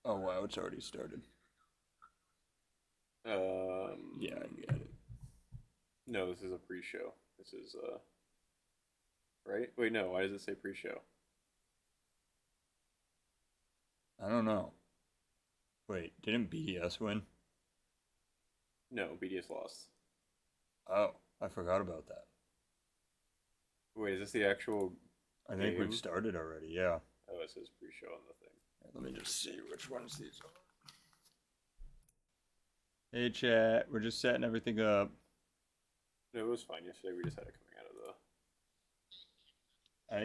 Oh wow, it's already started. Yeah, I get it. No, this is a pre-show. This is right? Wait, no. Why does it say pre-show? I don't know. Wait, didn't BDS win? No, BDS lost. Oh, I forgot about that. Wait, is this the actual I think we've game? started already, yeah. Oh, it says pre-show on the thing. Let me just see which ones these are. Hey chat, we're just setting everything up. No, it was fine yesterday. We just had it coming out of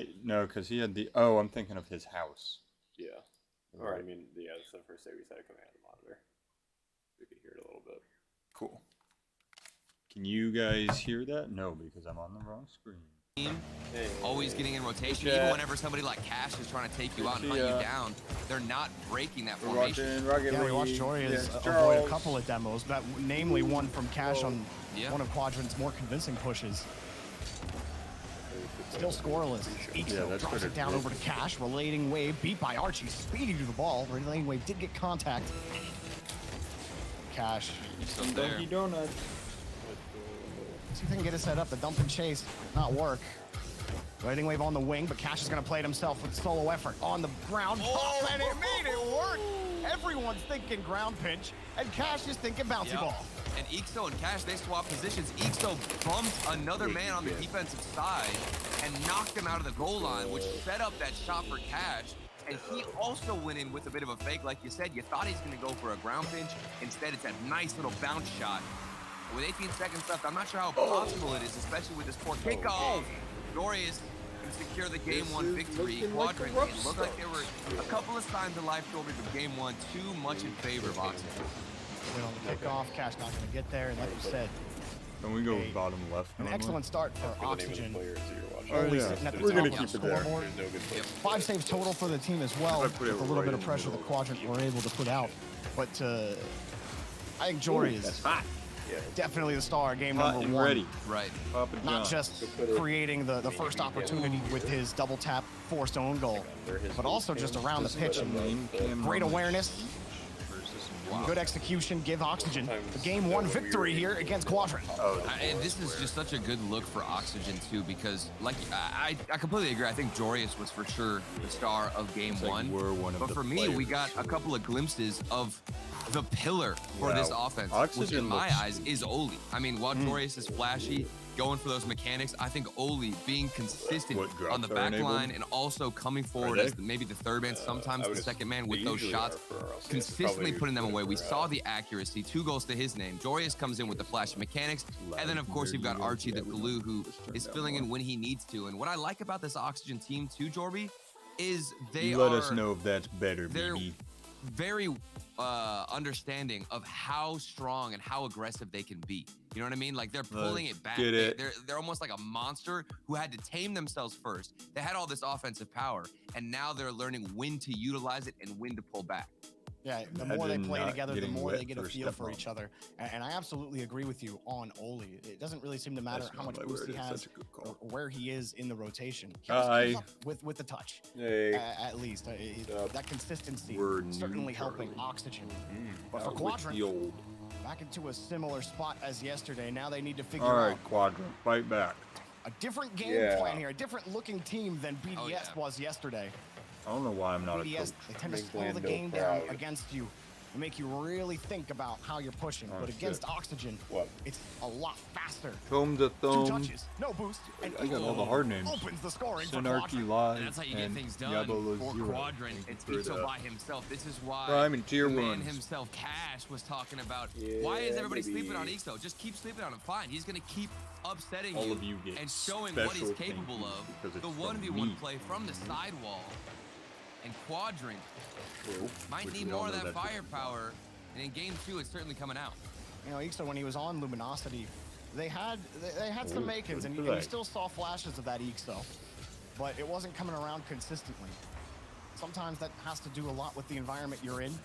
the. No, because he had the. Oh, I'm thinking of his house. Yeah. Or I mean, yeah, that's the first day we had it coming out of the monitor. We could hear it a little bit. Cool. Can you guys hear that? No, because I'm on the wrong screen. Always getting in rotation. Hey, even whenever somebody like Cash is trying to take you out and hunt you down, they're not breaking that We're formation. watching We watched Joria's avoid a couple of demos, namely one from Cash on one of Quadrant's more convincing pushes. Still scoreless. Ixo drops it down over to Cash. Relating Wave beat by Archie. Speedy to the ball. Relating Wave did get contact. Cash. Still there. Donkey Donut. See if they can get it set up. The dump and chase not work. Relating Wave on the wing, but Cash is going to play it himself with solo effort on the ground. Oh, and it made it work. Everyone's thinking ground pinch, and Cash is thinking bouncy ball. And Ixo and Cash, they swap positions. Ixo bumped another man on the defensive side and knocked him out of the goal line, which set up that shot for Cash. And he also went in with a bit of a fake. Like you said, you thought he's going to go for a ground pinch. Instead, it's a nice little bounce shot. With 18 seconds left, I'm not sure how possible it is, especially with this poor kickoff. Dorius can secure the game one victory. Quadrant, it looked like there were a couple of signs of life shoulders of game one, too much in favor of Oxygen. Win on the kickoff, Cash not going to get there, and like you said, Can we go bottom left? an excellent start for Oxygen. Oh, Sitting at the we're top gonna of keep the it there. scoreboard. 5 saves total for the team as well, with put it a little right bit of in pressure the the middle. Quadrant were able to put out. But I think Jory is definitely the star of game number one. Ready. Right. Papa Not John. just creating the first opportunity with his double tap forced own goal, but also just around the pitch and great awareness, good execution, give Oxygen the game one victory here against Quadrant. And this is just such a good look for Oxygen too, because like I completely agree. I think Jorius was for sure the star of game one. We're one of but the for me, players. we got a couple of glimpses of the pillar for this offense, which Oxygen in my looks- eyes is Oli. I mean, while Jorius is flashy, going for those mechanics, I think Oli being consistent What drops on the are back enabled? line and also coming forward they? as maybe the third man, sometimes I would the second man they with those usually shots, are for our LCS. consistently Probably putting them usually away. We for, saw the accuracy, 2 goals to his name. Jorius comes in with the flashy mechanics, and then of course you've got Archie the glue who is filling in when he needs to. And what I like about this Oxygen team too, Jorby, is they Let are us know if that's better, they're baby. very understanding of how strong and how aggressive they can be. You know what I mean? Like they're pulling it back. get it. They're almost like a monster who had to tame themselves first. They had all this offensive power, and now they're learning when to utilize it and when to pull back. Yeah, the more they Imagine play not together, the getting more wet they get a for a feel step for on. each other. And I absolutely agree with you on Oli. It doesn't really seem to matter That's how not much my boost word, he it's has such a good or call. where he is in the rotation. He just Hi. keeps up with the touch, Hey. at least. That consistency We're certainly new, helping Charlie. Oxygen. But for With Quadrant, the old. back into a similar spot as yesterday. Now they need to figure All right, out Quadrant, fight back. a different game Yeah. plan here, a different looking team than BDS was yesterday. I don't know why I'm not a BDS, coach. they tend to Make slow the Lando game down proud. against you and make you really think about how you're pushing. Oh, But against shit. Oxygen, What? it's a lot faster. Thumb to 2 thumb. touches, no boost, and I got all the hard names. opens the scoring for Synarchy Quadrant. Live And that's how you get and things done Diablo for Zero. Quadrant. Thank you It's for Ixo the by himself. This is why Prime and tier the man ones. himself, Cash, was talking about why is everybody maybe. sleeping on Ixo? Just keep sleeping on him. Fine. He's going to keep upsetting All you, of you get and showing what he's special capable thank of. yous because The it's 1v1 from play from the sidewall. And Quadrant might Which need we all more of know that that's a- firepower. And in game 2, it's certainly coming out. You know, Ixo, when he was on Luminosity, they had some Oh, makings, and good you play. still saw flashes of that Ixo, but it wasn't coming around consistently. Sometimes that has to do a lot with the environment you're in.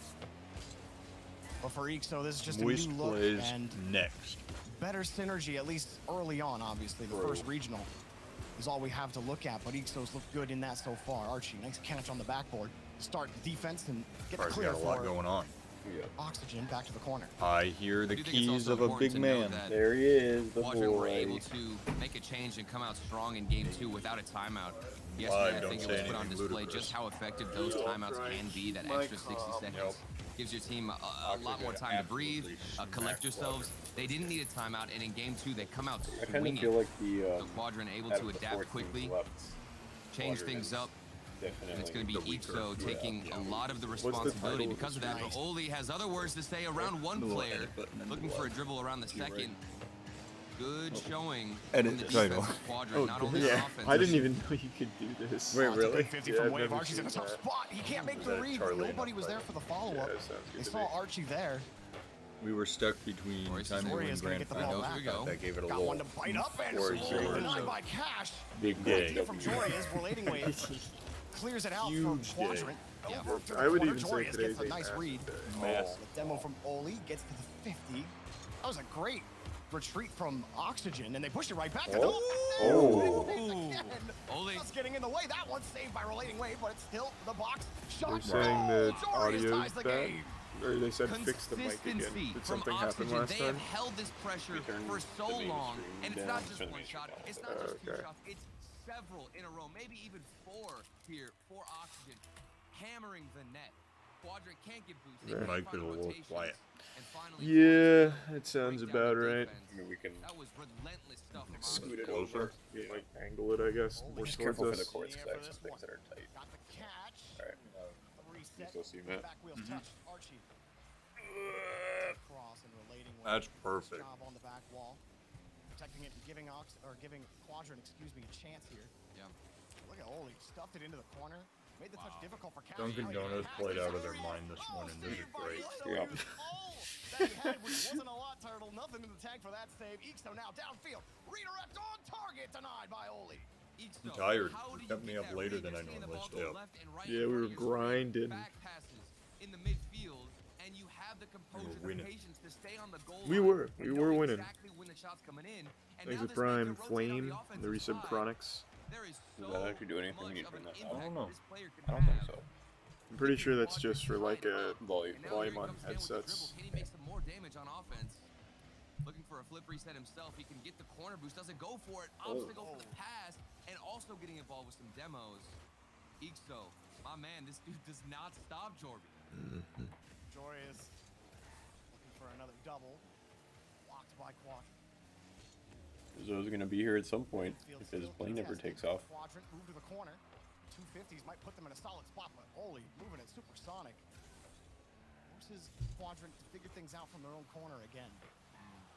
But for Ixo, this is just a Moist new look plays and next. better synergy, at least early on, obviously. The first regional is all we have to look at, but Ixo's looked good in that so far. Archie, nice catch on the backboard. Start the defense and get the Alright, clear got a lot for going on. Yeah. Oxygen back to the corner. I hear the I do think it's keys also of a important big to note man. that There he is, the Quadrant were boy. able to make a change and come out strong in game 2 without a timeout. Live, Yesterday, I don't think it say was put on anything display ludicrous. just how effective those timeouts can be. That extra 60 seconds Yep. gives your team a lot more time to breathe, collect yourselves. They didn't need a timeout, and in game 2, they come out I kind of swinging. feel like the So Quadrant able out to of the adapt 14 quickly, left, change Quadrant things is up. definitely And it's going to be the weaker. Ixo taking Yeah. a lot of the the responsibility title of because of this that. But Oli has other words to say around one The little player, edit button and looking the for a what? dribble around the You're right. second. Good showing Edit from the the title. defensive quadrant, not only yeah. on offense. I didn't even know you could do this. Wait, It's a really? good 50 Yeah, from I've Wave. never Archie's in a seen tough that. spot. He can't make Is the that read. Charlie Nobody enough was there title? for the follow-up. Yeah, sounds good They to saw me. Archie there. We were stuck between Royce is time to in. win Warriors gonna grand get the ball finals. back. Here we go. That gave it a Got little. one to bite up and Or slowly zero. denied by Cash. big Day. From Jorius, relating wave. Clears it out Huge from day. Quadrant. Yeah. Over to the I would corner. even say Jorius today's gets a a nice massive read. day. Massive. The demo from Oli gets to the 50. That was a great retreat from Oxygen, and they pushed it right back. Oh. Again. Oli. Just getting in the way. That one's saved by relating wave, but it's still the box. They're Shot. saying the Jorius audio's ties the bad, game. or they said fix the mic again. Consistency Did from something happen Oxygen. last They time? have held this pressure Turn for so the long, mainstream and it's down. not just Turn the one mainstream shot. down. It's not just two Okay. shots. It's several in a row, maybe even 4 here for Oxygen, hammering the net. Quadrant can't get boosted. Yeah. Can't Might find be a little rotations, quiet. and finally Yeah, forces them it to sounds break down about the right. defense. I mean, we can That was relentless stuff from scoot Oxygen. it over. Yeah. Like angle it, I guess, more Just towards careful for us. the courts Yeah, because I for have some this things that are tight. Got the catch. Alright. Reset. Still see you, Matt. Back wheels touch. Archie. Cross and relating wave. That's Nice perfect. job on the back wall. Protecting it and giving giving Quadrant, excuse me, a chance here. Yeah. Look at Oli, stuffed it into the corner. Made the touch difficult for Cash. Dunkin' Now he Donuts has played it. out of their mind this morning. This is Saved by great. Ixo. Yeah. Here's all that he had, which wasn't a lot, Turtle. Nothing in the tank for that save. Ixo now downfield. Redirect on target, denied by Oli. Ixo, I'm tired. how do You kept you me get up that later read? than I You're seeing the normally ball stay go up. left and right Yeah, in we front were of your screen. grinding. Back passes in the midfield, and you have the composure, the winning. patience to stay on the goal We line were. and We know were winning. Exactly when the shot's coming in. And There's now a this Prime makes it rotate on Flame, the the offensive resub side. Chronics. There is Does so that actually do anything much when you of turn an that impact on? I don't know. this player can I don't think have. so. I'm pretty sure that's just for like a Volume. And now volume here he on comes down with the headsets. dribble. Can he make some more damage on offense? Looking for a flip reset himself. He can get the corner boost. Doesn't go for it. Opts to go for the pass. And also getting involved with some demos. Ixo, my man, this dude does not stop Jorby. Jorius looking for another double. Blocked by Quadrant. Zo's gonna be here at some point Field if his still plane never contested. takes off. Quadrant move to the corner. 250s might put them in a solid spot, but Oli moving it supersonic. Forces Quadrant to figure things out from their own corner again.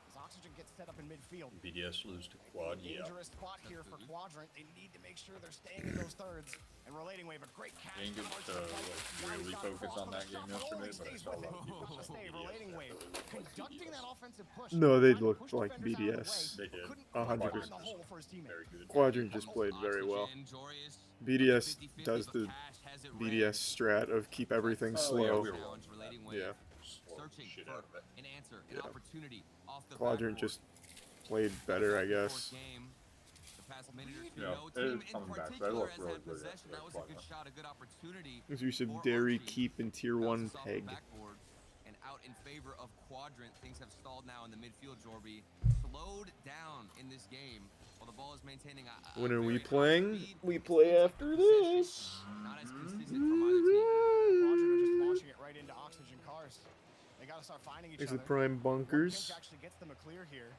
As Oxygen gets set up in midfield. BDS lose to quad, yeah. Dangerous spot here for Quadrant. They need to make sure they're staying in those thirds. And relating wave, a great catch. Didn't get Hard to, fight. like, Now he's really got focus cross on for that the game shot, yesterday, Oli but I stays saw a with lot it. of people Got the from save, BDS. relating wave. Conducting that offensive push. No, they Trying to looked push like defenders out of the BDS. way, They did. couldn't 100%. find the hole for his teammate. Very good. Quadrant just played very well. Oxygen, Jorius, BDS 50-50, does but the Cash has it BDS strat of keep everything Oh, yeah, slow. we were Challenge, relating wave. Yeah. Searching Shit for out of it. an answer, an Yeah. opportunity off the Quadrant backboard. just played better, I Fourth guess. game, the past minute or two, Yeah, no it team is in coming back. They particular look has really had good possession. yesterday, That was a good Quadrant. shot, a good opportunity. As we said, for Dairy Archie. keep in tier 1 Bounces off the peg. backboard and out in favor of Quadrant. Things have stalled now in the midfield. Jorby slowed down in this game while the ball is maintaining a When are we very high playing? speed. We play It's after possession, this. Not as consistent from either team. Quadrant are just launching it right into Oxygen cars. They got to start finding each Is other. it Prime One Bunkers? pinch actually gets them a clear here,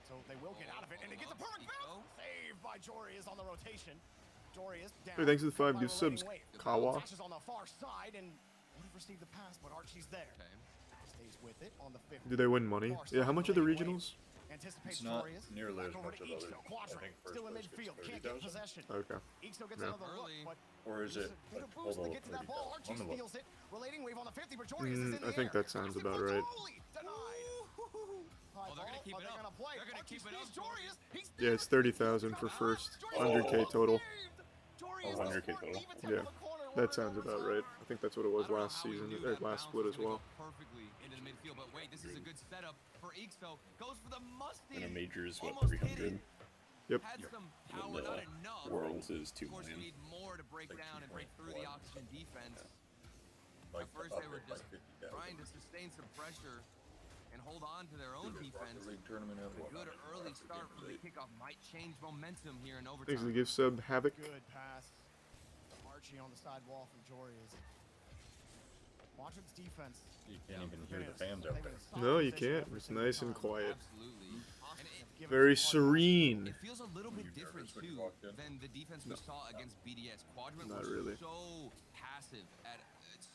so they will get out of it, and it gets a perfect bounce. Saved by Jorius on the rotation. Jorius down. Hey, thanks for the 5 by new subs, relating wave. Kawa. Dashes on the far side and would have received the pass, but Archie's there. Okay. Stays with it on the 50. Do they win money? Far Yeah, how side, much are the relating wave. regionals? Anticipates It's not Jorius. nearly Back as over much to of others. Ixo. I Quadrant think first still in place gets midfield. Can't get 30,000. possession. Okay. Ixo gets Yeah. another look, Early. but Or is it a bit of like boost to total get to that ball. 30,000? Archie Let me look. steals it. Relating wave on the 50, but Jorius is in the I think air. that sounds Crossed it about for right. Goalie. Denied. High Oh, they're gonna ball, keep but it they're up. gonna play. They're gonna Archie keep it steals up. Jorius. He's Yeah, it's 30,000 for first. 100K total. Jorius 100K was total. even Yeah, the corner, that running sounds over about time. right. I think that's what it was I don't know last how he season, knew or that last bounce split was as gonna well. go perfectly into the midfield, but wait, this is a good setup for Ixo. Goes for the Mustang. And a major is what, Almost hit 300? it. Yep. Had some And, power, not enough. Worlds is 2 Of course, you million. need more to break Like down and break through the oxygen defense. Like At first, up they were it by just 50,000. trying to sustain some pressure and hold on to their own defense. League tournament at A what? good early start from the kickoff might change momentum here in Thanks for overtime. the gift sub, Havoc. Good pass. Archie on the side wall from Jorius. Watch its defense. You can't even hear the fans out there. No, you can't. It's nice and quiet. Absolutely. And it, Very serene. it feels a little Were bit you different nervous when you too walked in? than the defense we saw against BDS. Quadrant Not was really. so passive at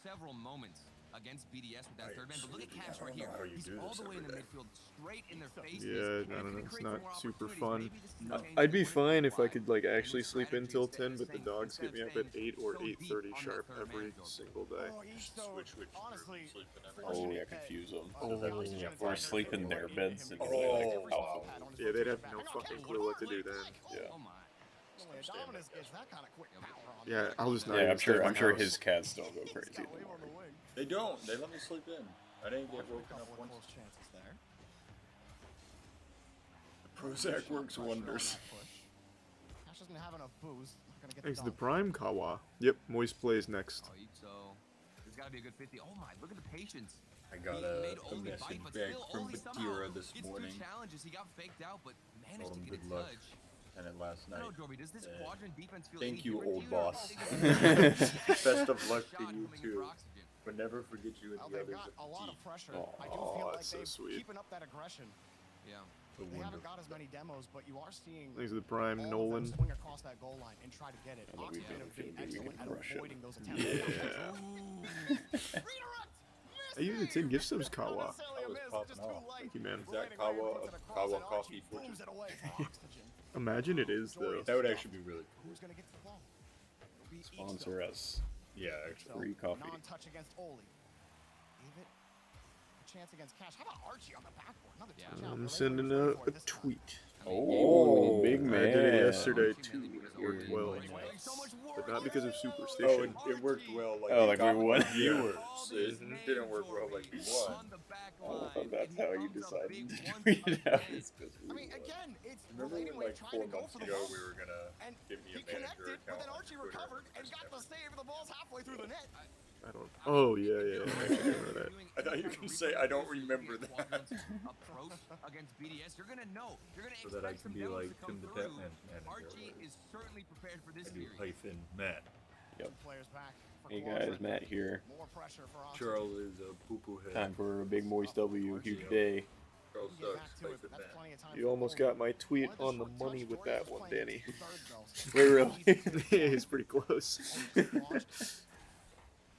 several moments against BDS with that I third man. But look at absolutely- Cash I right don't here. know how you He's do all this the way in the every day. midfield, straight in their faces. Yeah, And I don't know. if It's it not creates super more fun. opportunities, maybe this is the change I'd be that we're fine if I looking could for. like And actually the sleep strategy until instead 10, but the staying- dogs instead get me of up at staying 8 or so deep 8:30 on that sharp third man, every Jordan. single day. Oh, he's so Switch honestly. sleeping Oh, fortunate yeah, that, confuse them. the Oh, oxygen yeah, is or right sleep in there their into beds him and because be he like, has "Oh, every wow." single pad on his Yeah, they'd have back. no Hang on, fucking Cash, clue what to do flag. then. Yeah. Oh my. No way, Dominus gets that kind of quick power on Yeah, there. I'll just not Yeah, even I'm sure. stay at I'm my sure house. his cats don't go He's crazy. got in the Wave on the morning. wing. They don't. They let me sleep in. I didn't get Watch for a woken couple up of once. close chances there. Prozac Shot works pressure on wonders. that push. Cash doesn't have enough boost. Not gonna get Thanks the to the dunk. Prime Kawa. Yep, Moist plays next. Oh, so there's got to be a good 50. Oh my, look at the patience. I got He a made Oli message bite, but back still from Oli somehow Batira this gets morning. through challenges. He got faked out, but managed Told to him get a good luck. touch. And then last I don't night. know, Dorby, does this Uh, quadrant defense feel thank any you, different old to you, or boss. do you think it's Best of luck to shot you coming in too. for oxygen? But never forget you and Well, the they've others got at a the lot team. of pressure. Oh, I do feel like that's so they're sweet. keeping up that aggression. Yeah. The They haven't wonderful. got as many demos, but you are seeing Thanks to the Prime all of Nolan. them swing across that goal line and try to get it. And then we've Oxygen been have been feeling we excellent can at crush it. avoiding those attempts. Yeah. Redirect! I even Missed 10 it! gift subs, Not Kawa. necessarily a I was miss, popping just off. too late. Thank you, man. Is that Landing Kawa Wave puts it of across, Kawa and Coffee Archie Fortune? booms it away for oxygen. Imagine it is, though. That would actually be really cool. Who's gonna get to the ball? It'll be Sponsor us. Yeah, actually. Free coffee. Non-touch against Oli. Give it a chance against Cash. How about Archie on the backboard? Another Yeah. touch out. I'm They're sending able to out score a this time. tweet. Oh, big I man. did it yesterday Archie mainly too. because It worked Oli well. was doing so much But work. not because of Oh, superstition. it worked well. Like Oh, it like we got won? more viewers. Called It his name, didn't work well like we Jordy, won. on the back I don't know line, if that's and he how you comes up decided big to once tweet it out. again. It's 'cause we I mean, won. again, it's the Remember leading when, wave like trying 4 to go months for the ago ball. we were gonna And give me he a manager connected, but account then on Archie Twitter recovered and just got the never- save, and the ball's halfway through the net. I don't. Oh, yeah. I actually didn't know that. I thought you were gonna say, I don't remember that. Approach against BDS, you're gonna know. You're gonna So that I expect some can be demos like to come Tim the through. Tatman's manager. Archie is certainly prepared for this I do series. hyphen Matt. Yep. Players back for Hey Quadrant. guys, Matt here. More pressure for Oxygen. Charles is a poo-poo head. Time for a big moist W. Huge day. Charles We can get sucks. back to it, Hyphen but that's Matt. plenty of time You for almost Oli. got my tweet Wanted on the short money touch. with Jordy that was one, playing Danny. third, though. Wait, really? Easy. It's pretty close. Almost launched.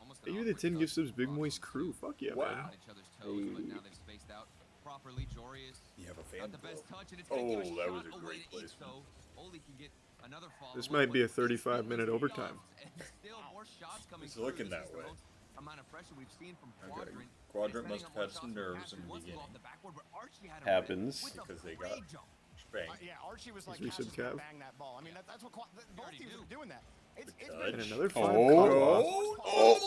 Almost Hey, an you the awkward 10 touch gift subs, from Big Quadrant, Moist too. Crew. Fuck yeah, Wow. man. On each other's toes, but now they've spaced out properly. Jorius You have a fan got the club. best touch, and it's Oh, gonna give a that shot was a away great to placement. Ixo. Oli can get another follow. This might be a 35-minute overtime. And still more shots coming It's through. looking This that is the way. most amount of pressure we've seen from Okay. Quadrant. Quadrant He's must setting have up had some more shots nerves for in the Cash, who wants to go beginning. off the backboard, but Archie had him Happens. with a Because they great got jump. spanked. Yeah, Archie was like, Thanks, Cash is gonna Cav. bang that ball. I mean, that's what both already teams do. are doing that. It's Good been And another Oh. 5 Oh.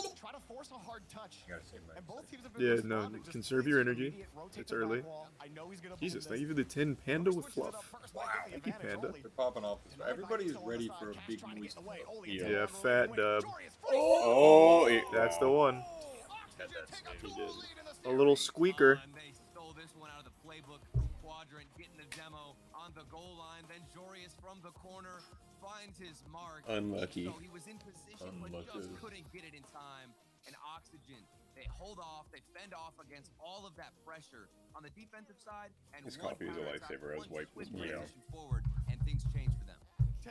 Kawa. Try to force a hard touch. I gotta say, Matt. And both teams have been Yeah, responding, no, just conserve easy, your energy. immediate, rotate It's the early. back wall. I know he's gonna Jesus, boom thank this. you for the 10 Panda with Switches it fluff. up first, might get the Thank you, advantage. Panda. Oli. They're popping off. Denied by Everybody's Ixo on the ready side. for a Cash big trying to get moist. in the way. Oli Yeah. gets Yeah, the fat wing. dub. Jorius free. Oh, That's the one. Had that Take a save. 2-0 did. lead in the A little series. squeaker. And they stole this one out of the playbook from Quadrant, getting the demo on the goal line. Then Jorius from the corner finds his mark. Unlucky. So he was in position, but just Unlucky. couldn't get it in time. And Oxygen, they hold off, they fend off against all of that pressure on the defensive side. And This one coffee is a counterattack, lifesaver. I was one wiping swift this morning. transition forward, and things change for them.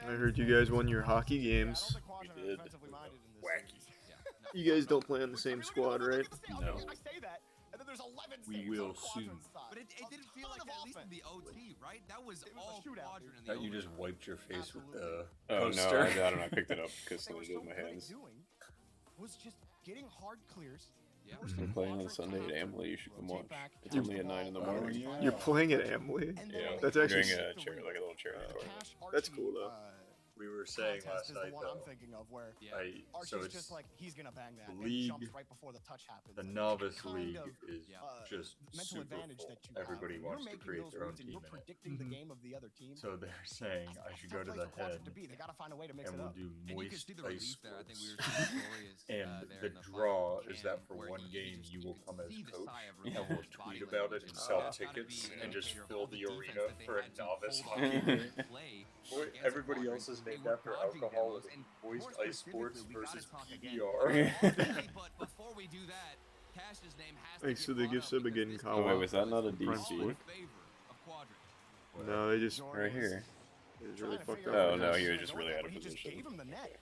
I heard you guys won your hockey games. We did. Wacky. Yeah, no, You guys no, don't play on the same squad, right? No. I say that, and then there's 11 We saves will on Quadrant's soon. side. But it A didn't feel ton like of that, at least in offense. the OT, right? That was It was a all shootout, Quadrant in the Thought you OT. just wiped your face with the Oh coaster. no, I don't know. I picked it up because What they were somebody did so with my good at hands. doing was just getting hard clears. Yeah. We're playing on Sunday at Amley. You should come watch. It's You- only at 9 in the Oh, morning. yeah. You're playing at Amley? And Yeah, then That's we're actually doing a charity, like a little charity tournament. Cash That's Archie, cool, though. we were saying contest last is night, the one I'm though, thinking of where Yeah. Archie's so it's just like he's gonna bang that the and league, jumps right before the touch happens. the Like, novice kind league of, is just mental super advantage full. that you Everybody have. wants You're to making create those their own reads and team you're in it. predicting the game of the other team. So they're saying I That's should a go to tough the place for Quadrant head to be. They gotta find a way to mix and it we'll up. do And you can moist see the ice relief there. I think we were sports. seeing Glorious And there the in the draw final is that cam for where one he game just- you will come as see the coach sigh of and relief we'll in his body tweet about it language, and and sell that's gotta tickets be an and just indicator of fill all the defense arena that they for a had to novice hold hockey on game. and play Boy, against everybody Quadrant. else is They named were after dodging alcoholism. demos, and Moist more ice sports specifically, we gotta versus talk again. PBR. But before we do that, Cash's name has Hey, to so get they brought give up Sib because again this Kawa. Oh, wait, was that not a Prime DC? Sport? favor of Quadrant. No, they just Right here. really fucked figure up. Oh, out no, what he was was just going really on, out of but he just position. gave him the net.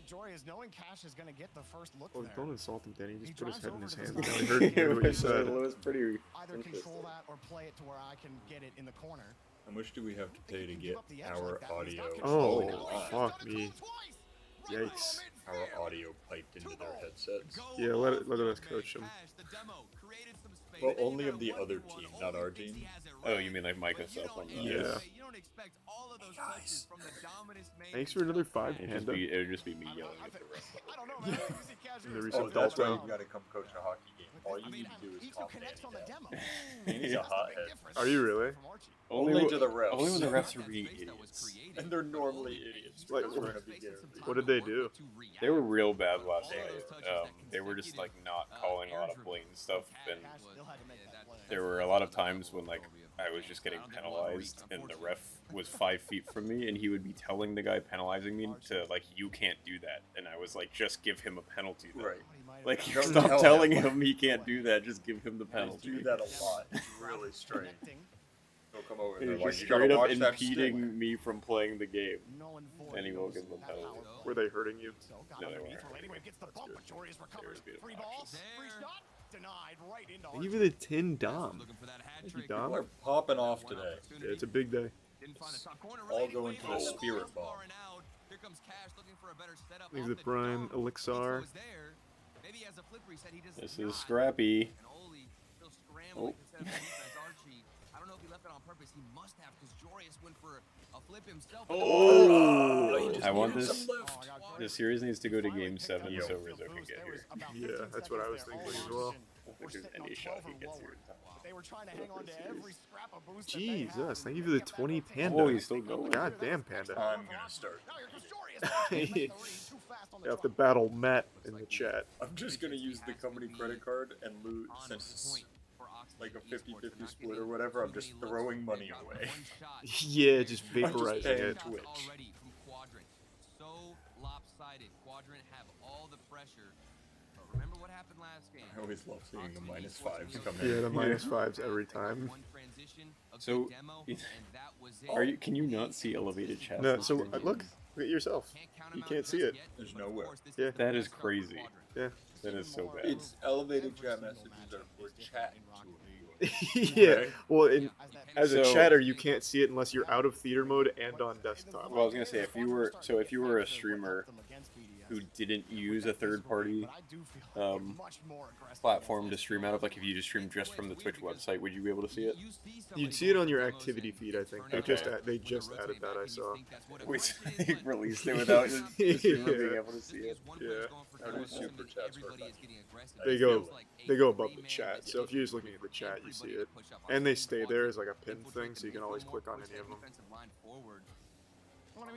Jory is knowing Cash is gonna get the first look Oh, there. don't insult him, Danny. He He just put his drives head in over his to the hands. side. I heard what you said. It was pretty Either control interesting. that or play it to where I can get it in the corner. How much do we have to pay to He can get give up the edge our like that, but he's got audio? control. Oh, Now he's just fuck done it me. twice. Right Yikes. below midfield. Our audio piped into their headsets. Yeah, let us coach him. Well, only of the other team, not our team. Oh, you mean like Microsoft on that? Yeah. Thanks for another 5, Panda. It would just be me yelling at the ref. I don't know, man. You see Cash And the is reset Oh, just that's why down. you gotta come coach a hockey game. All you need to do is He calm still connects on the Danny demo. down. Danny's a That's the big hothead. difference Are you really? from Archie. Only to the refs. Only when the refs are being idiots. And they're normally idiots Like, because we're in a beginner league. What did they do? They were real bad last night. They were just like not calling a lot of blatant stuff, and Cash still had to make that play. there were a lot of times when like I was just getting penalized, and the ref was 5 feet from me, and he would be telling the guy penalizing me to like, you can't do that, and I was like, just give him a penalty. Then. Right. Like, Don't stop tell telling him. him he can't do that. Just give him the They penalty. do that a lot. It's really strange. Connecting. They'll come over and He they're was like, just you gotta straight up watch that stick. impeding me from playing the game. Null and void And he won't goes give them that penalty. power play. Were they hurting you? So got No, they underneath weren't. for Lady when it gets the bump, good. but Jory is recovers. being Free ball, obnoxious. free shot, denied right into They give you the tin Dom. Thank you, People Dom. are popping off today. Yeah, it's a big day. All going to the spirit ball. Here comes Cash looking for a better setup. Leave off the Prime dome. Elixir. Ixo is there. Maybe he has a flip reset. He does This not. is scrappy. And Oli still scrambling to set up the defense. Archie, I don't know if he left it on purpose. He must have, because Jorius went for a flip himself. Oh! just I want needed this. some lift. The series needs to go to Game 7 Yo. so Rizzo can get here. Yeah, that's what I was thinking as well. I don't think there's any shot he gets here in time. They were trying to hang on to every scrap of boost that they Jesus, had. thank you for the 20 Panda. Oh, he's still going. God damn, Panda. I'm gonna start. Now here comes Jorius. Too fast on the You have to drop. battle Matt in the chat. I'm just gonna use the company credit card and loot since it's like a 50-50 split or whatever. I'm just throwing money away. Yeah, just I'm just vaporizing paying it. Twitch. Already from Quadrant. So lopsided. Quadrant have all the pressure. But remember what happened last game. I always love seeing the -5s come in. Yeah, the -5s every time. One transition, a So, good demo, and that was it. Are you? Can you not see elevated chat? No, so look at yourself. count You him out can't see just it. yet, There's but of nowhere. course, this Yeah. is the That is best of crazy. Quadrant. Yeah. That is so bad. It's elevated chat messages that we're chatting to. Yeah. Well, as a So- chatter, you can't see it unless you're out of theater mode and on desktop. Well, I was gonna say, if you were a streamer who didn't use a third-party platform to stream out of, like if you just stream just from the Twitch website, would you be able to see it? You'd see it on your activity feed, I think. They just they just added that, I saw. Wait, they released it without the streamer being able to see it. Yeah. How do super chats work? They go above the chat, so if you're just looking at the chat, you see it. And they stay there as like a pin thing, so you can always click on any of them.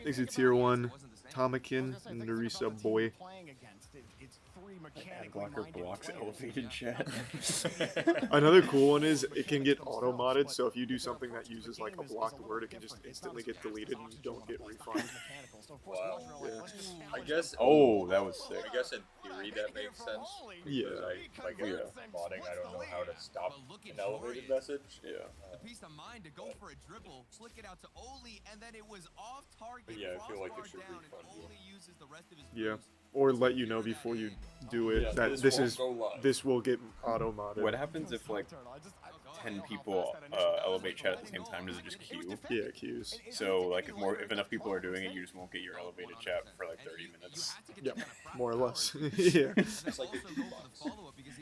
Thanks to Tier 1, Tomakin, and Narisa Boy. Ad blocker blocks elevated chat. Another cool one is it can get auto modded, so if you do something that uses like a blocked word, it can just instantly get deleted and you don't get refund. Wow. Yeah. I guess. Oh, that was sick. I guess in theory that makes sense. Yeah. Because I get modding. I don't know how to stop an elevated message. Yeah. The peace of mind to go for a dribble, flick it out to Oli, and then it was off target. But yeah, I feel like it crossbar should down, refund and you. Oli uses the rest of his Yeah. boost. Or let you know before you do it Yeah, that this this won't is go live. this will get auto modded. What happens if like 10 people elevate chat at the same time? Does it just queue? Yeah, queues. So like if enough people are doing it, you just won't get your elevated chat for like 30 minutes. Yep, more or less. Yeah. It's like a jukebox.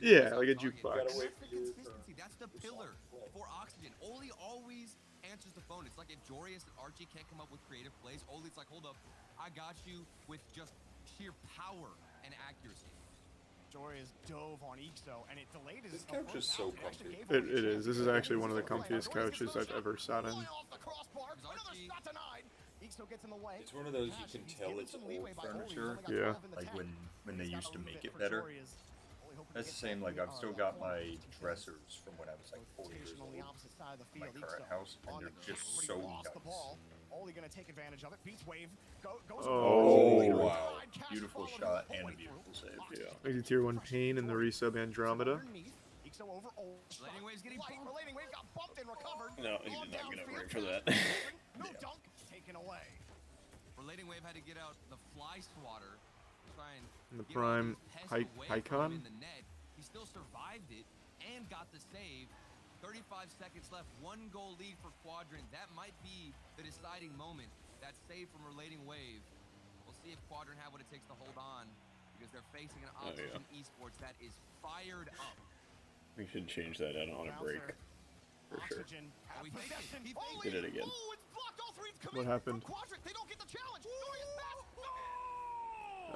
Yeah, like a You jukebox. gotta wait for your Consistency, that's the pillar for Oxygen. Oli always answers the phone. It's like if Jorius and Archie can't come up with creative plays, Oli's like, hold up, I got you with just sheer power and accuracy. Jorius dove on Ixo, and it delayed his This couch is so comfy. It is. This is actually one of the comfiest couches I've ever sat in. It's one of those you can tell it's old furniture. Yeah. Like when they used to make it better. That's the same, like I've still got my dressers from when I was like 4 years old in my current house, and they're just so nice. Only gonna take advantage of it. Beats wave. Oh, Wow. Beautiful shot and a beautiful save. Yeah. Maybe tier 1 Pain and the resub Andromeda. Relating Wave's getting bumped. Relating Wave got bumped and recovered. No, he did not get up right for that. No dunk. Taken away. Relating Wave had to get out the fly swatter to try and And the get all prime these pests away from Icon. him in the net. He still survived it and got the save. 35 seconds left. 1 goal lead for Quadrant. That might be the deciding moment. That save from Relating Wave. We'll see if Quadrant have what it takes to hold on, because they're facing an Oxygen Esports that is fired up. We should change that out on a break. For sure. Oxygen. Oh, he faked it. He faked Did it again. Oh, it's blocked. All three What happened? Quadrant. They don't get the challenge. Glorious pass.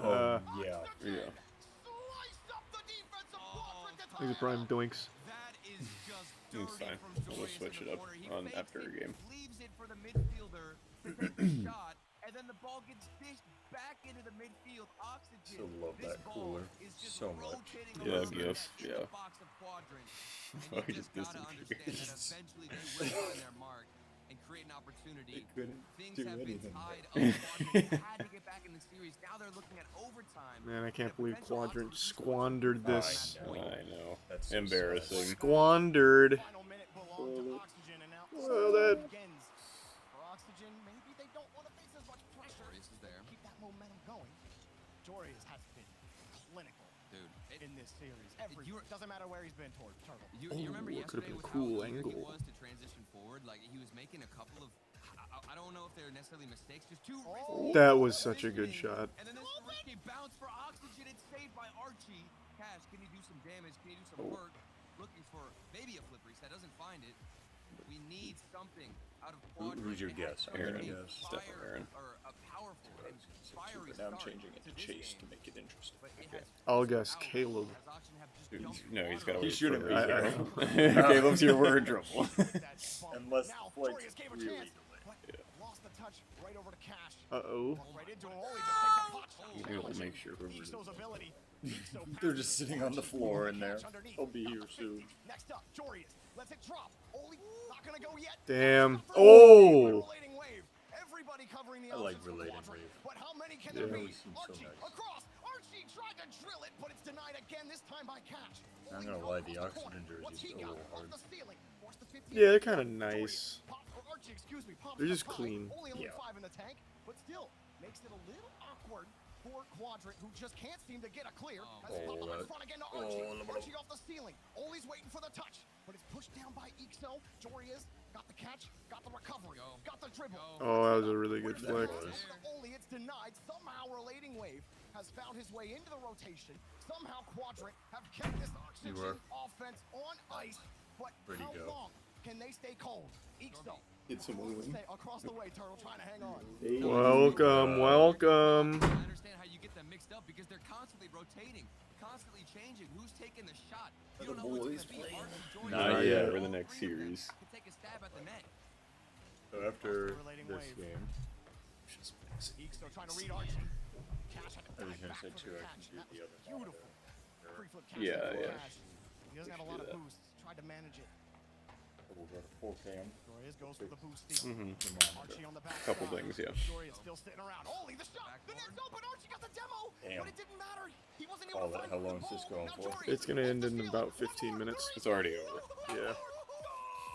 Yeah. Yeah. Sliced up the defense of Quadrant. I think the prime doinks. That is just It's dirty fine. from We'll Jorius switch in it the up corner. He on fakes after a it, game. Leaves it for the midfielder to take the shot, and then the ball gets dished back into the midfield. Oxygen. Still love This that ball cooler is just so much. rotating Yeah, around GIF, in yeah. the box of Quadrant. Oh, And he you just just gotta understand that eventually they will find their mark and create an opportunity. couldn't Things do have been anything. tied up. Quadrant had to get back in the series. Now they're looking at overtime. Man, I can't And a believe potential Quadrant Oxygen squandered Esports this. at that point. I know. That's so Embarrassing. Squandered. Final minute belonged to Oxygen, and now Well, that- begins. For Oxygen, maybe they don't want to face as much pressure. Jorius is there. Keep that momentum going. Jorius has been clinical Dude, in this series. Doesn't matter where he's been toward Turtle. You Oh, remember it could've yesterday been a with cool how eager he angle. was to transition forward? Like, he was making a couple of, I don't know if they're necessarily mistakes, just two risky That was such a good shot. And then this risky bounce for Oxygen. It's saved by Archie. Cash, can you do some damage? Can you do some work? Looking for maybe a flip reset. Doesn't find it. We need something out of Quadrant. Who's your It has guess? to I'm Aaron. be gonna a guess. Definitely fire- Aaron. Or a powerful and fiery But now I'm start changing it to this Chase to game. make it interesting. But it Okay. has I'll fizzled guess out Caleb. as Oxygen have just Dude, dumped no, he's water got to on wait it. shouldn't for be. Caleb's your word trouble. Unless the Now, flight's Jorius gave a really chance, delayed. but lost the touch right over to Cash. Uh-oh. Walked right into him. Oli just takes a pot shot. We'll make sure whoever Ixo's ability. Ixo They're just sitting on the floor in there. Catch underneath. I'll be here soon. Next up, Jorius. Let's it drop. Oli not gonna go yet. Damn. Stop for Oh! Relating Wave. Everybody covering the I like options for Relating Quadrant. Wave. But how many can Yeah. there It be? always seems so Archie nice. across. Archie tried to drill it, but it's denied again. This time by Cash. I'm Oli gonna drove lie, the across the Oxygen corner. What's jerseys he are a got? little Off hard. the ceiling. Forced the 15. Yeah, they're kind of Jorius, nice. Archie, excuse me. Pops They're the just five. clean. Only Yeah. 5 in the tank, but still makes it a little awkward for Quadrant, who just can't seem to get a clear. Has it popped up in that- front again to Archie. oh, Archie off the ceiling. Oli's waiting for the touch, but it's pushed down by Ixo. Jorius got the catch, got the recovery, Go. got the dribble. Go. Oh, that was a really good That flick. was. Oli, it's denied. Somehow Relating Wave has found his way into the rotation. Somehow Quadrant have kept this Oxygen offense on ice. But Where'd he how go? long can they stay cold? Ixo. It's a Stay across the way, Turtle, trying to hang on. Welcome, welcome. I understand how you get them mixed up because they're constantly rotating, constantly changing. Who's taking the shot? You don't know what's going to be. Archie, Jorius, Not yet. yet. For the all next three of them series. can take a stab at the net. So after Relating this Wave. game, Ixo trying to read Archie. Cash had to I was dive gonna back say for two, the I catch. can do That the was other. beautiful. Free flip catch. Yeah, for yeah. Cash. He doesn't have a We lot should of do that. boosts. Tried to manage it. We'll go to 4 cam. Jorius goes for the boost steal. Mm-hmm. Archie on the back. Couple side. things, yeah. Jorius still sitting around. Oli, the shot. The net's open. Archie got the demo. Damn. But it didn't matter. He wasn't able All to that, find how the long is this ball. going Now for? Jorius It's gonna end in steal. about One 15 more. minutes. It's already over. Yeah.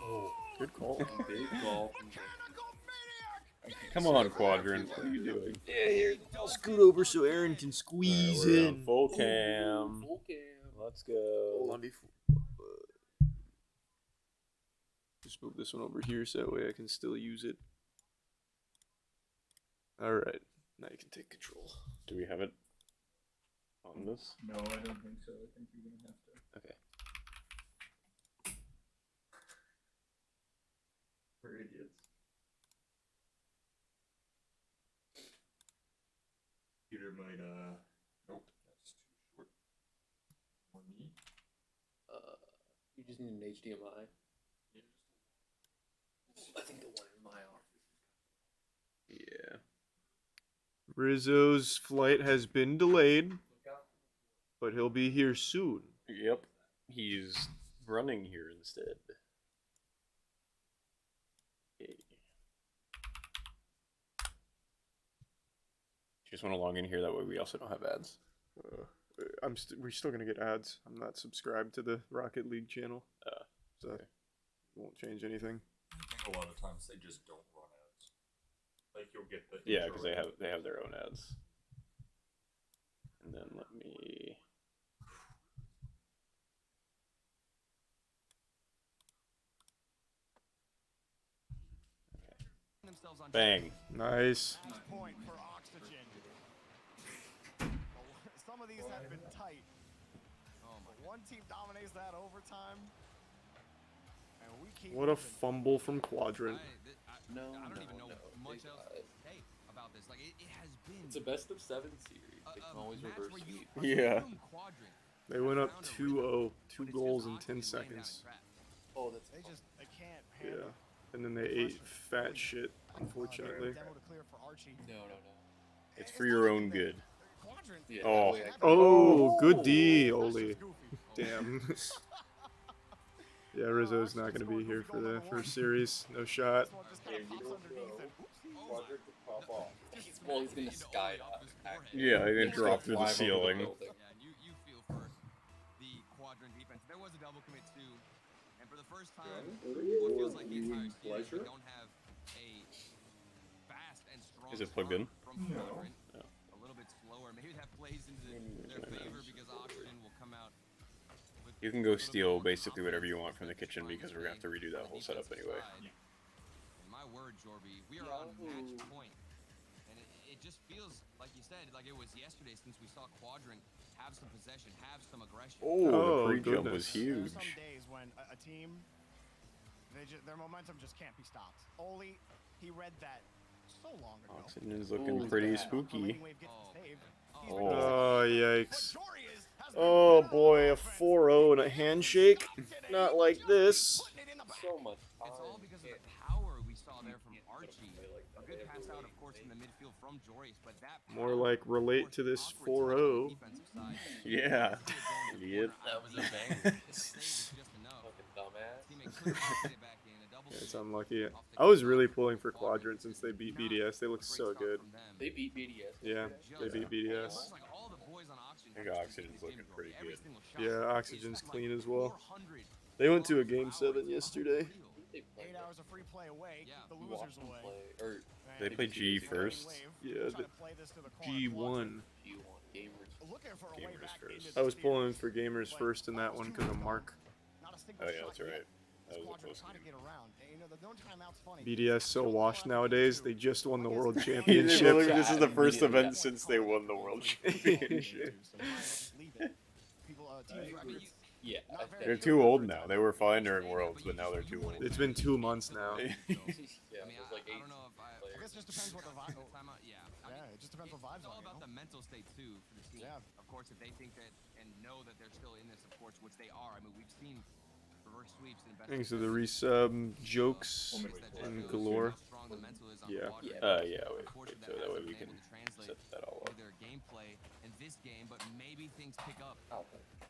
Oh, Good call. big ball. Mechanical maniac. Come on, Quadrant. What are you doing? Yeah, here. I'll scoot over so Aaron can squeeze We're on in. full cam. Full cam. Let's Hold go. on before. Just move this one over here so that way I can still use it. Alright. Now you can take control. Do we have it on this? No, I don't think so. I think you're gonna have to. Okay. We're idiots. Peter might, nope, that's too short. More me. You just need an HDMI. Yeah, I think the one in my office. Yeah. Rizzo's flight has been delayed, but he'll be here soon. Yep. He's running here instead. Okay. Just want to log in here, that way we also don't have ads. We're still gonna get ads. I'm not subscribed to the Rocket League channel, so okay. it won't change anything. I think a lot of times they just don't run ads. Like you'll get the Yeah, intro because and- they have their own ads. And then let me. Themselves on Bang. Nice. Match point for Oxygen. Some of these have been tight. Oh my But one team dominates that overtime. And we keep What a moving. fumble from Quadrant. No, I don't no, even know no. much They else got to it. say about this. Like it has been. It's a best of 7 series. They can always match reverse where you sweep. Yeah. assume Quadrant They went up found a 2-0, rhythm, two but it's goals just in 10 Oxygen laying down seconds. a trap. Oh, that's They can't handle. Yeah, and then they ate fat shit, unfortunately. Demo to clear for Archie. no. It's for your own good. Quadrant. Yeah, Oh. that way I can- Oh, good D, That's Oli. just goofy. Damn. Yeah, Rizzo's not going to be here for the first series. No shot. This one just kinda pops underneath and oopsie. Quadrant to pop off. Well, he's gonna skydive. Yeah, I He's didn't drop through gonna the fly over ceiling. building. Yeah, and you feel for the Quadrant defense. There was a double commit too, and for the first time, what feels like the entire series, we don't have a fast and strong. Is it plugged in? From Quadrant. A little bit slower. Maybe that plays into their favor because Oxygen will come out. With You can go steal basically whatever you want from the kitchen because we're going to have to redo that whole setup anyway. And my word, Jorby, we are on match point. And it just feels, like you said, like it was yesterday since we saw Quadrant have some possession, have some aggression. Oh, Oh, the pre-jump was goodness. There are huge. some days when a team, their momentum just can't be stopped. Oli, he read that so long ago. Oxygen's looking Ooh, pretty yeah. spooky. Oh, yikes. Oh Oh boy, a 4-0 and a handshake. Not like this. So much time. It's all because of the power we saw there from Archie. A good pass out, of course, in the midfield from Joris, but that More power, like of relate course, to this awkward touch on the 4-0. defensive side. Yeah. Idiot. Idiot. That was a The banger. save was just enough. Fucking dumbass. Teammate couldn't get it back in. A double Yeah, it's save unlucky. off the I was kick really out pulling from for Quadrant since they beat Not BDS. They a look great so start good. from them. They beat BDS. Yeah, they beat BDS. Almost like all the boys on Oxygen I think have Oxygen's this game looking going. pretty Every good. single shot Yeah, is Oxygen's like clean as well. 400 They went to a miles game per hour. 7 yesterday. They played 8 hours of free play away, Yeah. keep the You watched losers them away. play, or They play G first. Yeah, Try the to play this to the corner. G1. G1 gamers. Looking for a way Gamers back first. into I was the pulling theater. for gamers first in that one because of Mark. Not a single Oh yeah, shot that's yet. right. That was a Squadron close trying to game. get around. And, you know, the no timeout's funny. BDS so washed nowadays. They just won the world This championship. is the first Yeah. event since they won the world championship. Yeah. They're too old now. They were fine during Worlds, but now they're too old. It's been 2 months now. Yeah, I it mean, was like I 8 don't know if I I guess it just depends what the vibe. timeout. Yeah. I mean, Yeah, it just depends what vibes it's all are. about the mental state too for the team. Yeah. Of course, if they think that and know that they're still in this, of course, which they are. I mean, we've seen reverse sweeps in best. Thanks to the of resub jokes seven. That just and shows galore. how strong the mental is on Yeah. Quadrant. Yeah, Of wait, course, so that way we can hasn't been able to translate set that all to up. their gameplay in this game, but maybe things pick up Oh,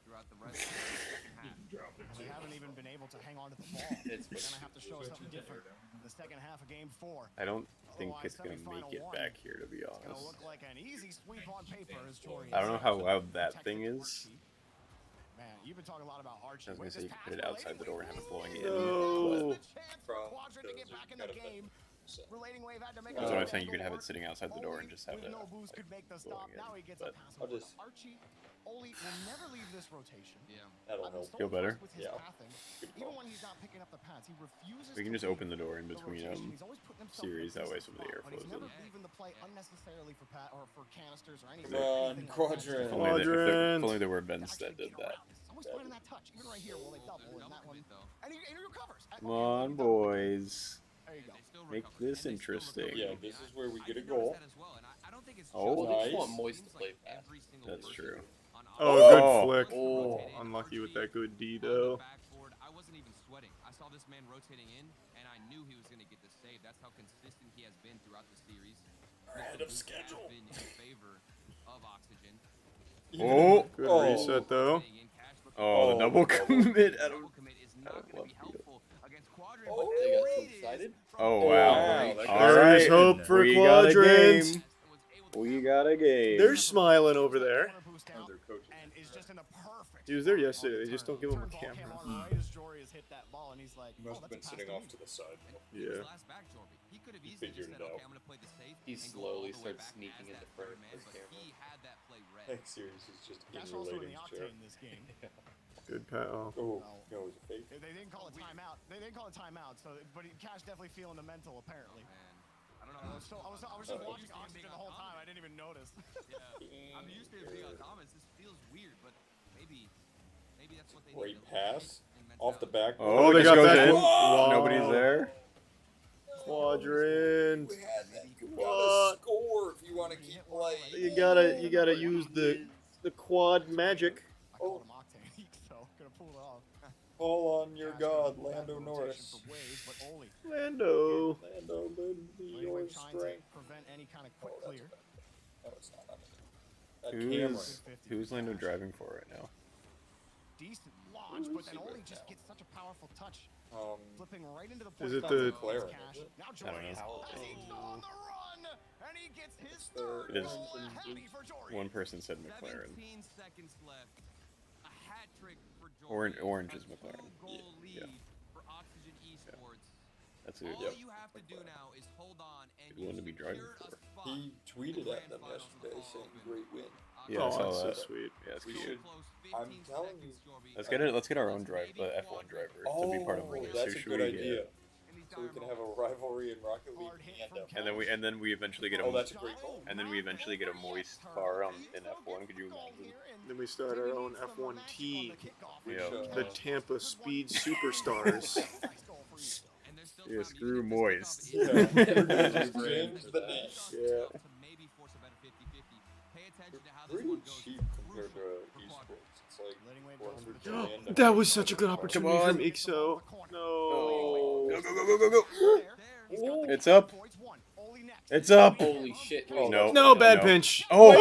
throughout the rest of the second half. They haven't even been able to hang on to the ball. It's They're gonna have to show us something different in the second half of Game 4. I don't think Otherwise, it's gonna make it semifinal back one, here, to be It's gonna honest. look like an easy sweep on paper as Tori. I don't know how loud that thing is. Man, you've been talking a lot about Archie. I was gonna With say this you could pass, put it outside the door and have it blowing in. But No. Chance for Quadrant to get back in the game. Relating wave had to make that's a what I'm field saying. You goal could have it work. sitting outside the door and Oli just have with it. no boost could make the stop. going in, Now he gets a but- pass I'll over to just- Archie. Oli will never leave this rotation. Yeah. that'll I've been help. so Feel better? impressed with his Yeah. pathing. Even when he's not picking up the pads, he refuses We can to just leave open the door in the between rotation. He's always putting himself in a series, that way decent some of the spot, air but he's flows never in. leaving the play unnecessarily for or for canisters or anything. Come on, anything like that. Quadrant. If only, there, if Quadrant. only there were To vents actually that did get that. around. He's always finding that touch, even right here, while they double in that one. And he recovers. Come on, boys. There you go. Make this interesting. Yeah, this is where we get a goal. Oh, Well, they just nice. want Moist to play fast. That's true. Oh, Oh. good flick. Oh. Unlucky with that good D though. I wasn't even sweating. I saw this man rotating in, and I knew he was going to get the save. That's how consistent he has been throughout the series. Ahead of schedule. Been in favor of Oxygen. Oh. Good Oh. reset though. Oh, the double commit. I don't. Commit is not going to be helpful against Quadrant. Oh, but they that got so read is excited. Oh from- wow! that All got There is right, hope for we got a Quadrant. game. We got a game. They're smiling over there. Oh, they're coaches. And is just in the perfect. He was there yesterday. They just don't give him a Turns ball came camera. on right as Jory has hit that ball, and he's like, He must oh, have been that's a pass sitting to off me. to the side. Yeah. He could have He easily figured just it said, out. okay, I'm going to play the safe. He and go slowly all the way starts back sneaking as into that front third of man, his but camera. he had that play read. Next series is just in Cash your also in the ratings chair. octane this game. Good pat. Oh. Oh, no, it was a fake. They didn't call it timeout. They didn't call it timeout. So, but Cash definitely feeling the mental apparently. Man, I don't know. I was just Uh-oh. watching Oxygen the whole time. I didn't even notice. Yeah. I'm used to it being on comments. This feels weird, but maybe that's what they Great need. pass. Off the back. Oh, they it got just goes that in. one. Wow. Nobody's there. Quadrant. We had that. You What? gotta score if you want to keep playing. You gotta use the quad magic. I called him Octane, so gonna pull it off. Call on your Cash god, got Lando rotation Norris. for Waves, but Oli. Lando. Lando, lend me Anyway, your trying to strength. prevent any kind of quick Oh, that's clear. No, it's not. That Cameron. Who's Lando driving for right now? Decent launch, but then Oli just gets such a powerful touch. Flipping right into the point. Is it of the- McLaren, Cash. is it? Now I don't Jory is know. he's on the run, and he gets his the- third It is- goal. Happy for Jory. One person said McLaren. 17 seconds left. A hat trick for Jordan. Orange is A McLaren. two-goal lead Yeah. for Oxygen Esports. That's All who. you have to do now is hold on and Good one to be driving secured a for. spot He for tweeted the at them grand finals yesterday to fall saying, open. great win. Yeah, I Oh, saw that's so that. sweet. Yeah, it's We cute. should- Close, I'm 15 telling you. seconds, Jorby. Let's get our own drive, F1 driver to be part of the race. that's Who a should good we idea. get? In these So we dire can have a moments. rivalry in Rocket League Hard hit and from F1. Cash. And then we eventually get a Oh, that's a great goal. and then we eventually get a moist car in F1. Could you imagine? Then we start our own F1 team. Yeah. The Tampa Speed Superstars. And there's still Yeah, time. screw Even if moist. this pickup Yeah. is- Just change the name. Yeah. To maybe force a better 50-50. Pay attention to how this Pretty one goes. cheap compared to esports. It's like Letting Wave 400 goes grand. That was such a good opportunity Come from on. Ixo. Go, No. go, go, go. There. It's up. Oli next. It's up. Holy shit. Oh, No. No, bad No. pinch. Oh.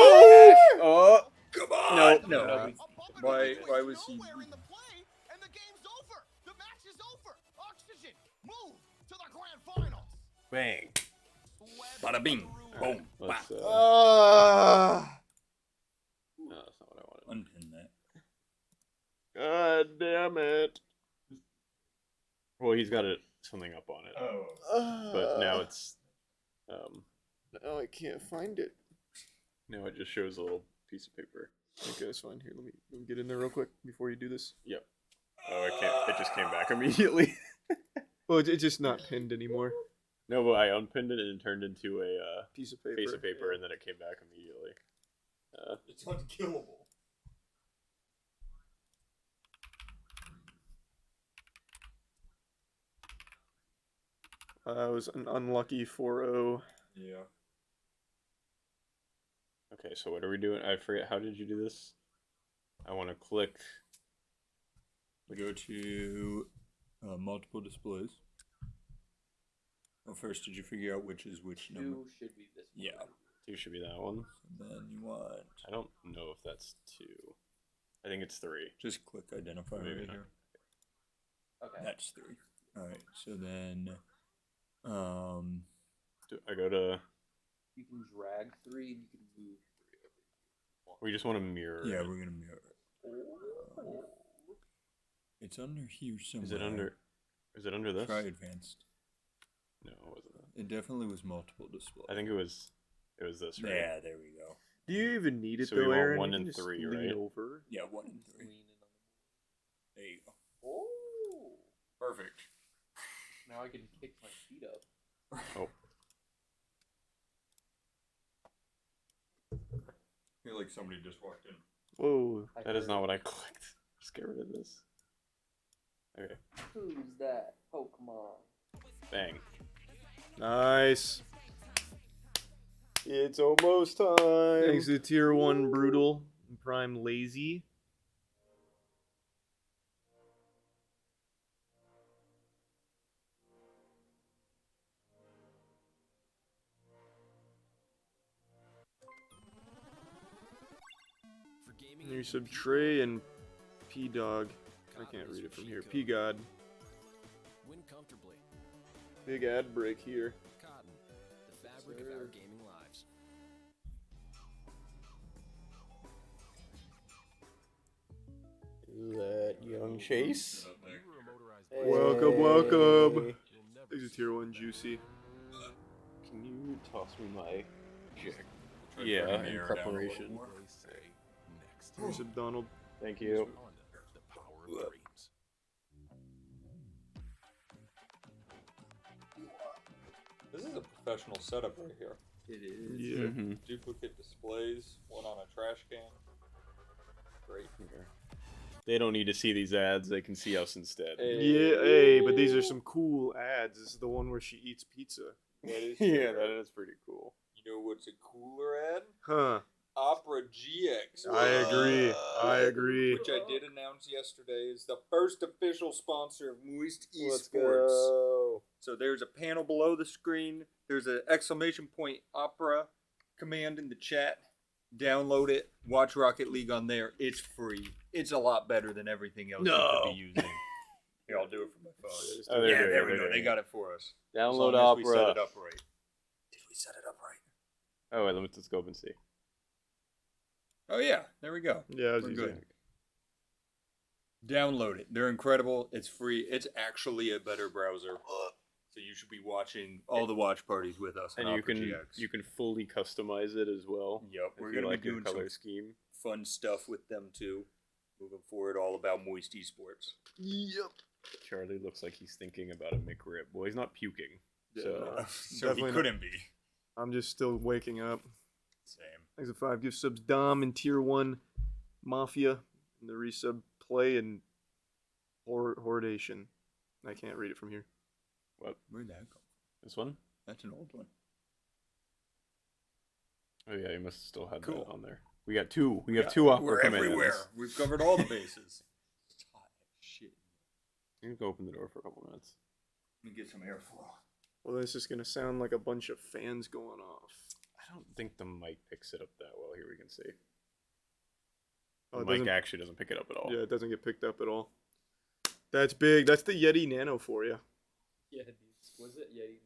Oh. Come on! No. No. Why was he- Nowhere in the play, and the game's over. The match is over. Oxygen move to the grand finals. Bang. Bada bing. Boom. Let's. Bam. No, that's not what I wanted. Unpin that. God damn it. Well, he's got something up on it, but now it's. Oh, I can't find it. Now it just shows a little piece of paper. Okay, that's fine. Here, let me get in there real quick before you do this. Yep. Oh, it just came back immediately. Well, it's just not pinned anymore. No, but I unpinned it and it turned into a Piece of paper. piece of paper, and then it came back immediately. It's unkillable. It was an unlucky 4-0. Yeah. Okay, so what are we doing? I forget. How did you do this? I want to click. Go to multiple displays. Well, first, did you figure out which is which number? 2 should be this one. Yeah. 2 should be that one. And then you want I don't know if that's 2. I think it's 3. just click identify Maybe right not. here. Okay. That's 3. All right. So then, I go to. You can drag 3 and you can move 3. We just want to mirror. yeah, it. we're gonna mirror it. It's under here somewhere. Is it under? Is it under this? Try advanced. No, it wasn't. It definitely was multiple display. I think it was. It was this, right? Yeah, there we go. Do you even need it So we though, want Aaron? 1 You can and just 3, lean right? over. Yeah, 1 and Just 3. lean in on There you go. Oh. Perfect. Now I can kick my feet up. Oh, I feel like somebody just walked in. Whoa. I that is heard not it. what I clicked. Just get rid of this. Okay, Who's that Pokemon? bang. Nice. It's almost time. Thanks to Tier 1 Brutal and Prime Lazy. There's some Trey and P-Dog. I can't read it from here. P-God. Win comfortably. Big ad break here. Cotton, the fabric of our gaming lives. That young Chase. Welcome, welcome. Thanks to Tier 1 Juicy. Can you toss me my jack? Try Yeah, turning the in air down a little preparation. more. Here's a Donald. Thank you. The power of dreams. This is a professional setup right here. It is. Yeah. Mhm. Duplicate displays, one on a trash can. Great. They don't need to see these ads. They can see us instead. Yeah, hey, but these are some cool ads. This is the one where she eats pizza. That is Yeah, that is pretty cool. You know what's a cooler ad? Huh. Opera GX. I agree. I agree. Which I did announce yesterday is the first official sponsor of Moist Let's Esports. go. So there's a panel below the screen. There's an exclamation point Opera command in the chat. Download it. Watch Rocket League on there. It's free. It's a lot better than everything else you could be using. Here, I'll do it from my phone. Oh, they're Yeah, doing there it, we they're go. doing They it. got it for us. As Download long as we set Opera. it up right. Did we set it up right? Oh, wait, let's go and see. Oh yeah, there we go. Yeah, I was We're using good. Download it. They're incredible. It's free. It's actually a better browser. So you should be watching all the watch parties with us. And on you Opera can GX. fully customize it as well. Yep, if we're you gonna like be your doing color some scheme. fun stuff with them too. Moving forward, all about Moist Esports. Yep. Charlie looks like he's thinking about a McRib. Well, he's not puking. So So he Definitely not. couldn't be. I'm just still waking up. Same. Thanks to 5 gift subs. Dom and Tier 1 Mafia. And the resub Play and Hordation. I can't read it from here. what? Where'd that come from? This one? That's an old one. Oh yeah, you must have still had Cool. that on there. We got two. We have two Opera We're commands. everywhere. We've covered all the bases. It's hot as shit. You can go open the door for a couple minutes. Let me get some airflow. Well, this is going to sound like a bunch of fans going off. I don't think the mic picks it up that well. Here we can see. Oh, The it mic doesn't- actually doesn't pick it up at all. Yeah, it doesn't get picked up at all. That's big. That's the Yeti Nano for you. Yeah, the exquisite Yeti.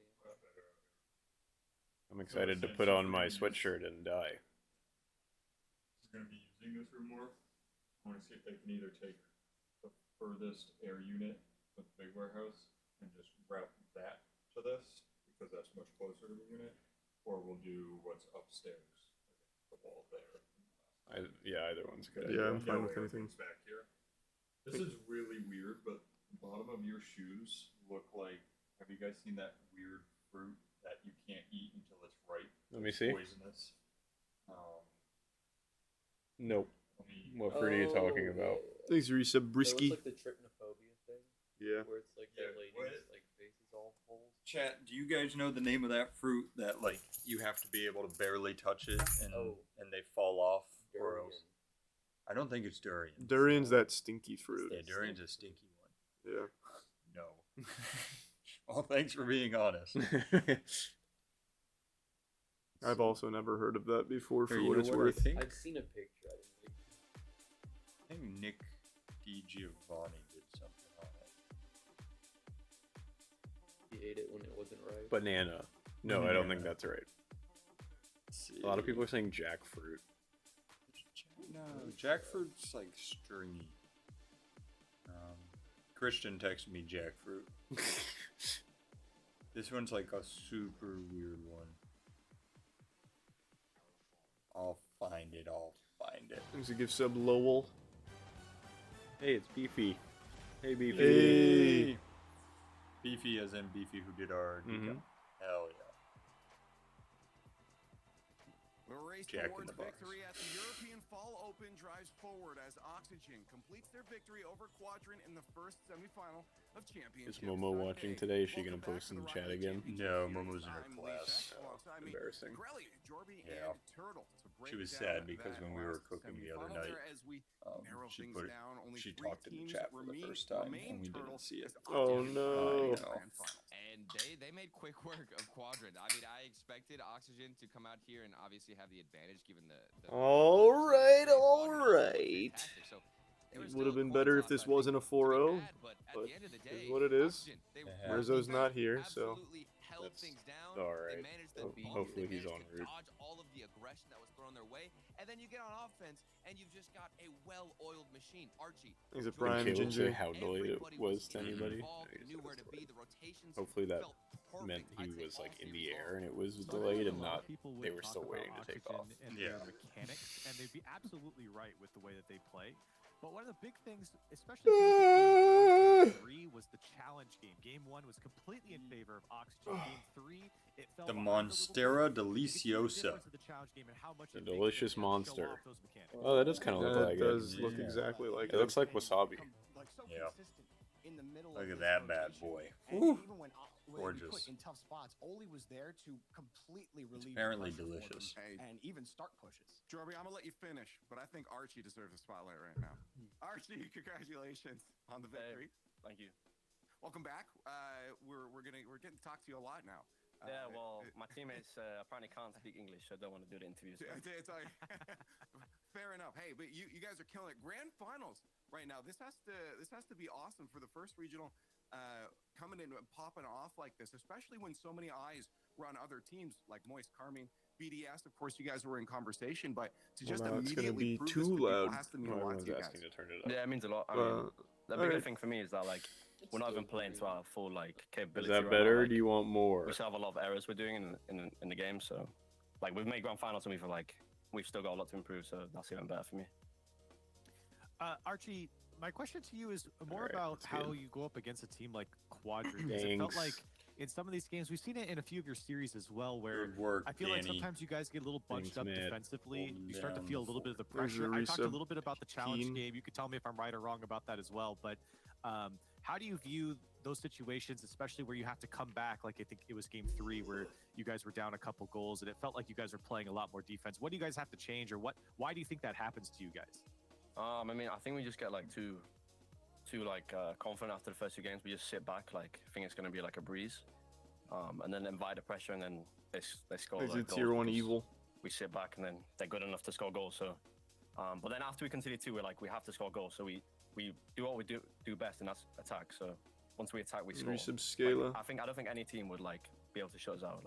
I'm excited to put on my sweatshirt and die. We're going to be using this room more. I want to see if they can either take the furthest air unit with the big warehouse and just route that to this because that's much closer to the unit, or we'll do what's upstairs, the wall there. Yeah, either one's good. Yeah, I'm That fine way with anything. everything's back here. This is really weird, but the bottom of your shoes look like. Have you guys seen that weird fruit that you can't eat until it's ripe? Let me It's see. Poisonous. Nope. Let me- What fruit are you talking about? Thanks, Resub Brisky. Like the trypnophobia thing, Yeah. where it's like Yeah, the lady's what? like face is all holes. Chat, do you guys know the name of that fruit that like you have to be able to barely touch it and and they fall off or Durian. else? I don't think it's durian. Durian's that stinky fruit. Yeah, durian's a stinky one. Yeah. No. Well, thanks for being honest. I've also never heard of that before for Here, you what know it's what worth. I think? I've seen a picture. I think Nick DiGiovanni did something on it. He ate it when it wasn't right. Banana. No, I don't think Banana. that's right. Let's see. A lot of people are saying jackfruit. No, jackfruit's like stringy. Christian texted me jackfruit. This one's like a super weird one. I'll find it. Thanks to gift sub Lowell. Hey, it's Beefy. Hey, Beefy. Hey. Beefy as in Beefy who did our decal. Hell yeah. We'll race Jack in towards the Box. victory at the European Fall Open drives forward as Oxygen completes their victory over Quadrant in the first semifinal of Championships. Is Momo watching today? Is she gonna post in the chat again? No, Momo's in her class. Embarrassing. Yeah. She was sad because when we were cooking the other night, she talked in the chat for the first time and we didn't see it. Oh no. And they made quick work of Quadrant. I mean, I expected Oxygen to come out here and obviously have the advantage given the All right. fantastic. So they were It still would have been coin better if toss, this I think, wasn't a to be 4-0, had, but at but the end of the it is day, what it is. Oxygen, they Uh-huh. Rizzo's not here, so absolutely held That's things down. alright. They managed to bump, Hopefully they he's managed en to route. dodge all of the aggression that was thrown their way, and then you get on offense and you've just got a well-oiled machine. Archie, he's a Did prime Caleb say ginger. how delayed it everybody was to equally anybody? involved, I guess knew that's where to delayed. be. The rotations Hopefully that felt perfect. meant he I'd say was all like in three the air and it was So I delayed know and a lot not of people they would were talk still about waiting to take Oxygen off. and Yeah. their mechanics, and they'd be absolutely right with the way that they play. But one of the big things, especially if you look at game 3, was the challenge game. Game 1 was completely in favor of Oxygen. Game 3, it fell The behind a little Monstera bit. You can see the Deliciosa. difference of the challenge game and how much The it makes them delicious show monster. off those mechanics. Oh, that does kind of look That like does it. look Yeah. exactly like It looks like wasabi. Yeah. In the middle Look of at this that bad rotation. boy. And Whew. even when he Gorgeous. put in tough spots, Oli was there to completely relieve the apparently pressure for them delicious. and even start pushes. Jorby, I'm gonna let you finish, but I think Archie deserves a spotlight right now. Archie, congratulations on the victory. Thank you. Welcome back. We're getting to talk to you a lot now. Yeah, well, my teammates apparently can't speak English, so I don't want to do the interviews. It's like, fair enough. Hey, but you guys are killing it. Grand finals right now. This has to be awesome for the first regional coming in and popping off like this, especially when so many eyes were on other teams like Moist, Carmine, BDS. Of course, you guys were in conversation, but to just Well, now it's gonna immediately be prove too this to people loud. has to mean a lot Everyone's to you guys. asking to turn it up. Yeah, it means a lot. I mean, the bigger alright. thing for me is that like we're not even playing to our full like Is capability. that right better? Now. Or do you want more? We still have a lot of errors we're doing in the game, so like we've made grand finals and we've still got a lot to improve, so that's even better for me. Archie, my question to you is more Alright, about that's how good. you go up against a team like Quadrant. Because it felt Thanks. like in some of these games, we've seen it in a few of your series as well, where Good work, I feel like Danny. sometimes you guys get a little bunched Thanks, up man. defensively. Holding You start to down feel a little bit of the There's pressure. your I talked a resub little bit about the challenge Keen. game. You could tell me if I'm right or wrong about that as well. But how do you view those situations, especially where you have to come back? Like I think it was game 3 where you guys were down a couple goals, and it felt like you guys were playing a lot more defense. What do you guys have to change, or why do you think that happens to you guys? I mean, I think we just get like too confident after the first 2 games. We just sit back, like think it's gonna be like a breeze, and then invite the pressure, and then they score. Is like, it tier goals 1 because evil? We sit back, and then they're good enough to score goals. So, but then after we conceded 2, we're like we have to score goals. So we do what we do best, and that's attack. So once we attack, we score. Resub Scala. I don't think any team would like be able to shut us out.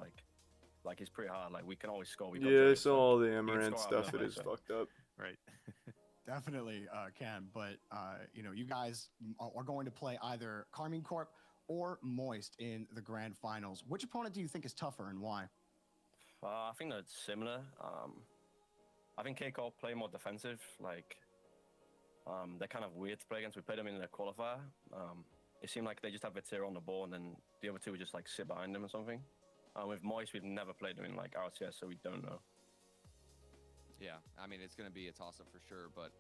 Like it's pretty hard. Like we can always score. We got Yeah, I players, saw so all the can Amaranth score out stuff. of It nowhere, is so- fucked up. Right. Definitely can, but you guys are going to play either Carmine Corp or Moist in the grand finals. Which opponent do you think is tougher and why? I think they're similar. I think K-Corp play more defensive. Like, they're kind of weird to play against. We played them in the qualifier. It seemed like they just have Vatira on the ball, and then the other 2 would just like sit behind them or something. With Moist, we've never played them in like RCS, so we don't know. Yeah, I mean, it's going to be a toss-up for sure, but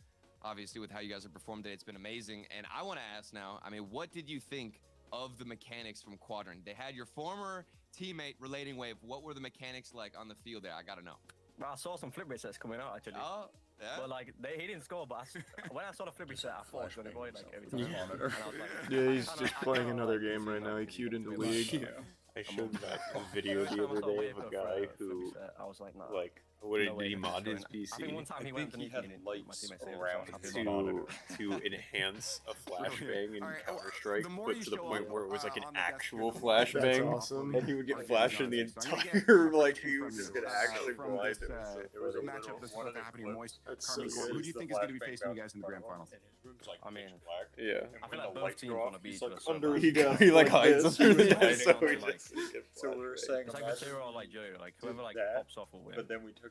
obviously with how you guys have performed today, it's been amazing. And I want to ask now, I mean, what did you think of the mechanics from Quadrant? They had your former teammate, Relating Wave. What were the mechanics like on the field there? I got to know. Well, I saw some flip resets coming out, actually. Oh, yeah? But like, he didn't score, but when I saw the flip reset, I thought it was going to go in like every time. Yeah. And I was like, Yeah, he's I just kinda playing like another this, game you right know, now. He because queued into do League. like- I showed that video the other day of a guy who, I was like, nah. like, what did No way he that's mod going. his I think one PC time he I went think he underneath had me and lights my teammate saved around himself. his I didn't to know. to enhance a flashbang in All right, Counter Strike, the more but you to the show point up, where it was like an on the desk actual here, That's flashbang, awesome. and he would get Okay, flashed in the so I'm gonna get entire like he from was just you, gonna actually from blind this, him. There was a matchup that's one of the happening clips. Moist. That's Carmine so Corp. good. Who do you think is going to be facing you guys in the grand finals? And his room's like I mean, pitch black. Yeah. And I feel when like the both lights teams go wanna off, beat he's like us so under. bad. He like hides this. under Yeah, that, so so he like- just gets So we were flashbang. saying, It's like imagine Vatira or like Joe, like whoever like that, pops off will win. but then we took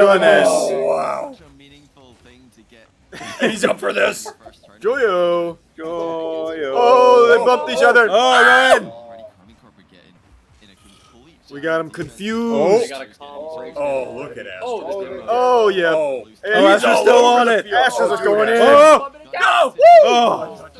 feeling this. Oh, wow. Such a meaningful thing to get. And he's up for this. Joyo. Joyo. Oh, they bumped each other. Oh, man. We got him confused. Oh. They got a comp. Oh, look at Astros. Oh, yeah. Oh, And oh he's Astros all still over on the it. field. Astros are going in. Oh, no. Oh.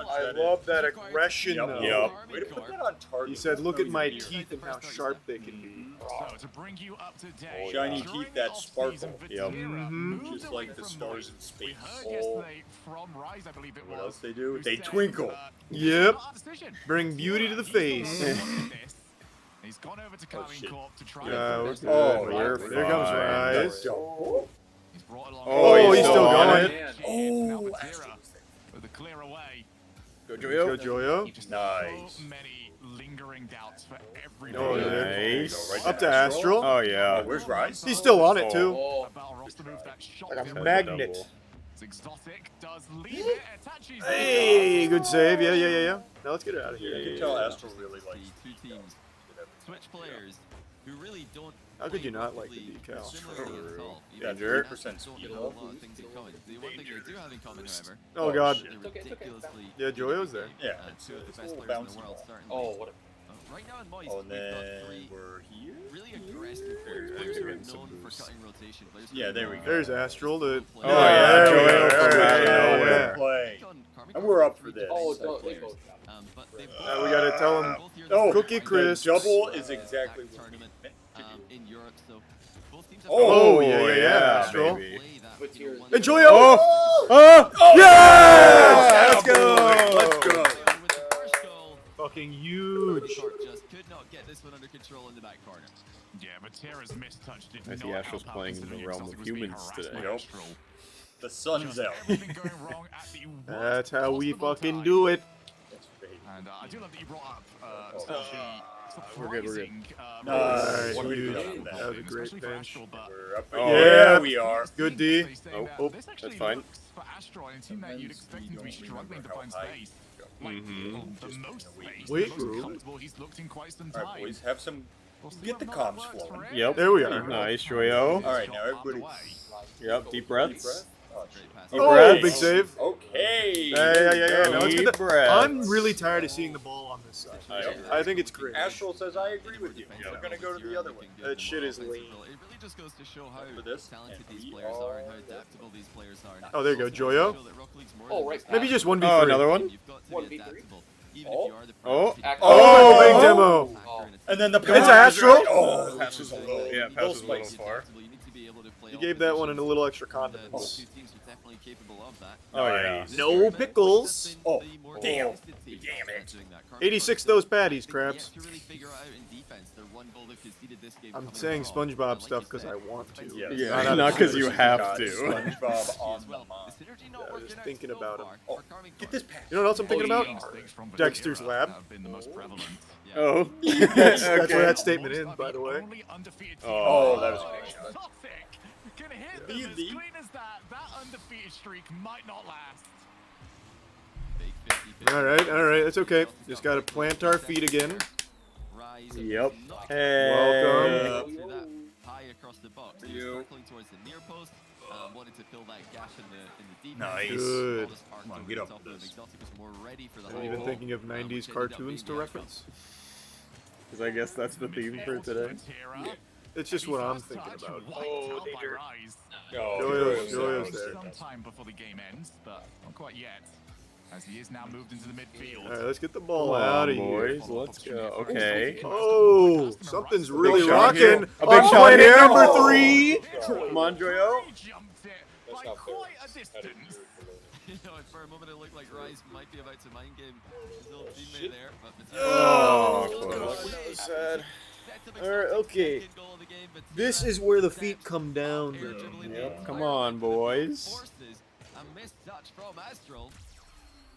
I love that aggression, though. Yep. Way to put that on target. He said, look at my teeth and how sharp they can be. So to bring you up to date, Shiny during teeth the that off-season, sparkle. Yep. Vatira moved Just away like the from stars Moist. in space. We heard yesterday from Rise, I believe it was. What else they do? who They said, twinkle. Yep. "Not our decision. Bring beauty to the face. He's gone over to Oh, Carmine shit. Corp to try Yeah, and we're put good. the best Oh, There we're comes fine. Rise. He's brought along Oh, he's still going. Oh, with the clear away. Go, Go Joyo. Joyo. Just Nice. so many lingering doubts for every Oh, player. Nice. Right Up to Astral. Oh, yeah. Oh, where's Rise? He's still on it, too. A battle roster move that shocked Like a him. magnet. It's exotic, does leave it. Attaches Hey, good save. Yeah. Now let's get it out of You here. can tell Astral really likes two teams, Switch players who really don't. How could you not like the play decal? similarly at all. You Yeah, know, 3% don't speed. have a lot of things in common. The one thing they do have in common, however, Oh, God. they're ridiculously. Yeah, Joyo's there. Yeah, two of the it's a best little players in the bouncy world ball. starting. Oh, what a Right now in Moist, Oh, and we've got then three we're here. really aggressive players. Players who are known for cutting rotation. Players who Yeah, are there we known go. There's Astral. To... Oh, yeah, there we Joyo go. from out of Yeah. nowhere. Play. Carmine And we're up Corp for three this. Oh, different they players. both But they Now we gotta tell him. both here Oh, this Cookie season. Crisp. Double is exactly what we tournament meant to do. in Europe, so both teams have Oh, yeah, Astral. baby. play that, But you know, here's- one- And Joyo! Oh! Yes! Let's go! Let's go. With the first goal, Fucking huge. Corp just could not get this one under control in the back corner. Yeah, but Tara's mistouch did I see not Astral's help out playing in the considering realm Exotic of was being humans harassed today. by Yep. Astral. The sun's Just out. everything going wrong at the That's how we possible fucking time. do it. And I do love that you brought up We're good, we're good. surprising, Nice. what What do do you we do do? with That was a especially great for bench. Astral, but We're up. Oh, Yeah, we are. Good D. They say that Oh, this that's actually fine. looks for Astral in a team that you'd expect him to be struggling to find space. Like, the most space, Wait, the most room. comfortable he's looked in quite some All right, time. boys, have some. We'll see Get the whether or not comms that works flowing. for Yep. There we are. Nice, Joyo. All right, now everybody. Yep, deep breaths. Oh, Great pass. Deep Oh, breaths. big save. okay. Yeah. Now let's get Deep the... breaths. I'm really tired of seeing the ball on this side. I think it's great. Astral says I agree with you. We're gonna go to the other way. That shit is lame. It really just goes to show how For this, talented and these we players are and how are- adaptable these players are. Oh, there you go, Also Joyo. show that Rocket League's more Oh, than right just pass. Maybe just 1v3. Oh, another one? You've got to be 1v3. adaptable, even Oh. if you are the Oh. Oh, big demo. And then the It's pass is Astral? right- Oh, Passes a low. little. Yeah, Little passes a little spicy. far. You gave that one a little extra condiments. Two teams are definitely capable of that. Oh, yeah. Nice. No pickles. Oh, Damn. damn. Damn it. 86 those patties, Krabs. To really figure out in defense, their one goal they've conceded this game I'm coming saying from. SpongeBob Like stuff you because said, I want to. Yeah. Yeah, not because you have Got to. SpongeBob on as the well. mind. The synergy not Yeah, working just out thinking so about far him. for Carmine Get Corp. this pass. You know what else I'm thinking about? Instincts from Dexter's Vatira lab. have been the most prevalent. Yeah. Oh. That's where Okay. that statement ends, by the way. Only undefeated team. Oh, that was a big shot. Exotic can hit them as Easy. clean as that. That undefeated streak might not last. Big 50-50. All right, it's okay. Just gotta plant our feet again. Rise Yep. not Hey. Welcome. to that high across the box. He was circling towards the near post, wanted to fill that gap in the defense. Nice. Good. Ball just arced Come on, over get the up top with of him. this. Exotic was more ready for the I'm high even ball, thinking of which 90s ended up cartoons to being the reference. Because I guess that's the theme for today. It's just what I'm thinking about. Oh, danger. Joyo's there. Sometime before the game ends, but not quite yet. As he is now moved into the midfield. All right, let's get the ball Come out on, of here. boys. Let's go. Okay. Oh, something's really shot here. rocking. A big On shot player here. number Oh. 3. Come on, Joyo. Jumped it by quite a distance. You know, for a moment it looked like Rise might be about to mind game his little teammate there, but Oh, close. Sad. All right, okay. This is where the feet come down. Yep. Come on, boys. Forces a missed touch from Astral,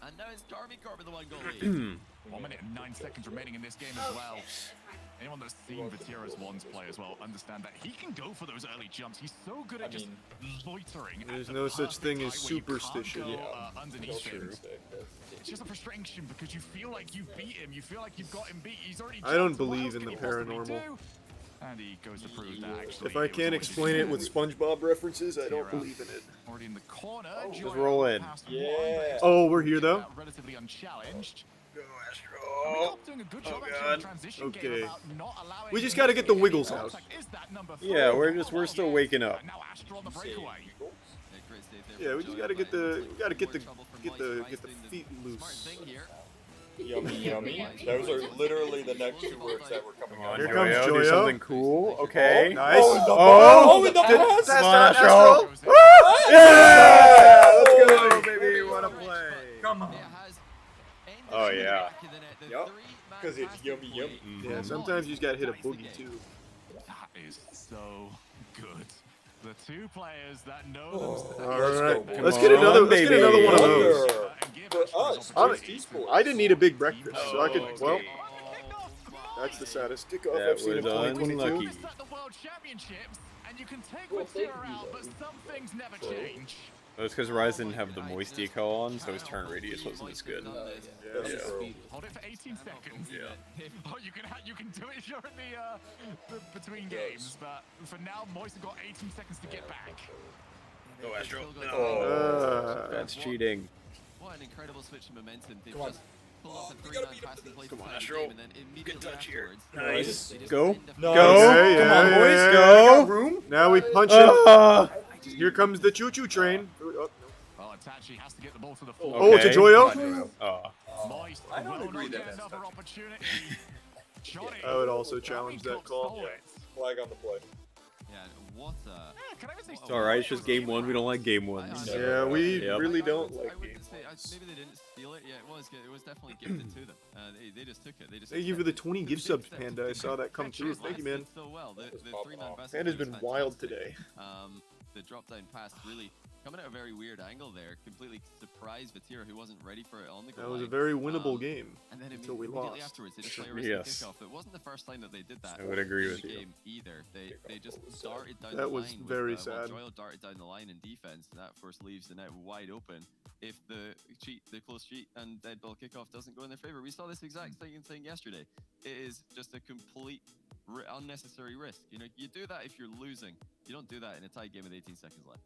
and now it's Carmine Corp with the one goal lead. 1 minute and 9 seconds remaining in this game as well. Anyone that's seen Vatira's ones play as well understand that he can go for those early jumps. He's so good at just loitering. There's at no the such thing perfect as height where you can't superstition. go, underneath him. It's just a frustration because you feel like you beat him. You feel like you've got him beat. He's already. I don't jumped. What believe else in can the he possibly paranormal. do? And he goes to prove that actually. If I can't explain it with SpongeBob references, I don't believe in it. Already in the corner. Just roll in. Yeah. Oh, we're here though. Relatively unchallenged. Oh, Doing a good job oh actually in God. the transition Okay. game about not allowing We just him gotta to get the any wiggles contact. out. Is that number Yeah, four? we're still waking up. And now Astral on the breakaway. Yeah, we just gotta get the feet loose. Yummy, yummy. Those are literally the next two words that were coming out. Here comes Joyo, do Joyo. something cool. Okay. Nice. Oh, in the pass! Come on, Astro. Yeah! Let's go, baby. What a play. Come on. Oh, yeah. Yep. Because it's yummy, yummy. Yeah, sometimes you just gotta hit a boogie, too. That is so good. The two players that know themselves. Alright, let's get another one of those. For us, I didn't eat a big breakfast, so I could, well, that's the saddest kickoff That I've seen in was 2022. unlucky. It's like the World Championships, and you can take Vatira out, but some things never change. That's because Rise didn't have the moistcr1tikal on, so his turn radius wasn't as good. Hold it for 18 seconds. Yeah. Oh, you can do it during the between games, but for now, Moist got 18 seconds to get back. Go Astro. No. That's cheating. What an incredible switch in momentum. They've Come on. just pulled off a 3-9 passing play Come on, for the Astro. game, and then immediately afterwards, Nice. they just Go. end up- Go. Okay, Come on, yeah, boys. yeah, Go. Got room? Now we punch it. Here comes the choo-choo train. Oh, no. Well, Itachi has to get the ball to the floor. Oh, to Joyo? Oh. Moist I don't will agree not that get that's another opportunity. Johnny. I would also challenge that call. Flag on the play. Yeah, what Can I even say It's alright, it's just game one. We don't like game ones. Yeah, we Yep. really don't like I wouldn't say, maybe they didn't steal it. Yeah, it was definitely gifted to them. They just took it. They just Thank you for the 20 gift subs, Panda. I saw that come through. Thank you, man. So well. The three-man basket Panda's was been wild fantastic. today. The drop down pass really coming at a very weird angle there. Completely surprised Vatira, who wasn't ready for it on the goal That was a line. very winnable game And then until we immediately lost. afterwards, they just play a risky Yes. kickoff. It wasn't the first time that they did that. I would agree in with the you. game either. They just darted down That the was line. very with, sad. Joel darted down the line in defense. And that, of course, leaves the net wide open. If the close cheat and dead ball kickoff doesn't go in their favor, we saw this exact same thing yesterday. It is just a complete unnecessary risk. You know, you do that if you're losing. You don't do that in a tight game with 18 seconds left.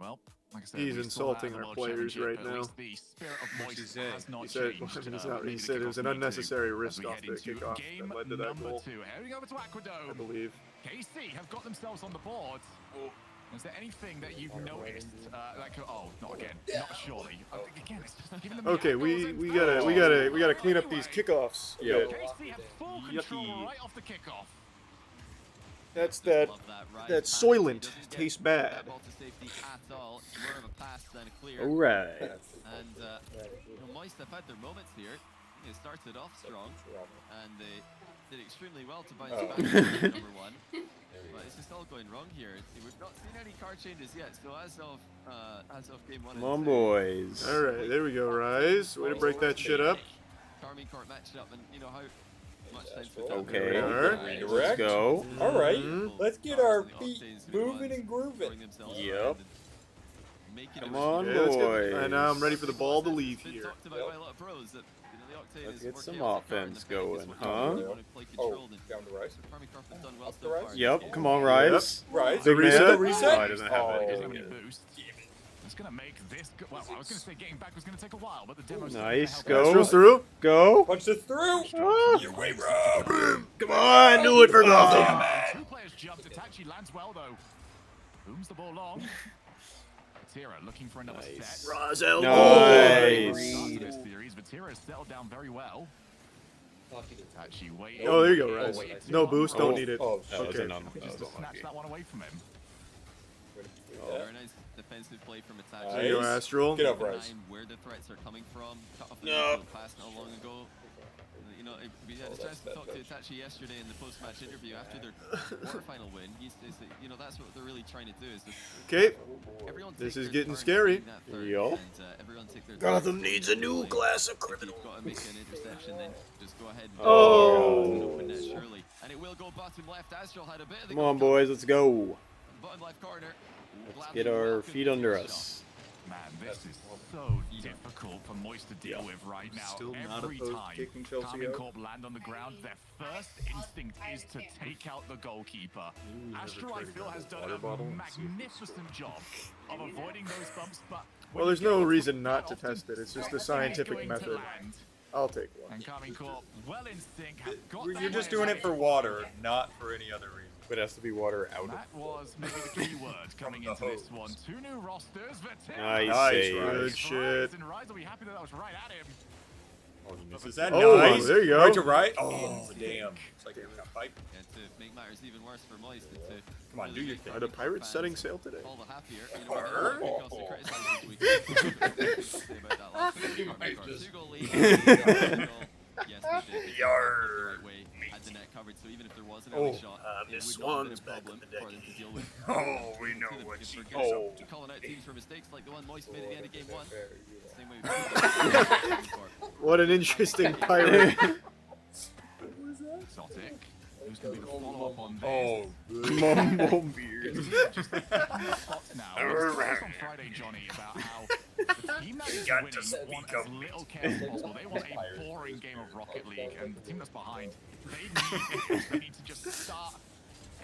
Well, like I said, He's we still insulting have the our World players Championship, right but at now. least the spirit of Moist has not He said, changed. he's We not, he need to said kick it was off an me unnecessary too, risk as we off head the into kickoff game that led to that number goal, 2. Heading over to I Aquadome. believe. KC have got themselves on the board. Is there anything that you've noticed? Not again. Not surely. Again, it's just giving them the Okay, we angles and gotta clean up these kickoffs. Yeah. Yeah. KC have full control right off the kickoff. That's that Soylent tastes bad. Alright. And Moist have had their moments here. They started off strong, and they did extremely well to bounce back to number one. But it's just all going wrong here. We've not seen any card changes yet, so as of game one. Come on, boys. Alright, there we go, Rise. Way to break that shit up. Carmine Court matched up, and you know how much time Okay, Redirect. let's go. Alright, let's get our feet moving and grooving. Yep. Come on, Okay, let's get, boys. and now I'm ready for the ball to leave here. Let's get some offense going, huh? Oh, down to Rice. Up to Rice. Yep, come on, Rise. Rise. Big man. reset. Reset. Oh, he doesn't have Doesn't it. have any boost. It's going to make this... Well, I was going to say getting back was going to take a while, but the demo's Nice, Astro's go. through. Go. Punch it through. Ah. Your way, bro. Come on, do it for Gotham. Two players jumped. Itachi lands well, though. Booms the ball long. Vatira looking for another set. Razel. Nice. Start to this series. Vatira has settled down very well. Itachi waiting. Oh, there you go, Rise. No boost, don't need it. Oh, That was Okay. an Just to snatch that one away from him. Very nice defensive play from Itachi. There you go, Astral. Get up, Rise. Where the threats are coming from. Cut off the No. pass not long ago. You know, we had a chance to talk to Itachi yesterday in the post-match interview after their quarterfinal win. He says that, you know, that's what they're really trying to do. Is Okay. everyone This take is their getting turn scary. in that third, Yup. and, everyone take their Gotham turn. needs a new class of If criminals. you've got to make an interception, then just go ahead and Oh. open net surely. And it will go bottom left. Astral had a bit of the Come on, boys, let's go. bottom left corner. Let's get our feet under us. Man, this is so difficult for Moist to deal with right now. Still not Every opposed to time kicking Chelsea Carmine out. Corp land on the ground, their first instinct is to take out the goalkeeper. Astral, I feel, has done a magnificent job of avoiding those bumps, but Well, there's no reason not to test it. It's just the scientific method. I'll take one. And Carmine Corp, well in sync, have got You're that just way doing it away. for water, not for any other reason. But it has to be water out of That was maybe the key word coming into this one. Two new rosters. Vatira. Nice Nice, save. Good shit. And Rise will be happy that was right at him. Oh, he misses that. Oh, nice. there you go. Right to right. Oh, damn. It's like a pipe. And to make matters even worse for Moist, Come on, do your thing. Are the Pirates setting sail today? all the happier. You know, what they criticize this weekend. Say about that last week. 2-goal lead. Yes, they did. The right way, had the net covered, so even if there was an early shot, it Miss would not have been Swan's a back problem in the for them to deal with. Oh, we know what she Oh. Calling out teams for mistakes like the one Moist made at the end of game 1. Same way we What an interesting pirate. Exotic. Who's going to be the follow-up on this? Oh, Mumble beard. Just spots now. We spoke on Friday, Johnny, about how the team that is winning want as little chaos as possible. They want a boring game of Rocket League, and the team that's behind, they need to just start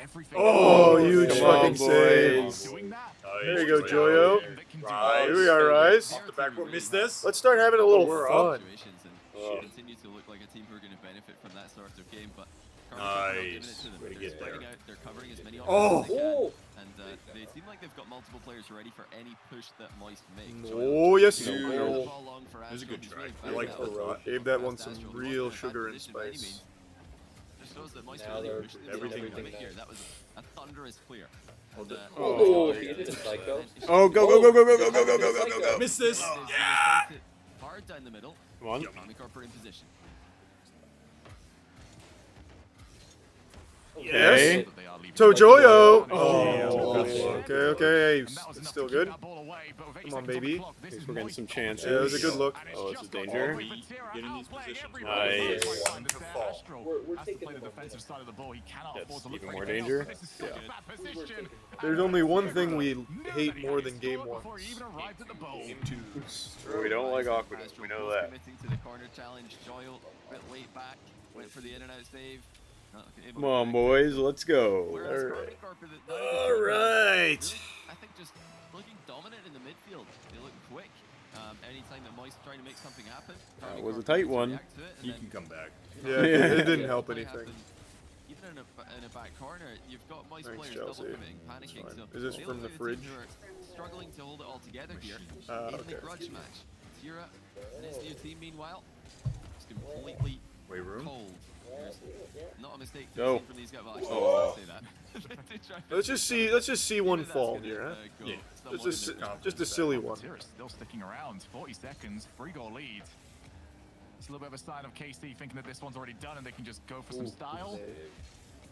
everything. Oh, huge Come fucking on, save. boys. Doing that. There you go, Joyo. Rise. Here we are, Rise. Off the back, we'll miss this. Let's start having a little We're fun. situations and continue to look like a team who are going to benefit from that sort of game, but Nice. Way to they're get spreading there. out, they're covering as many Oh. options as they can, and they seem like they've got multiple players ready for any push that Moist makes. Oh, yes, Joyo, sir. ball the ball long for That's a Astro, good who's try. really I like found the out. rot. Gave that one Astro, some who real wasn't in a bad sugar and position by any spice. means. Just shows that Moist Now really they're pushed everything everything nice. here. That was a thunderous clear. And, Oh, very he good. did a psycho. Oh, go, go, go, go, go, go, go, go, go, go, go, go. Miss this. Hard down the middle. Come on. Omnicorp are in position. Yes. That they are leaving. Tojoyo. Oh, Okay, okay. And that was It's enough still to keep good. that ball away, but with 8 Come on, seconds the baby. clock, this is We're getting Moist some on chances. Yeah, it was a good look. And it's Oh, this is just got danger. all the way for Tira, Get in these outplaying positions. everybody. Nice. That's why One it's to there. fall. Astro We're has to taking play the the defensive side of the ball. He cannot That's afford to look even for more anything else, danger. but this is such a bad position. There's And only one Tira thing we knew hate that he more had than to game score one. before he even arrived at the bowl. Game 2. We don't like Astro Aqueduct, we know both that. committing to the corner challenge. Joyo a bit late back, went for the in and out save. Not able Come to on, connect. boys, let's go. Whereas Alright. Omnicorp are the- Alright. I think just looking dominant in the midfield. They look quick. Anytime that Moist trying to make something happen, That was a Omnicorp tight needs to one. react to it, and He then can come back. Yeah, it didn't if help play anything. happens, even in a back corner, you've got Moist Thanks, players Chelsea. double committing, It's panicking. fine. So Is this they from look the like a team fridge? who are struggling to hold it all together here. Ah, In okay. the grudge match, Tira and his new team, meanwhile, is completely Wait room. cold. There's not a mistake to No. see from these guys. Well, actually, Oh. I say that. They try to- Let's just see one Maybe that's fall gonna, here, huh? go Yeah. somewhat Just in their just a silly one. Tira's still sticking around. 40 seconds, 3-goal lead. It's a little bit of a sign of KC thinking that this one's already done and they can just go for some style.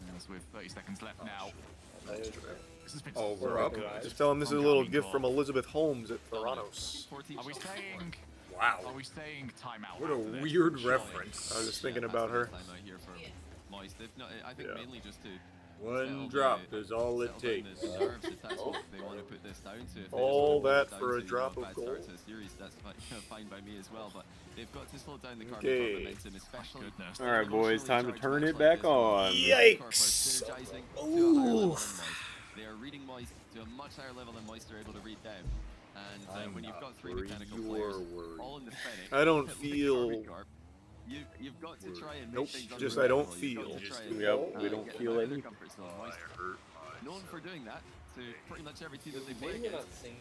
And as with 30 seconds left now. This has been Oh, we're so up. good. Just tell him this is a from little Omnicorp. gift from Elizabeth Holmes at Theranos. 14 Are we shots. saying? Wow. Are we saying timeout? What a after this? weird reference. I was just thinking that's about the her. time out here for Moist. They've not, I think Yeah. mainly just to One settle drop the- is all it settle down takes. the nerves, if that's what they want to put this down to. If they just All want to put that it down for a to, drop of bad start gold. to a series, that's fine by me as well. But they've got to slow down the carbon Okay. momentum, especially. Goodness. All right, boys, time to Charge turn match it like back this. on. Omnicorp are Yikes. synergizing to a higher level than Moist. They are reading Moist to a much higher level than Moist are able to read down. And I'm when you've not got three for mechanical your players word. all in the Fennec, I don't like feel- Omnicorp, you've got to try and make Nope, things just I don't unpredictable. You've got to feel. try and, Yep, we don't get them feel out of their anything. comfort zone. I Moist hurt known for doing that to pretty much every team that they play Maybe you're not against. saying.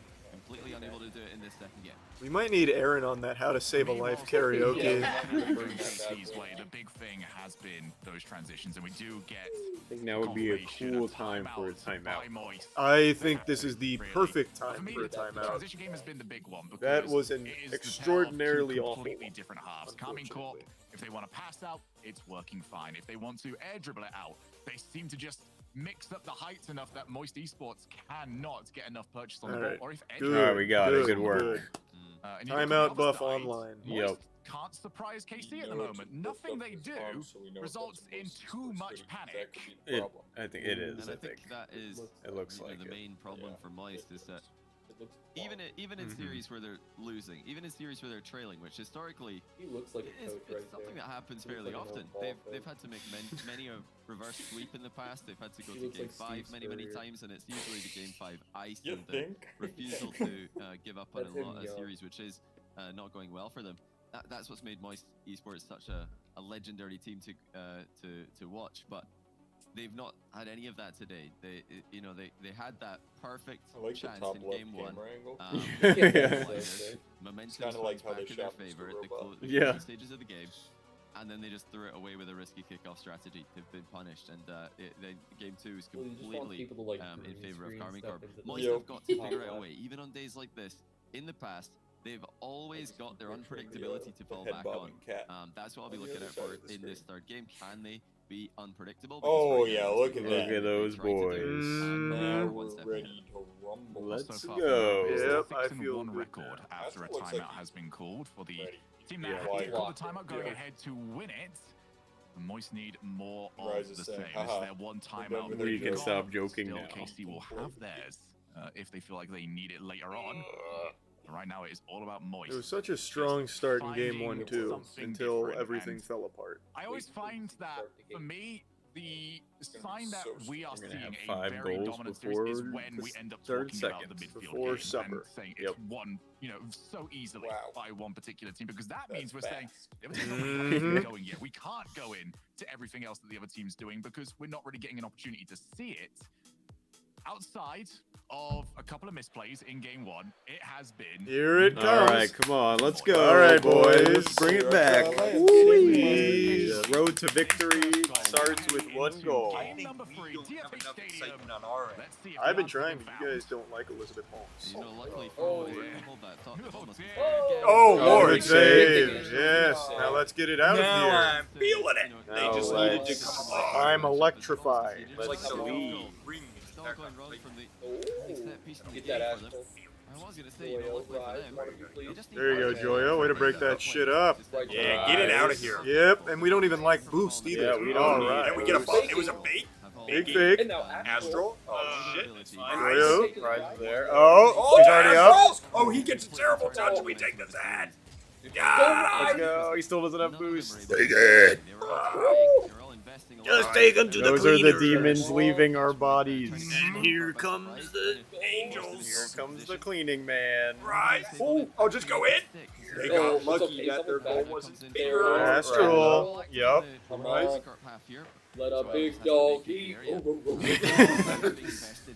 Completely unable to do it in this second game. We might need Aaron on that How to Save a Life karaoke. KC's way, the big thing has been those transitions, and we do get. I think now would be a confirmation cool of time for a by timeout. Moist. I think this is the Really. perfect For time me, for a the timeout. transition game has been the big one. That because was an it is the tale of two extraordinarily awful completely one, different halves. Carmine Corp, if they want to pass out, it's working fine. If they want to air dribble it out, they seem to just mix up the heights enough that Moist Esports cannot get enough purchase on the ball. Alright. Or if air Good. dribble Alright, we got it. Good, Good work. good. and you look on the Timeout other buff side, online. Moist Yep. can't surprise KC at the We know moment. it's Nothing built they up do in this farm, so we know results that's in most too sports much gonna be- that panic. could be the It, problem. I think it is. And I I think think that is it looks you know, like the it. main problem for Moist is that It looks even in Mhm. series where they're losing, even in series where they're trailing, which historically He looks like it a is coach it's right something there. that happens He looks fairly like an often. old ball They've coach. had to make many a reverse sweep in the past. They've had to go He to looks game like 5 Steve many Spurrier. times, and it's usually the game 5 ice You and the think? refusal to give up on That's a him, lot of yo. series, which is not going well for them. That's what's made Moist Esports such a legendary team to watch. But they've not had any of that today. They had that perfect I like the chance top in left game one. camera angle. Momentum Kinda like how they switched back shot in their Mr. favor at Robot. the Yeah. closing stages of the game, and then they just threw it away with a risky kickoff strategy. They've been punished, and game two is Well, you just want completely people to, like, in green favor of screen Carmine stuff Corp. into the Moist Yep. have got to top figure out a left. way, even on days like this. In the past, they've always just got their picturing the, unpredictability to fall head back bobbing on. cat That's what I'll be on the looking other at side for of the in this screen. third game. Can they be unpredictable? Oh, Because right yeah, now, look at it's that. they those try to do boys. Now one we're step ready ahead. to rumble. Let's So far, go. the Yep, I 6-1 feel good record now. after a That's what looks timeout like has been called for the ready. team that Yeah. had to call Locked. the timeout going Yeah. ahead to win it. The Moist need more Rise of is the saying, same. This haha, is their one we're done timeout. with they've We can got. stop joking Still, now. KC will have theirs if they feel like they need it later on. Right now, it is all about Moist. It was such a strong start in game finding one too, something until different, everything and fell apart. I always find that, for me, the sign that so we are We're gonna seeing have a 5 very goals dominant series is before when we the end up third talking about the second, midfield before game supper. and saying Yep. it's won, so easily Wow. by one particular team, because that That's means we're saying fast. the other team's not really Mhm. going yet. We can't go in to everything else that the other team's doing because we're not really getting an opportunity to see it. Outside of a couple of misplays in game one, it has been. Here it comes. All right, come on, let's go. All right, boys. boys. Let's bring Here it back. I come. Whee! The road to victory starts with one goal. Game number 3, TFH Stadium. Let's see if I've the been answer trying, can but be you found. guys don't like Elizabeth Holmes. You know, luckily for Oh, Moist, yeah. hold that thought. That must be Oh, fair. Oh, Oh, Lord, good save. save. Yes. Now let's get it out of Now here. I'm feeling it. They Now just let's- needed to come on. I'm electrified. Let's leave. Still going wrong from the Oh, set piece in the get game that for them. Astral. I was gonna say, you know, luckily for them, they just need There you go, one Joyo. Way to break that shit up. Yeah, get it out of here. Yep, and we don't even like boost either. Yeah, we don't need Alright. And we get a bump. It was a bait. Big fake. And now Astral. Astral. Oh shit. It's fine. Joyo. Rise there. Oh, he's already up. Astrals! Oh, he gets a terrible touch. We take the ad. Yeah. Let's go. He still doesn't have boost. Take it. Just take him to the Those are the cleaners. demons leaving our bodies. And here comes the angels. Here comes the cleaning man. Rise. Oh, just go in. They got it's lucky okay, that their someone's goal back. wasn't There. bigger. Astral. Yep. Come Right. on. Let a big dog eat.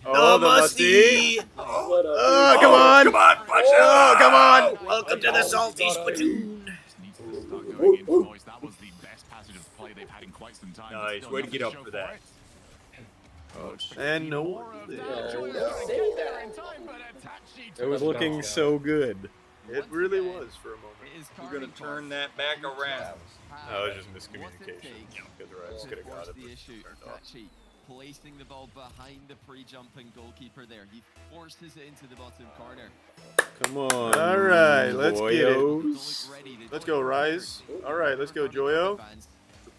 Oh, the musty. Let a Oh, big come on. Come on, punch it. Oh, come on. Welcome to the salty spittoon. Just needs to start going in for Moist. That was the best passage of play they've had in quite some time. but Nice. still Way to nothing get up show for that. it. And no More one of there. that. Joyo's No. trying to get there in time, but Itachi It was looking so good. It really was for a moment. You're gonna turn that back around. That was just miscommunication. Because Rise could have got it. The issue, Itachi placing the ball behind the pre-jumping goalkeeper there. He forces it into the bottom corner. Come on. All right, let's get it. boyos. Let's go, Rise. All right, let's go, Joyo.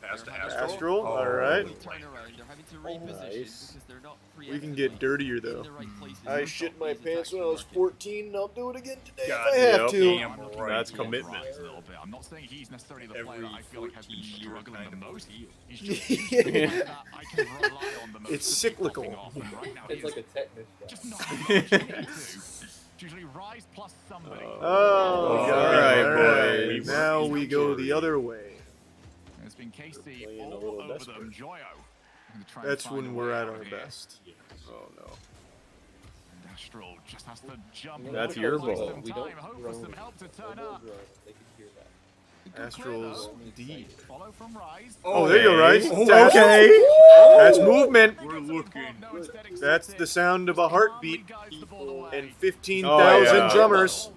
Pass to Astral. Astral. All right. Turn around, they're having to reposition Nice. because they're not We can get dirtier though. in the right places. I shit my pants when I was 14, and I'll do it again today God if I have to. damn right. That's commitment. Rise a little bit. I'm not saying he's necessarily the player that I feel like has been 14-year struggling kind the of most. deal. He's just the player that I can rely on the most. It's to be cyclical. popping off, and right now he It's like is a tetanus just shot. not as much as he needs to. It's usually Rise plus somebody. Oh, all right, boys. Now we go the other way. And it's been KC Playing a all little over desperate. them. Joyo. gonna try and That's find a when way we're out at our of here. best. Oh no. And Astral just has to jump. That's in, your buy ball. some We time, don't hope for drone some it. help to turn Don't up. drone it. They can hear that. Good clear, Astral's though. deep. Follow from Rise. Oh, there you go, Rice. Oh, That's- okay. That's movement. We're looking. That's the sound of a heartbeat and Oh, 15,000 yeah. drummers.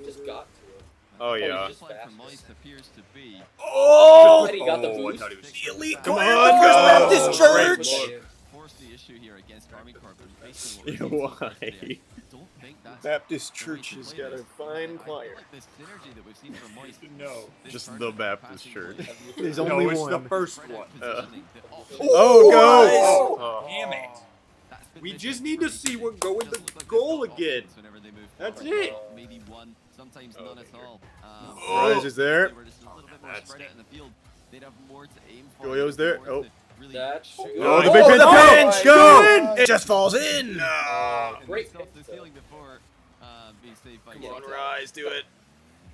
Just got to it. Oh yeah. This line from Moist appears to be Oh! And he got the Oh, I boost. thought he was The elite. Come Come on, on, go! Baptist Great Church. Look. force the issue here against Army Corp. And based on Yeah, what we've seen so why? far today, I don't think that's Baptist the way Church to has play got a this. fine I choir. feel like this synergy that we've seen from Moist. No. this Just turn the of Baptist passing Church. play, There's No, only it's one. the first spread out one. positioning, the option- Oh, go! Oh, damn it. That's been We missing just need for to these see teams. what go with Just the look like they've goal got again. options whenever they move That's forward. it. Maybe one, sometimes none at all. Rise is there. They were just a little bit more That's spread out in the field. They'd have more to aim for. Joyo's there. more Oh. to really That's shoot. Oh, the Oh, big pinch! no! Pinch! Go! It just falls in. And Great they stopped the pick, though. ceiling before being saved by Come on, Jake. Rise, do it.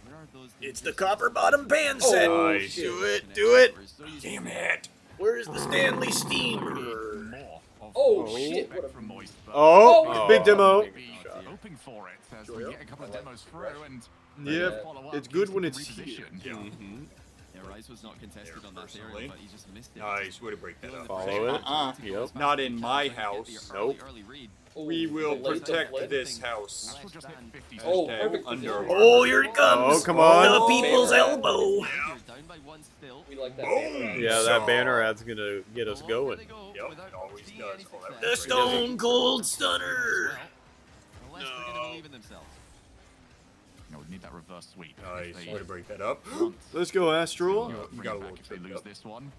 Where are those It's the decisions? copper bottom pan set. Oh, Nice. shit. Do it, do it. We're so used to Damn seeing it. Where's the Stanley Steamer? Moist Oh, shit! shit. From Moist, but Oh, big demo. maybe hoping for it as we get a couple of demos through and Yeah, follow up, it's good King's when looking it's to here. reposition. Yeah, Rise was not contested on that area, but he just missed it. Nice, way to break that up. Follow it. Yep. Not in my house. Nope. We will protect this house. Oh, Hashtag perfect under. position. Oh, here it comes. Oh, come on. The people's elbow. Down by one still. We like that. Boom. Yeah, that banner ad's gonna get us going. Yep, it always does. Oh, that The was great. Stone Cold Stunner. Unless they're going to believe in themselves. You know, we need that reverse sweep. Nice, If they way to break that up. Let's go, Astral. bring You it got a back little if they tripped lose up. this one.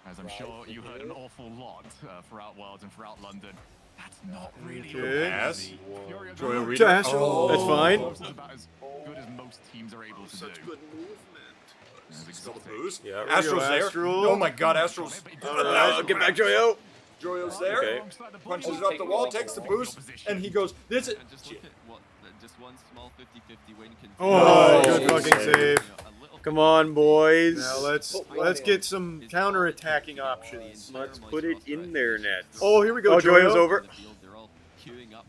As I'm sure you heard an awful lot throughout Worlds and throughout London. That's not really Okay. Pass. Fury of Joyo the- reader. Astral. Oh. That's fine. It's about as good as most teams are able to Such do. good movement. There's Still the exotic. boost. Yeah, there we Astral's go, there. Astral. Oh my god, Astral's. Alright, get back, Joyo. Joyo's there. Okay. Punches it up the wall, takes the boost, and he goes, this is. And just look at what just one small 50-50 win can Oh, Nice. good fucking save. Come on, boys. Now let's get some counter-attacking options. Let's put it in their nets. Oh, here we go. Oh, Joyo's Joyo. over. They're all queuing up,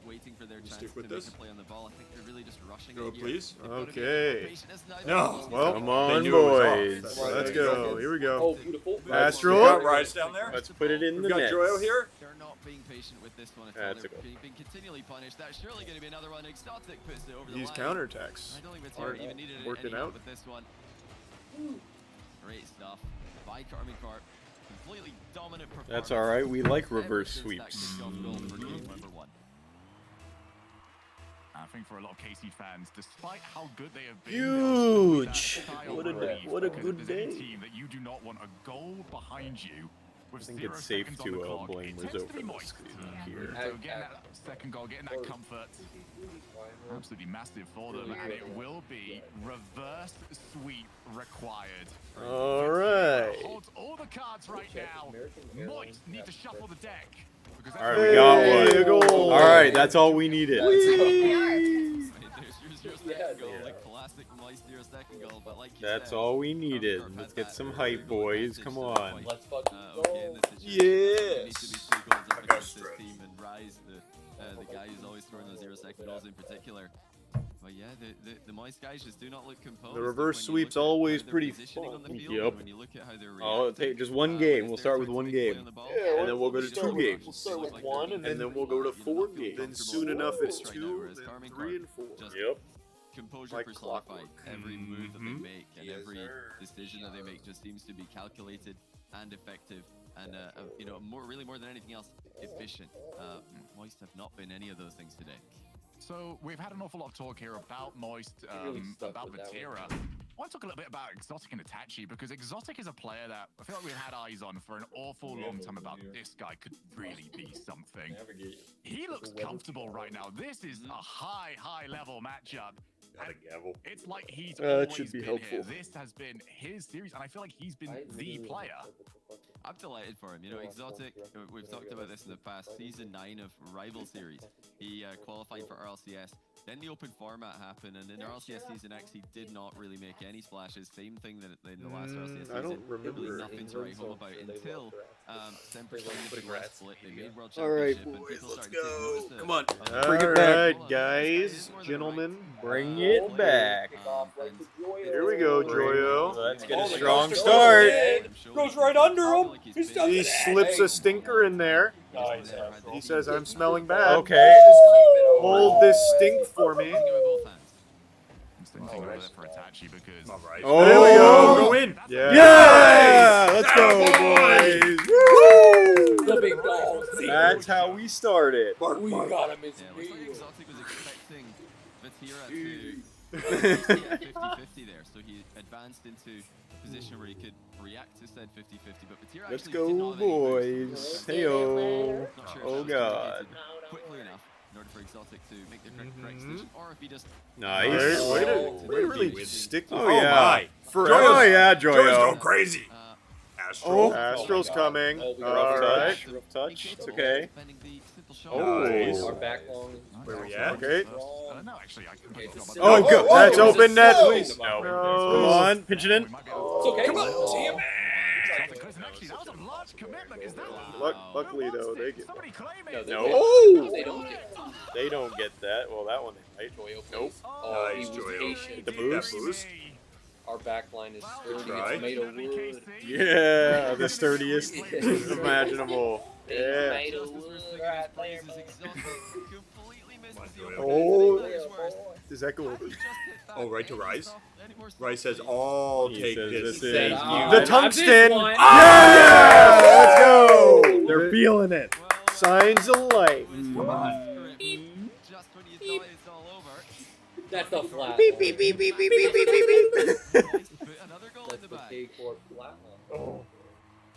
waiting for their chance stick to with make this. a play on the ball. I think they're really just rushing Go, it here. please. They've gotta be Okay. patient as neither No. of them. Well, Come They on, knew it was off. boys. That's Right, Let's there you go. Here we go. Oh, beautiful. Astral. We got Rise down there. Let's put it in We've the got nets. Joyo here. They're not being patient with this one at all. That's They're a goal. being continually punished. That's surely going to be another one. Exotic puts it over the These line. counterattacks I don't think aren't Matera even needed working any help out. with this one. Great stuff by Carmen Carp. Completely dominant performance. That's all right. We like Ever reverse since that sweeps. kickoff goal for game number 1. I think for a lot of KC fans, despite how good they have been, they'll still be that Huge. sigh of relief What a because good if there's any day. team that you do not want a goal behind you with I think 0 it's safe seconds on the to clock, blame it Rizzo tends to for be this Moist. here. So getting that second goal, getting that comfort, absolutely massive for them, and it will be reverse sweep required. All right. Holds all the cards right now. Moist need to shuffle the deck. Because All right, we got Hey, one. goal. All right, that's all we needed. There's your second goal, like classic Moist your second goal, but like you That's said, all we Carmen needed. Carp Let's has get that some very hype, goal boys. advantage Come to the on. point. Let's fucking Okay, in this situation, there needs to be 2 goals up against this team, and Rise, the guy who's always throwing those 0-second goals in particular. But yeah, the Moist guys just do not look composed. The reverse When you sweep's look at how always they're pretty positioning on the fun. field, Yep. and when you look at how they're Oh, reacting, take just one when game. it's We'll their start turn with to one make a play game. on the ball, Yeah, And then we'll go to they 2 don't games. We'll start with like one, they're and getting then we'll go to you know, 4 not feel games. Then comfortable soon enough it's right now, 2, whereas then Carmen 3 and Carp 4. just Yep. composure Like personified. clockwork. Every move that they Mhm. make and every decision that they make just seems to be calculated and effective, and you know, really more than anything else, efficient. Moist have not been any of those things today. So we've had an awful lot of talk here about Moist, really stuck about with that Vatira. I want to talk a little bit about Exotic and Itachi, because Exotic is a player that I feel like we've had eyes on for an awful long time about this guy could really be something. He looks comfortable right now. This is a high level matchup. Got a gavel. It's like he's That always should be been helpful. here. This has been his series, and I feel like he's been the player. I'm delighted for him. You know, Exotic, we've talked about this in the past, season 9 of Rival Series. He qualified for RLCS. Then the open format happened, and in RLCS Season X, he did not really make any splashes. Same thing that in the last RLCS season. I don't remember. Really nothing to write home about until Semper split. They made World All right, Championship, and boys, people let's started taking go. notice of- Come on. of- Bring it All back. right, guys, gentlemen. Bring it back. and Here we go, Joyo. Let's get Oh, a the strong coaster start. Goes right under him. He's done He slips a stinker in there. Nice. He says, "I'm smelling bad. Okay. Hold this stink for me." Using it with both hands. I'm still thinking about it for Itachi because All right. Oh, There we go. Go in. Yeah. Yeah! Let's go, Attaboy! boys. Woo! The big dog. That's how we started. We got him. It's Yeah, looks like me. Exotic was expecting Vatira to 50-50 there, so he advanced into a position where he could react to said 50-50, but Vatira Let's actually go, did not have any boys. boost. Heyo. Not sure if Oh, that was God. communicated quickly enough in order for Exotic to make the correct decision, or if he just Nice. Way to Oh, really stick Oh, with yeah. my. Forever. Oh, yeah, Joyo's Joyo. going crazy. Astral. Astral's coming. Oh, we All got right. Touch. Rough touch. It's okay. defending the simple shot. Oh. Nice. Our back long. Where we at? Okay. no, actually, I can Okay, forgot so- about Oh, that. go. That's Oh, open net. no. Please. No. No. Come on. Pinch it in. We might be able It's okay. Come on. Oh. Damn it. to- Actually, that was a large commitment. Is that? Luckily, though, they get. Somebody claim No, it. they No. don't. Oh! They don't get. They don't get that. Well, that one they might. Joyo, Nope. please. Oh, he Nice, was Joyo. patient. The boost. Our back line is sturdy. try. It's made of wood. Yeah, the sturdiest imaginable. It's Yeah. made of wood right there. Oh, does that go over? Oh, right to Rise? Rise says, "I'll He take says this." this is- Thank Ah, you. The have tungsten! this one. Yeah! Let's go! They're feeling it. Signs of life. Just when you thought it's all over. That's the flat. Beep, line. beep, beep, beep, beep, beep, beep, beep, beep. Put another goal in That's the the bag. big four flat line. Oh.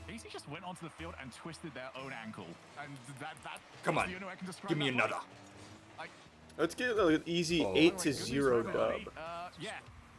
Casey just went onto the field and twisted their own ankle, and that Come that's on. the only way I can describe Give me that another. play. Let's get an easy 8-0 dub. Yeah.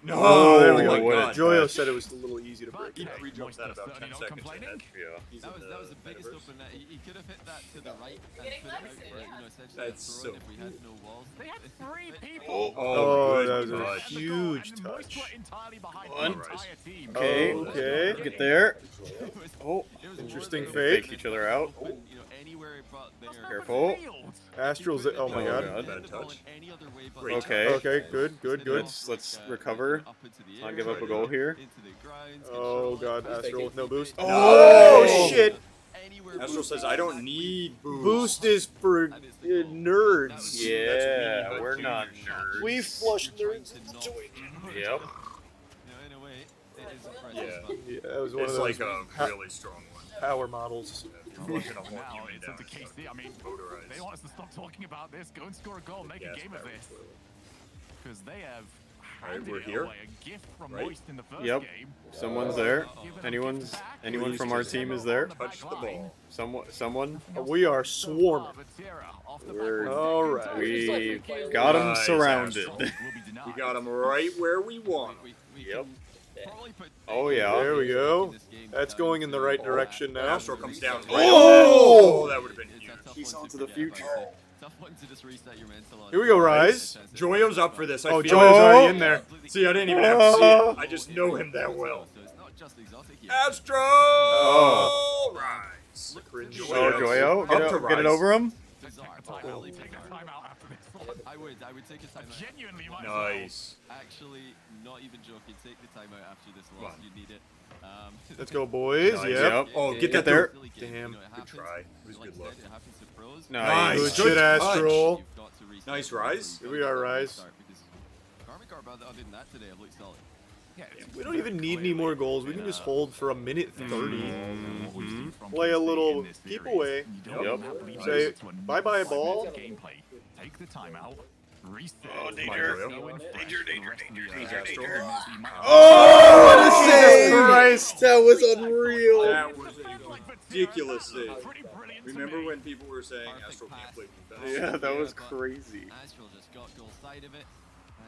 No, Oh, there we oh go. my God. Joyo said it was a little easy to break. He But, pre-jumped that about 10 certainly not seconds complaining. ahead. Yeah. He's That in was the biggest metaverse. open. He could have hit that to the right and put it out for, essentially That's a throw so in if we had no walls. They had 3 people. Oh, good that was a touch. huge And Moist touch. were entirely behind One. the entire team. Okay. Okay. Get there. It was- Oh, it was interesting worth fake. it. Fake each other out. Open, anywhere but there. Careful. Astral's. Oh my God. Bad touch. Great Okay. Okay. Good. Good. Good. Let's recover. Not give up a goal here. Oh God. Astral with no boost. No. Oh shit. Astral says, "I don't need boost." Boost is for nerds. Yeah, but we're to not you. nerds. We flush nerds. Yep. In a way, it is impressive. Yeah. but Yeah, that was one It's of those like a really strong one. power models. Flushing a horn Now human it's down up to is KC. I mean, motorized. they want us to stop talking about this. Go and score a goal, make a Gas game of powered this. fluid. Because they have Alright, handed we're it here. away. A gift from Right? Moist in the first Yep. game. Someone's there. Anyone From our team is there. Touch the ball. Someone. We are swarming. We're- All right. We got him Nice, surrounded. We got him right where we want him. Yep. probably put Oh yeah. There we go. That's going in the right direction now. Astral comes down. Oh! That would have been huge. He's on to the future. Tough one to just reset your mental on. Here we go, Rise. Joyo's up for this. I Oh, feel Joyo's it. already in there. See, I didn't even have to see it. I just know him that well. So it's not just exotic here. Astro! Oh. Rise. Oh, Joyo. Get it over him. I would take a timeout. Genuinely, might Nice. Actually, not even joking. Take the timeout after this Come loss. on. You need it. Let's go, boys. Nice. Yep. Oh, get Get that there. Damn. Good try. It was Like good I luck. said, it happens to pros. Nice. Good Good shit, Astral. You've got to reset Nice your Rise. Here we are, Rise. start because Karmic Garb, other than that today, have looked solid. Yeah, We don't even need any more goals. We can just hold for a minute 30. Mm-hmm. Play a little keep away. Yep. Say bye-bye, ball. Gameplay. Take the time out. Reset. Oh, Come on, danger. Joyo. Danger. Oh, what a Jesus save! Christ. That was unreal. That was a ridiculous save. Remember when people were saying Astral can't play defense? Yeah, that was crazy. Astral just got goal side of it.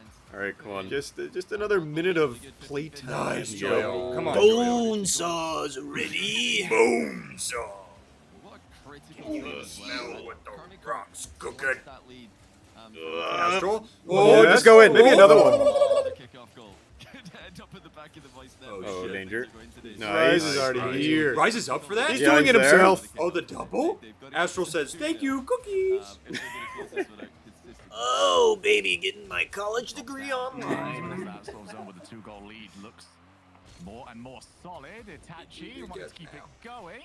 And All right, come on. Just another minute of playtime. Nice, Yo. Joyo. Come on, Joyo. Bone saws ready. Boom saw. what a critical move as well. Smell what the Karmic Garb rock's cooking. lost that lead. Astral? Oh, Yes. just go in. Maybe another one. Another kickoff goal. Could end up in the back of the vice net. Oh, Oh, shit. danger. No. Rise Nice. is already Nice. here. Rise is up for that? He's Yeah, doing he's it there. himself. Oh, the double? Astral says, "Thank you, cookies." Oh, baby, getting my college degree online. That sort of zone with a 2-goal lead looks more and more solid. Itachi wants to keep it going.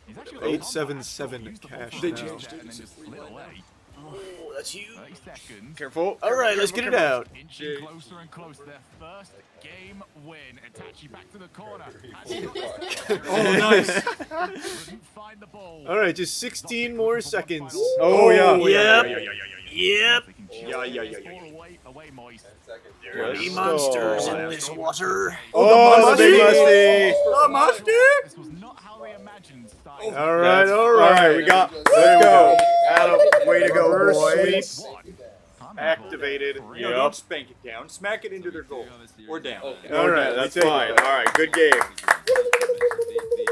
He's actually 877 cash They now. changed it and then just slid away. Oh, that's you. 30 seconds. Careful. All right, let's get it out. Inching closer and closer. Their first game win. Itachi back to the corner. Oh, nice. Couldn't find the ball. All right, just 16 more seconds. Oh, yeah. Yep. Yep. Away, Moist. Any monsters in this water. Oh, the big musty. Oh, Musty! This was not how they imagined starting. All right, all All right. right, we got. There Let's we go. Adam, way to go, Reverse boys. sweep. Activated. No, don't spank it down. Smack it into their goal. Or down. Okay. All right, that's fine. All right, good game.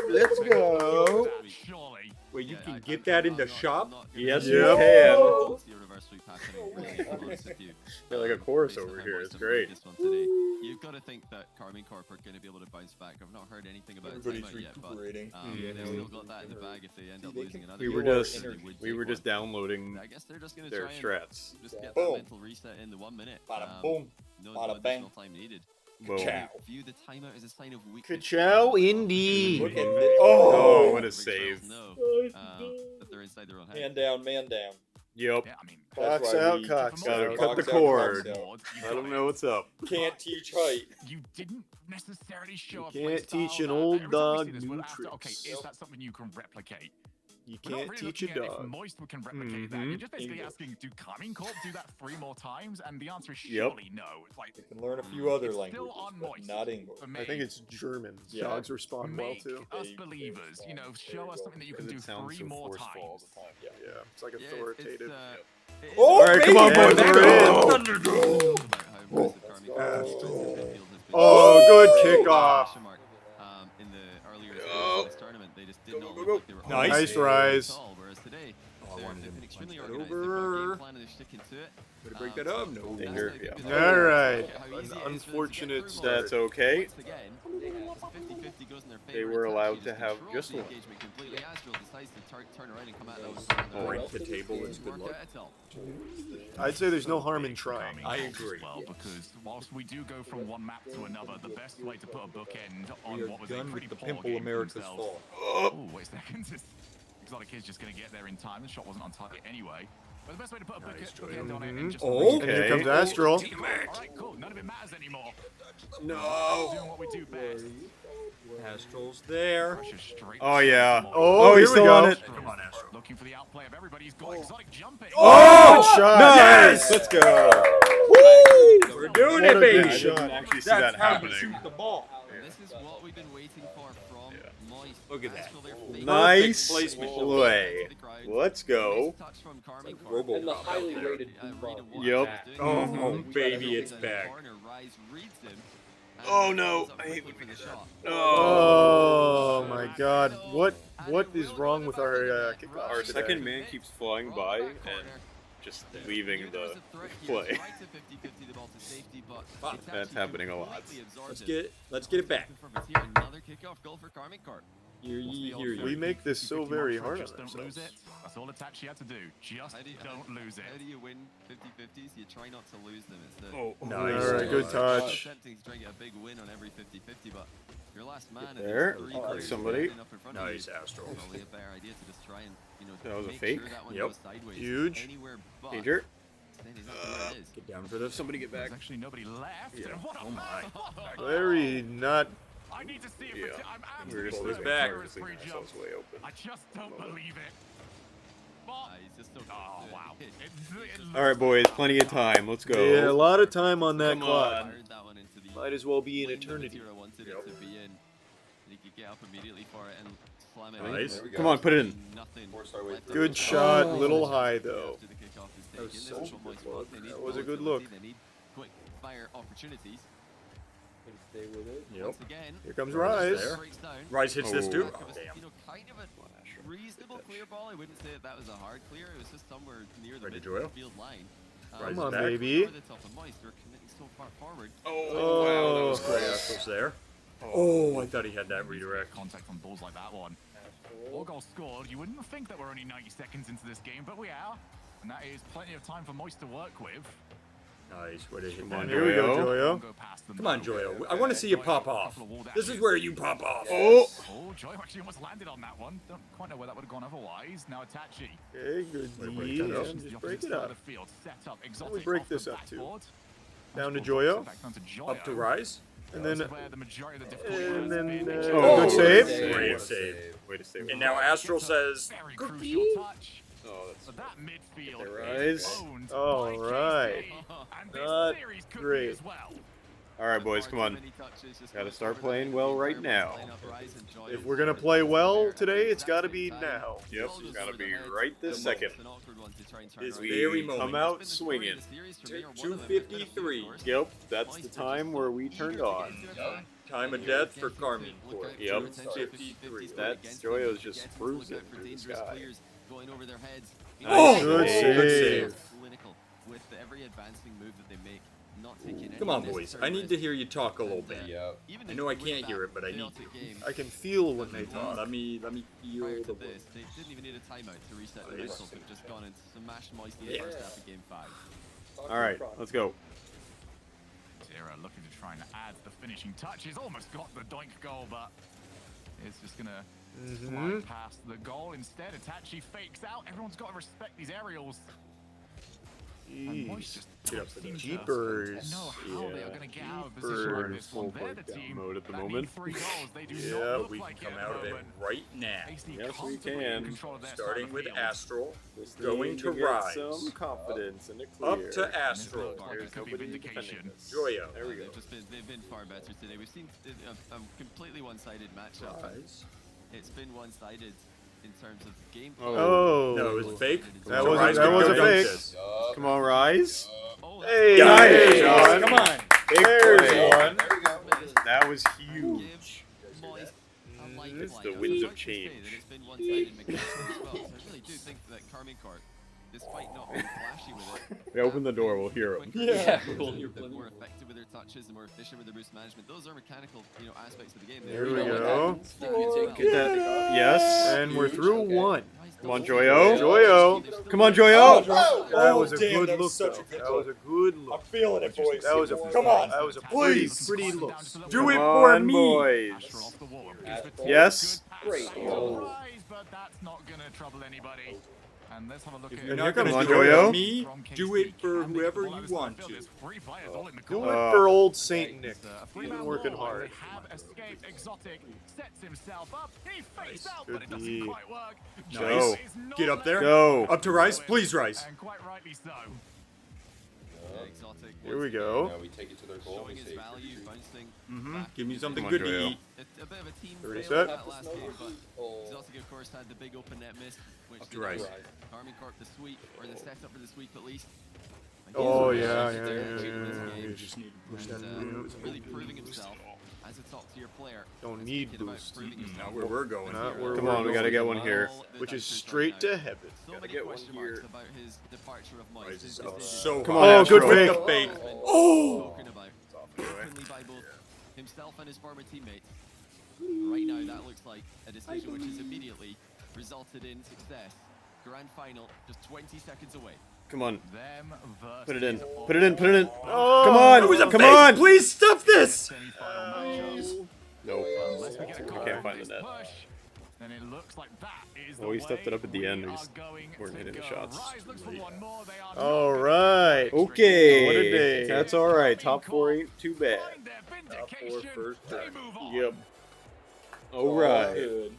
Let's go. Surely. Wait, you Yeah, can I- get I'm that in not- the I'm not- shop? I'm not Yes, gonna- you Yep. can. Don't see a reverse sweep happening, really, to be honest with you. Got like a chorus based on over how here. Moist It's have great. played This one today. You've got to think that Carmine Corp are going to be able to bounce back. I've not heard anything about a Everybody's timeout yet, but recuperating. they've still got that in the bag if they end up they losing can another We game. were Your just energy. we were just downloading I guess they're just going to their try and strats. just get that Boom. mental reset in the 1 minute. Bada boom. No, Bada no bang. additional time needed. Boom. Ciao. View the timeout as a sign of weakness. Ka-chow, indeed. Look at Oh, Oh, what a Big save. Charles know, that they're inside their own head. man down, man down. Yep. Yeah, I mean, That's Cox why out, we- Cox Gotta out. Cox Cut the out, cord. Cox out. you Let got them it. know what's up. Can't teach height. You didn't necessarily show You a can't play style teach an that- old every time we dog see this, new we'll have to- Okay, tricks. is that something you can replicate? You We're not can't really teach a looking at if dog. Moist can replicate that. You're just basically asking, do Coming Corp do that 3 more times? And the answer is Yep. surely no. It's like, You can learn a few other it's languages, still on but Moist. not English. For me, I I think it's German. Yeah. Dogs respond well make too. us They believers, you know, show us something that you can do Because it sounds 3 so more forceful all times. the time. Yeah. Yeah, it's like Yeah, authoritative. it's, Oh, All right, come on, baby! boys, we're in. Thunderdome! Oh, good kickoff. In the earlier stages Go. of this tournament, they just did not go, look go. like they were Nice. on Nice the rise. at all, whereas today, Oh, I they've wanted him been to extremely punch that organized. They've got a over. game plan and they're sticking to it. Gonna break that up? No. Danger, that's yeah. because All right. how easy it is An for them to get unfortunate through start. That's okay. Once again, it's 50-50 goes in their They favor. were It's allowed actually to have controls just the one. engagement completely. Astral decides to turn around and come at those. Break the table is good luck. I'd say there's no harm in trying. Coming I Corp as agree. Well, because whilst we do go from one map to another, the best way to put a bookend on We are what was a done pretty with the poor pimple game for America's themselves. fall. Oh, wait a second. Exotic Kid's just going to get there in time. The shot wasn't on target anyway. But the best way to put a bookend on it and just... Oh, And here comes Astral. Alright, cool. None of it matters anymore. No. Doing what we do best. Astral's there. Pressure straight Oh to yeah. Moist. Oh, he's here we still go. on it. Come on, Astral. Looking for the outplay of everybody. He's got exotic jumping. Oh, good shot. Nice. Let's go. Woo! We're doing What it, a baby. good shot. I didn't actually see that That's how you happening. shoot the ball. This is what we've been waiting for from Moist. Look at that. Astral, their favorite Nice placement. play. Let's go. touch from Carmine Corp. Robo. And the highly rated Rita Boomba. Watt Yep. is doing Oh, it. baby, it's In the back. corner, Rise reads him, and Oh, he no. goes up I hate quickly for the shot. Oh my God! What is wrong with our kickoff Our today? second man keeps flying by and just leaving the play. That's happening a lot. Let's get it back. Another kickoff goal for Carmine Corp. Hear ye, hear ye. We make this so very hard on Just don't lose ourselves. it. That's all Itachi had to do. Just don't lose it. How do you win 50-50s? You try not to lose them. It's the Nice. All right, good It's touch. tempting to try and get a big win on every 50-50, but your last man Get there. and there's 3 Oh, players somebody. standing up in front of Nice, you, Astral. probably a better idea to just try and That was a make fake. Sure that one Yep. goes sideways. Huge. Anywhere but Danger. then is where it is. Get down for this. Somebody get back. There's actually nobody left. Yeah. And what a Oh my. Very not. I need to see if Yeah. I'm We're absolutely just Pull this certain back. there is free jump. ourselves way open. I just don't believe it. But, He's just so oh, wow. All right, boys. Plenty of time. Let's go. Yeah, a lot of time on that Come clock. on. Fired that one into the Might as well be an lane that eternity. Matira wanted it to be in. And he could get up immediately for it and slam it Nice. in. Come on, put it in. Nothing left Good over. shot. Oh. Little high though. After the kickoff is That was taken, such a Astral good Moist look. want, they need That was a good volatility, look. They need quick fire opportunities. Stay with it. Yep. Once again, Here comes Rise Rise. there. breaks down. Rise hits this Oh. too. Back Oh, of a, damn. you know, kind of a reasonable clear ball. I wouldn't say that was a hard clear. It was just somewhere near the Right to Joel. midfield line. Rise Come on, back. baby. Over the top of Moist, they're committing so far forward. Oh, wow, that was Great. close. Astral's there. Oh, I thought he had that redirect. Contact on balls like that one. 4 goals scored. You wouldn't think that we're only 90 seconds into this game, but we are. And that is plenty of time for Moist to work with. Nice. Way to hit Come that. on, here we go, Don't Joyo. go past them, Come on, though. Joyo. I want to see you pop off. This is where you pop off. Oh. Oh, Joy actually almost landed on that one. Don't quite know where that would have gone otherwise. Now Itachi. Okay, good Way to break D. that up. And The just opposite break it side of up. the field. Set up. we Exotic break off the this up too. backboard. Down to Back Joyo. down to Joyo. Up to Rise. And then, This is where the majority of the difficulty and has then, been. oh, good save. Great save. Way to save. And now Astral says, Very "Cookie." crucial touch. Oh, that's But that midfield There is Rise. owned All by right. KC, and this Not series could be great. as well. All right, boys, come on. Gotta start playing well right now. If we're gonna play well today, it's gotta be now. Yep, gotta be right this second. This We very come moment. out swinging. 2:53. Yep, that's the time where we turned on. Time of death for Carmine Court. Yep. 2:53. That Joyo's just cruising through the sky. Oh! Good save. With every advancing move that they make, not taking any Come on, unnecessary boys. I need to hear you talk a little bit. Even I know I with can't that hear it, but I need chaotic to. game, I can feel when they talk. Let me feel prior to the this, they didn't even need a timeout to reset the Nice. whistle. They've just gone and smashed Moisty in the Yeah. first half of game 5. All right, let's go. Zero looking to try and add the finishing touches. Almost got the doink goal, but it's just gonna slide past the goal. Instead, Itachi fakes out. Everyone's got to respect these aerials. And Moist just Get up to the seems to Jeepers. know how they are going to get out of position Jeepers. like this one. They're the Breakdown team mode at the that moment. need 3 goals. They do Yeah, not look We like can come it at out the of it moment. right now. They seem Yes, we comfortably in can. control of their side Starting of the with field. Astral. This Going need to get rise. some confidence and a Up clear. to Astral. There's Could be nobody vindication. defending this. Joyo. There we go. They've been far better today. We've seen a completely one-sided matchup. Rise. It's been one-sided in terms of gameplay. Oh. No, it was fake. That So wasn't- Rise that could wasn't go fake. this. Come on, Rise. Hey, Yeah, nice, there you go. John. Come on. Big There's play. one. That was huge. It's the winds of change. It's been one-sided mechanics as well. So I really do think that Carmine Court, despite not being flashy with it, We open the door, we'll hear him. Yeah. the more effective with their touches, the more efficient with their boost management. Those are mechanical, aspects of the game. There we go. Get that. Yes. And we're through one. Come on, Joyo. Joyo. Come on, Joyo. That was a damn, good that look. was such a Though. good That was a good look. feeling it, boys. That was a Come on. That was a Please. pretty look. Do it Come for on, me. boys. Yes. Great. But that's not going to trouble anybody. And let's have a look If at you're here not going comes to do it Joyo. for me, do it for whoever you want to. Do it for old Saint Nick. He's been working hard. Have escaped. Exotic sets himself up. He fakes out, Good but it doesn't D. quite work. Nice. Go. Is not Get up there. Go. Up to Rise. Please rise. And quite rightly so. Exotic. Here we go. we take it to their goal. Showing his value, bouncing. Give me something Come on, good to Joyo. eat. A bit of a team Ready, fail set? in that last game, but Exotic, of course, had the big open net miss, which Up to did Rise. Carmine Corp the sweep, or the setup for the sweep at least. Oh, He's yeah. really You game just need to push that and, through. really proving himself as a top tier player. Don't As need thinking about boost. proving himself. Not where we're going. Not here. where Come we're on, we gotta going. get one here. Which is straight to heaven. So Gotta many get one question marks here. about his departure of Moist. Rise His is decision. so Come high. on, Oh, good Astral. fake. The fake. Oh! Spoken about openly by both himself and his former teammates. Right now, that looks like a decision which has immediately resulted in success. Grand final, just 20 seconds away. Come on. Them versus Put it in. all. Put it in. Put it in. Oh, Come on. It was a Come fake. on. Please stop this. Semi-final matchups. Nope. Unless we get a We goal can't from find this the net. push, then it looks like that is Well, the we stepped it way up at the end. We are just going weren't to hitting the go. shots. Rise looks for one more. They are All not gonna right. get Okay. What a day. That's all right. Top 4 ain't too bad. Find their vindication. first They time. move on. Yep. All right. Good.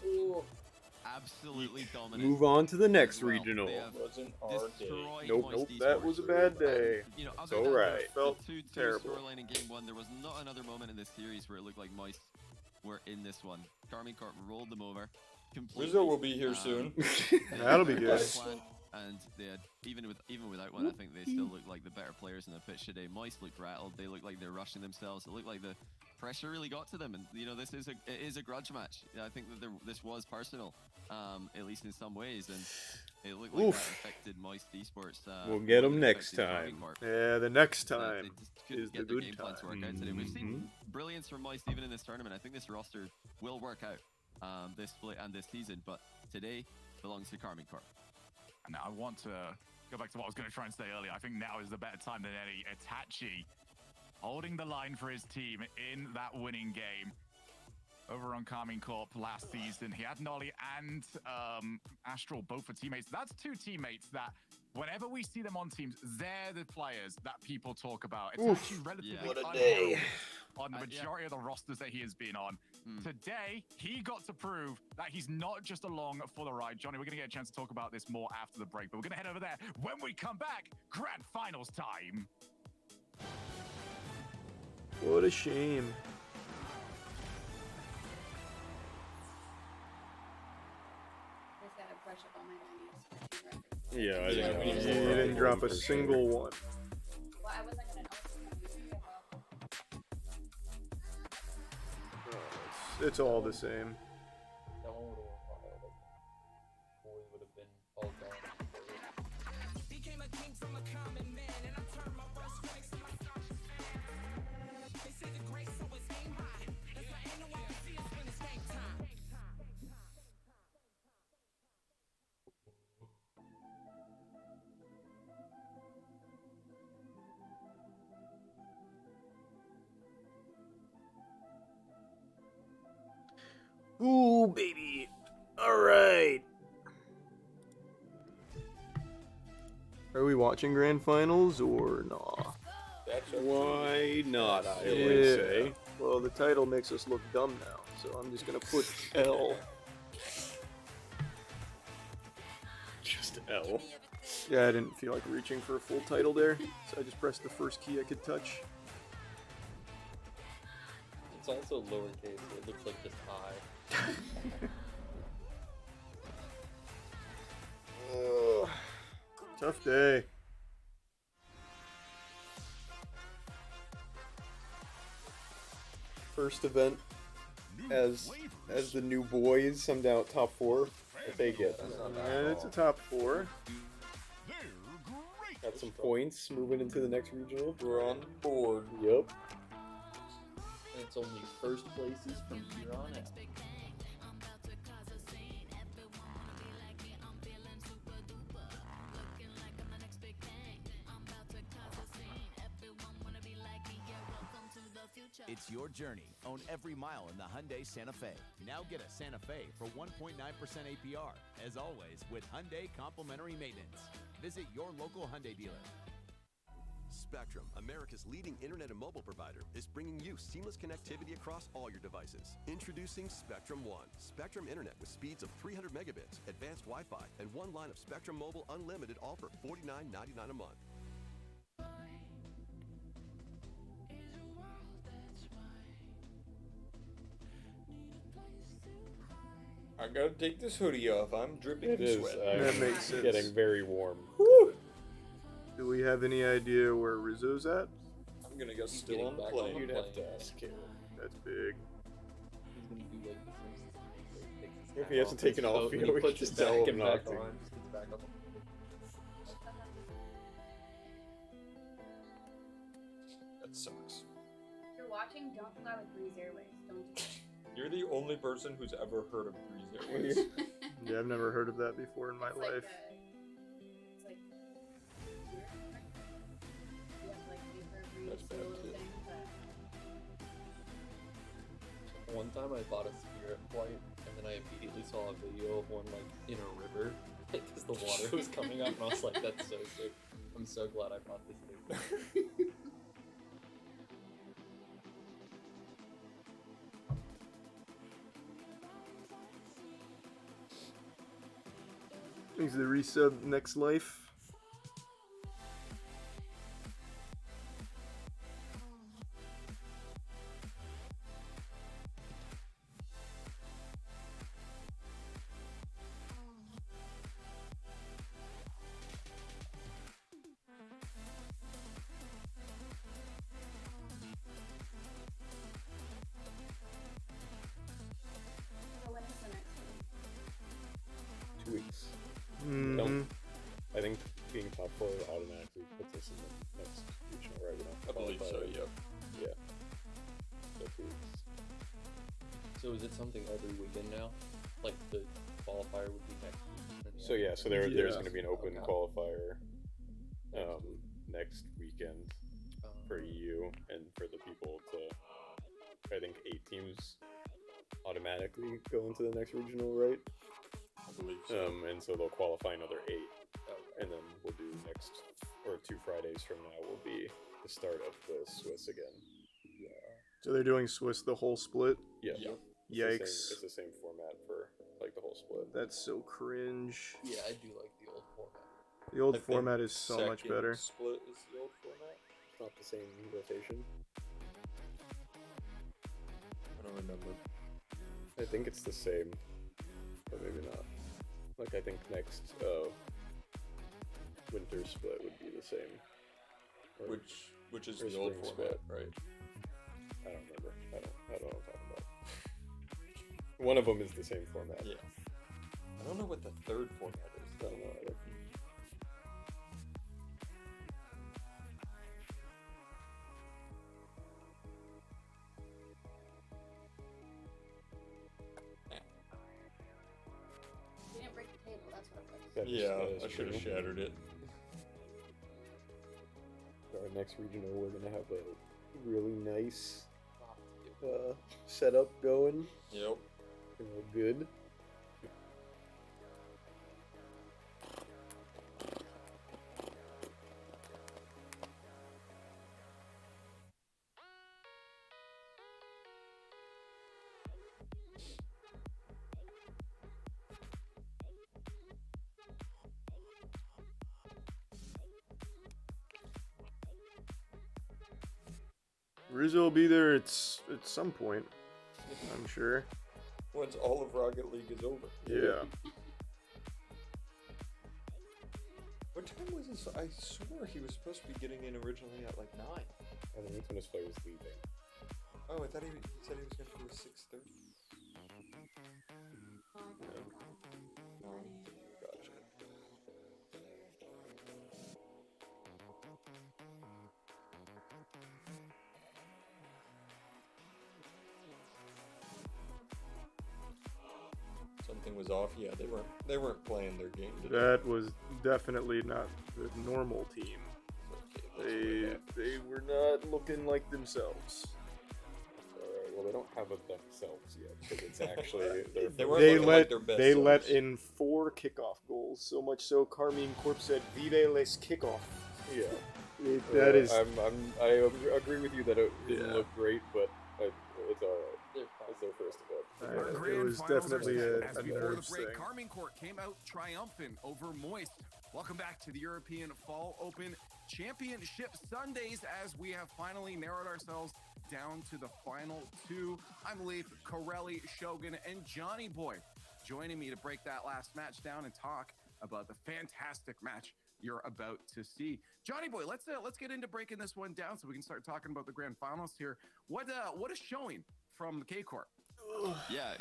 Absolutely dominant. Move on to the next Well, regional. they have Wasn't our day. destroyed Nope. Moist Nope. That Esports. was a bad day. You know, It's other than alright. the Felt 2-2 terrible. scoreline in game 1, there was not another moment in this series where it looked like Moist were in this one. Carmine Corp rolled them over completely. Rizzo will be here soon. That'll be good. Plan, and they had, even without one, I think they still looked like the better players in the pitch today. Moist looked rattled. They looked like they're rushing themselves. It looked like the pressure really got to them. And you know, it is a grudge match. I think that this was personal, at least in some ways, and it looked like that affected Moist Esports. We'll get them more than it next affected Carmine time. Corp. Yeah, the next But time they just couldn't is the get their good game plan to work time. out today. We've seen brilliance from Moist even in this tournament. I think this roster will work out this split and this season, but today belongs to Carmine Corp. And I want to go back to what I was going to try and say earlier. I think now is the better time than any. Itachi holding the line for his team in that winning game. Over on Carmine Corp last season, he had Nolly and Astral both for teammates. That's 2 teammates that whenever we see them on teams, they're the players that people talk about. It's actually relatively What a day. on the majority of the rosters that he has been on. Today, he got to prove that he's not just along for the ride. Johnny, we're going to get a chance to talk about this more after the break, but we're going to head over there when we come back. Grand Finals time. What a shame. Just gotta brush up on my 90s. Yeah, You didn't drop a single one. Well, I wasn't gonna know. It's all the same. That one would have won wild. Boy would have been all gone. Ooh, baby. All right. Are we watching grand finals or not? Why not, I would say. Well, the title makes us look dumb now, so I'm just gonna put L. Just L. Yeah, I didn't feel like reaching for a full title there, so I just pressed the first key I could touch. It's also lowercase, so it looks like just I. Ugh. Tough day. First event as the new boys. I'm down at top 4. If they get. And it's a top 4. Got some points moving into the next regional. We're on board. Yep. And it's only first places from here on out. It's your journey. Own every mile in the Hyundai Santa Fe. Now get a Santa Fe for 1.9% APR. As always, with Hyundai complimentary maintenance. Visit your local Hyundai dealer. Spectrum, America's leading internet and mobile provider, is bringing you seamless connectivity across all your devices. Introducing Spectrum One. Spectrum Internet with speeds of 300 megabits, advanced Wi-Fi, and one line of Spectrum Mobile Unlimited, all for $49.99 a month. I gotta take this hoodie off. I'm dripping It in is sweat. That makes sense. getting very warm. Do we have any idea where Rizzo's at? I'm gonna go He's still getting on the back plane. on You'd the have plane. to ask him. That's big. He's gonna do like the Simpsons. He takes his If hat he hasn't off his taken off, coat, you and know, he we puts can it just tell back him and back not to. on. Just gets back on the That sucks. If you're watching, don't fly with Breeze Airways. Don't do it. You're the only person who's ever heard of Breeze Airways. Yeah, I've never heard of that before in my It's life. It's like you have to like pay for every That's bad, single little too. thing, but One time I bought a Spirit flight, and then I immediately saw a video of one like in a river because the water was coming up, and I was like, "That's so sick." I'm so glad I bought this thing. Thanks to the resub Next Life. so when is the next one? 2 weeks. Mhm. Don't. I think being top 4 automatically puts us in the next regional, right? We don't I believe so, qualify. yep. Yeah. So 2 weeks. So is it something every weekend now? Like the qualifier would be next week? and the So yeah, other- so there's Yeah. going to be an open Okay. qualifier Next week. next weekend for you and for the people to. I think 8 teams automatically go into the next regional, right? I believe so. And so they'll qualify another 8, Okay. and then we'll do next or 2 Fridays from now will be the start of the Swiss again. So they're doing Swiss the whole split? Yeah. Yep. Yikes. It's the same format for like the whole split. That's so cringe. Yeah, I do like the old format. The old I think format is so much second better. Split is the old format. It's not the same rotation. don't remember. I think it's the same, but maybe not. Like I think next winter split would be the same. Or, Which is or the old spring format, split. right? I don't remember. I don't know what I'm talking about. One of them is the same format. Yeah. I don't know what the third format is. I don't know either. You didn't break the table, that's what it was. That is- Yeah, that is I should have true. shattered it. Our next regional, we're gonna have a really nice setup going. Yep. And we're good. Rizzo will be there at some point, I'm sure. Once all of Rocket League is over. Yeah. What time was this? I swore he was supposed to be getting in originally at like 9. I think that's when his flight was leaving. Oh, I thought he said he was going to do 6:30. Gotcha. Something was off. Yeah, they weren't playing their game today. That was definitely not the normal team. They were not looking like themselves. Alright, well they don't have a themselves yet, because it's actually their they let in 4 kickoff goals, so much so Carmine Corp said "Vive les kickoff." Yeah. That is. I agree with you that it didn't look great, but it's alright. It's their first event. It was definitely a As before the nerves break, thing. Carmine Court came out triumphant over Moist. Welcome back to the European Fall Open Championship Sundays, as we have finally narrowed ourselves down to the final 2. I'm Leaf, Corelli, Shogun, and Johnny Boy joining me to break that last match down and talk about the fantastic match you're about to see. Johnny Boy, let's get into breaking this one down so we can start talking about the grand finals here. What is showing from the K Corp? Yeah,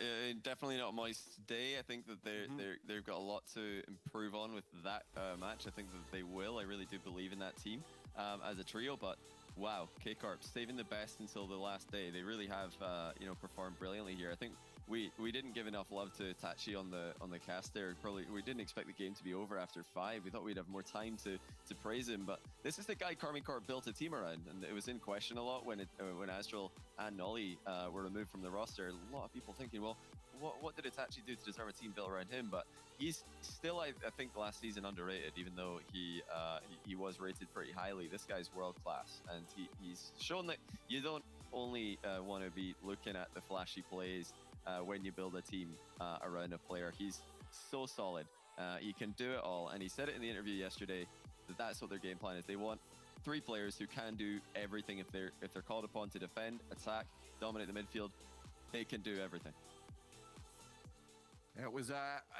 definitely not Moist's day. I think that they've got a lot to improve on with that match. I think that they will. I really do believe in that team as a trio. But wow, K-Corp saving the best until the last day. They really have performed brilliantly here. I think we didn't give enough love to Tachi on the cast there. Probably we didn't expect the game to be over after 5. We thought we'd have more time to praise him, but this is the guy Carmine Corp built a team around, and it was in question a lot when Astral and Nolly were removed from the roster. A lot of people thinking, well, what did Itachi do to deserve a team built around him? But he's still, I think, last season underrated, even though he was rated pretty highly. This guy's world class, and he's shown that you don't only want to be looking at the flashy plays when you build a team around a player. He's so solid. He can do it all, and he said it in the interview yesterday that that's what their game plan is. They want 3 players who can do everything. If they're called upon to defend, attack, dominate the midfield, they can do everything. It was,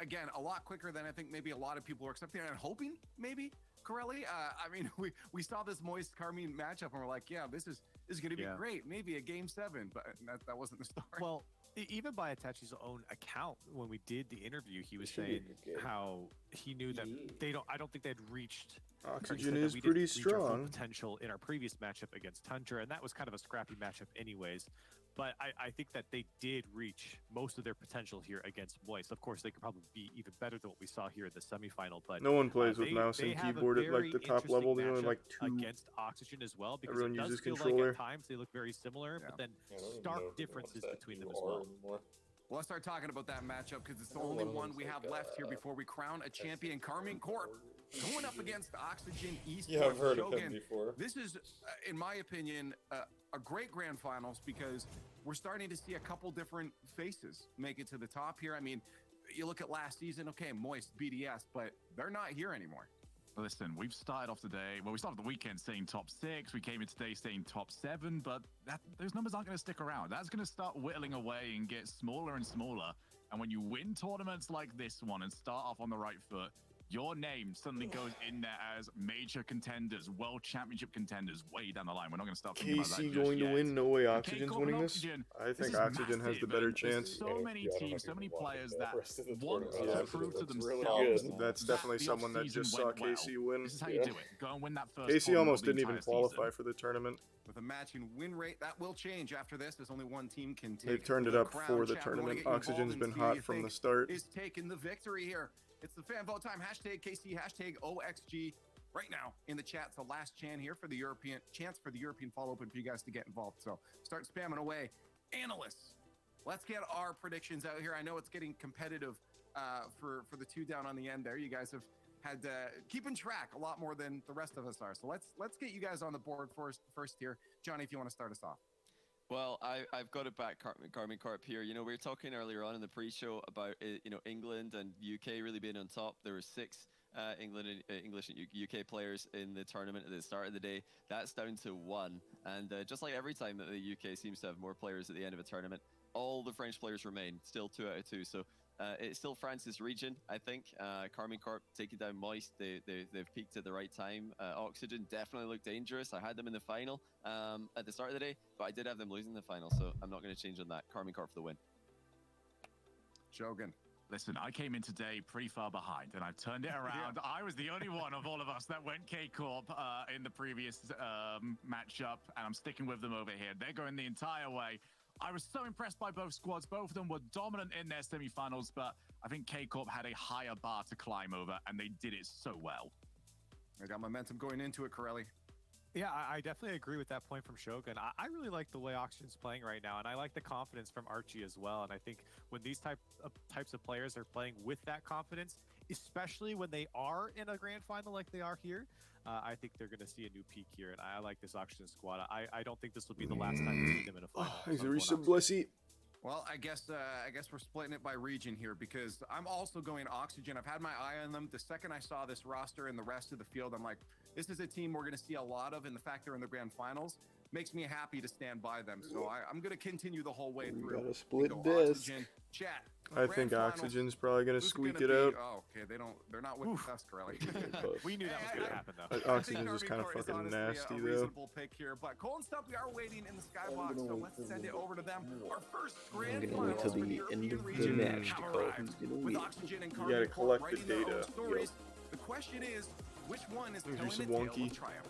again, a lot quicker than I think maybe a lot of people were expecting and hoping, maybe, Corelli. I mean, we saw this Moist Carmine matchup and we're like, yeah, this is going to be great. Maybe a game 7, but that wasn't the story. Well, even by Itachi's own account, when we did the interview, he was saying how he knew that I don't think they'd reached. Oxygen is pretty strong. Potential in our previous matchup against Tundra, and that was kind of a scrappy matchup, anyways. But I think that they did reach most of their potential here against Moist. Of course, they could probably be even better than what we saw here in the semifinal. But no one plays with mouse and keyboard at like the top level. They only like 2 against Oxygen as well, because everyone it does uses feel controller. like at times they look very similar, but then stark differences between them as well. Well, let's start talking about that matchup because it's the only one we have left here before we crown a champion. Carmine Corp going up against Oxygen Esports. Yeah, I've heard Shogun. of him before. This is, in my opinion, a great grand finals because we're starting to see a couple different faces make it to the top here. I mean, you look at last season, okay, Moist, BDS, but they're not here anymore. Listen, we've started off today. Well, we started the weekend saying top 6. We came in today saying top 7, but those numbers aren't going to stick around. That's going to start whittling away and get smaller and smaller. And when you win tournaments like this one and start off on the right foot, your name suddenly goes in there as major contenders, world championship contenders way down the line. We're not going to start thinking about that KC just going to yet. win? No way And Oxygen's K-Corp winning and this? Oxygen, I this think is Oxygen has the massive, better and there's chance. so many teams, so many players that want to prove to themselves. That's definitely the someone that off-season just saw went well. KC win. This is how you do it. Go and win that first KC tournament almost of the didn't even entire qualify season. for the tournament. With a matching win rate, that will change after this, as only one team can take. They've turned it the up crown. for the Chat, we wanna tournament. get you involved Oxygen's and been see who hot you from think the start. Is taking the victory here. It's the fan vote time. Hashtag KC, hashtag OXG. Right now in the chat, it's the last chance here for the European fall open for you guys to get involved. So start spamming away. Analysts, let's get our predictions out here. I know it's getting competitive for the 2 down on the end there. You guys have had keeping track a lot more than the rest of us are. So let's get you guys on the board first here. Johnny, if you want to start us off. Well, I've got it back, Carmen Corp here. You know, we were talking earlier on in the pre-show about England and UK really being on top. There were 6 English and UK players in the tournament at the start of the day. That's down to 1, and just like every time that the UK seems to have more players at the end of a tournament, all the French players remain still 2 out of 2. So it's still France's region, I think. Carmen Corp taking down Moist. They've peaked at the right time. Oxygen definitely looked dangerous. I had them in the final at the start of the day, but I did have them losing the final, so I'm not going to change on that. Carmen Corp for the win. Shogun. Listen, I came in today pretty far behind, and I've turned it around. I was the only one of all of us that went K-Corp in the previous matchup, and I'm sticking with them over here. They're going the entire way. I was so impressed by both squads. Both of them were dominant in their semifinals, but I think K-Corp had a higher bar to climb over, and they did it so well. I got momentum going into it, Corelli. Yeah, I definitely agree with that point from Shogun. I really like the way Oxygen's playing right now, and I like the confidence from Archie as well. And I think when these types of players are playing with that confidence, especially when they are in a grand final like they are here, I think they're going to see a new peak here. And I like this Oxygen squad. I don't think this will be the last time we see them in a final. He's a resub blessy. Well, I guess we're splitting it by region here because I'm also going Oxygen. I've had my eye on them. The second I saw this roster and the rest of the field, I'm like, this is a team we're going to see a lot of, and the fact they're in the grand finals makes me happy to stand by them. So I'm going to continue the whole way through. Got a split Go disc. Oxygen. Chat. I think Oxygen's probably going to squeak it out. Oh, okay. They're not with us, Corelli. We knew that was going to happen, though. Oxygen's just kind of fucking nasty, a though. reasonable pick here, but Cole and Stumpy are waiting in the skybox, so let's send it over to them. Our first grand finals for the European region have arrived. With Oxygen and You Carbon gotta Corp collect the writing their own data. stories. The question is, which one is There's telling some the tale wonky. of triumph?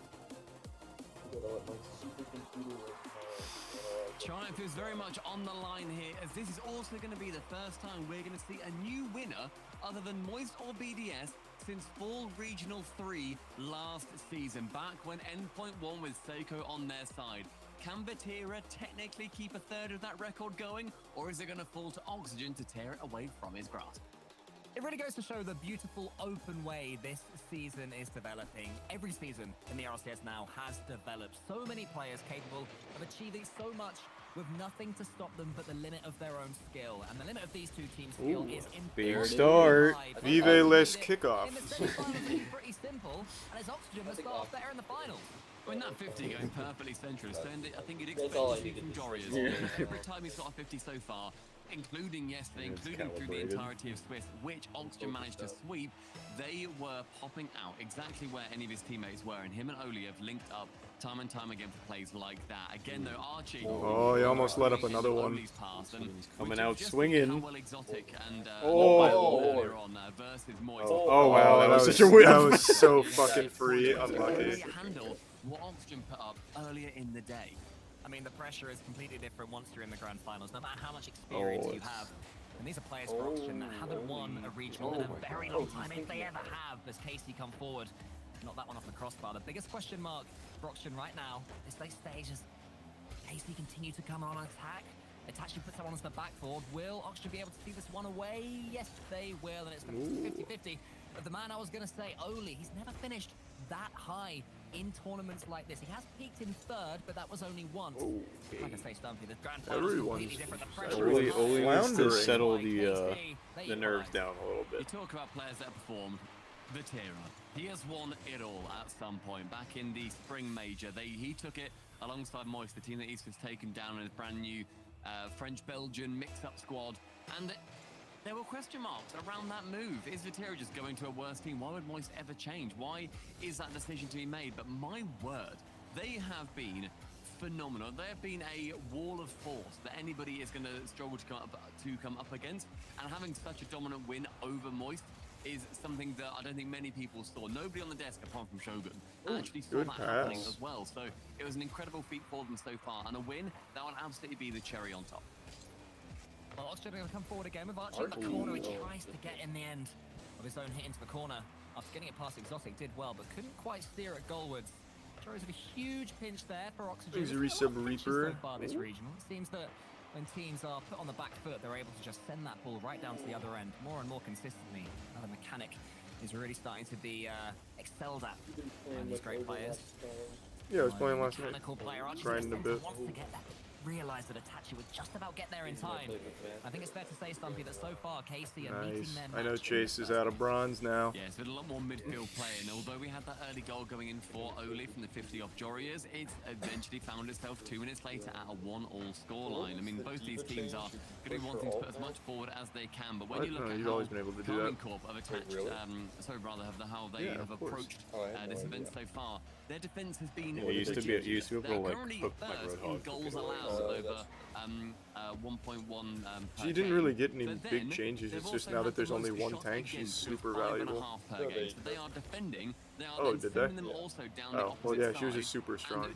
Triumph is very much on the line here, as this is also going to be the first time we're going to see a new winner other than Moist or BDS since Fall Regional 3 last season, back when Endpoint won with Seiko on their side. Can Vatira technically keep a third of that record going, or is it going to fall to Oxygen to tear it away from his grasp? It really goes to show the beautiful open way this season is developing. Every season in the RLCS now has developed so many players capable of achieving so much with nothing to stop them but the limit of their own skill. And the limit of these two teams' skill is Big start. Vive les kickoff. In the semifinals, it's pretty simple, and it's Oxygen that start off better in the finals. When that 50 going perfectly centrist, and I think you'd That's expect all to I see needed from to Jory as see. well. Yeah. Every time he's got a 50 so far, including yesterday, And it's including through the calibrated. entirety of Swiss, which Oxygen managed to sweep, they were popping out exactly where any of his teammates were, and him and Oli have linked up time and time again for plays like that. Again, though, Archie... Oh, he almost let up another one. Oli's pass, and Coming we out just swinging. how well exotic and Oh. earlier on versus Moist. Oh, wow, that was such a win. That was so fucking free. Can Unlucky. really handle what Oxygen put up earlier in the day. I mean, the pressure is completely different once you're in the grand finals, no matter how much experience you have. And these are players for Oxygen that haven't won a regional in a very long time, if they ever have, as Casey come forward. Not that one off the crossbar. The biggest question mark for Oxygen right now, this late stage, is Casey continue to come on attack. Itachi puts someone onto the backboard. Will Oxygen be able to see this one away? Yes, they will, and it's going to be 50-50. But the man I was going to say, Oli, he's never finished that high in tournaments like this. He has peaked in third, but that was only once. Like I say, Stumpy, the grand final is completely different. The pressure Oli is needs to floundering. settle the nerves down a little You bit. talk about players that have performed. Vatira. He has won it all at some point. Back in the spring major, he took it alongside Moist, the team that East has taken down in his brand new French-Belgian mix-up squad. And there were question marks around that move. Is Vatira just going to a worse team? Why would Moist ever change? Why is that decision to be made? But my word, they have been phenomenal. They have been a wall of force that anybody is going to struggle to come up against. And having such a dominant win over Moist is something that I don't think many people saw. Nobody on the desk, apart from Shogun, actually saw that happening as well. So it was an incredible feat for them so far, and a win that would absolutely be the cherry on top. Well, Oxygen going to come forward again with Archie in the corner. He tries to get in the end of his own hit into the corner. After getting it past Exotic, did well, but couldn't quite steer it goalwards. Jory's had a huge pinch there for Oxygen. He's a resub Reaper. So far this regional. It seems that when teams are put on the back foot, they're able to just send that ball right down to the other end more and more consistently. Now the mechanic is really starting to be excelled at by these great players. Yeah, I was playing last night. Mechanical player, Grinding a bit. wants to get that. Realised that Itachi would just about get there in time. I think it's fair to say, Stumpy, that so far KC are meeting their match. I know Chase is out of bronze now. Yeah, it's been a lot more midfield play, and although we had that early goal going in for Oli from the 50 off Jorriers, it eventually found itself 2 minutes later at a 1-1 scoreline. I mean, both these teams are going to be wanting to put as much forward as they can, but when you look at you've how always been able to do that. Corp have attached, how they have approached this event so far, their defense has been Yeah, used to be able to like hook like Roadhog. goals allowed over 1.1. She didn't really get any big changes. It's just now that there's only one tank, she's super valuable. They are defending. Oh, did they? Also down Oh, well, yeah, she was just super strong.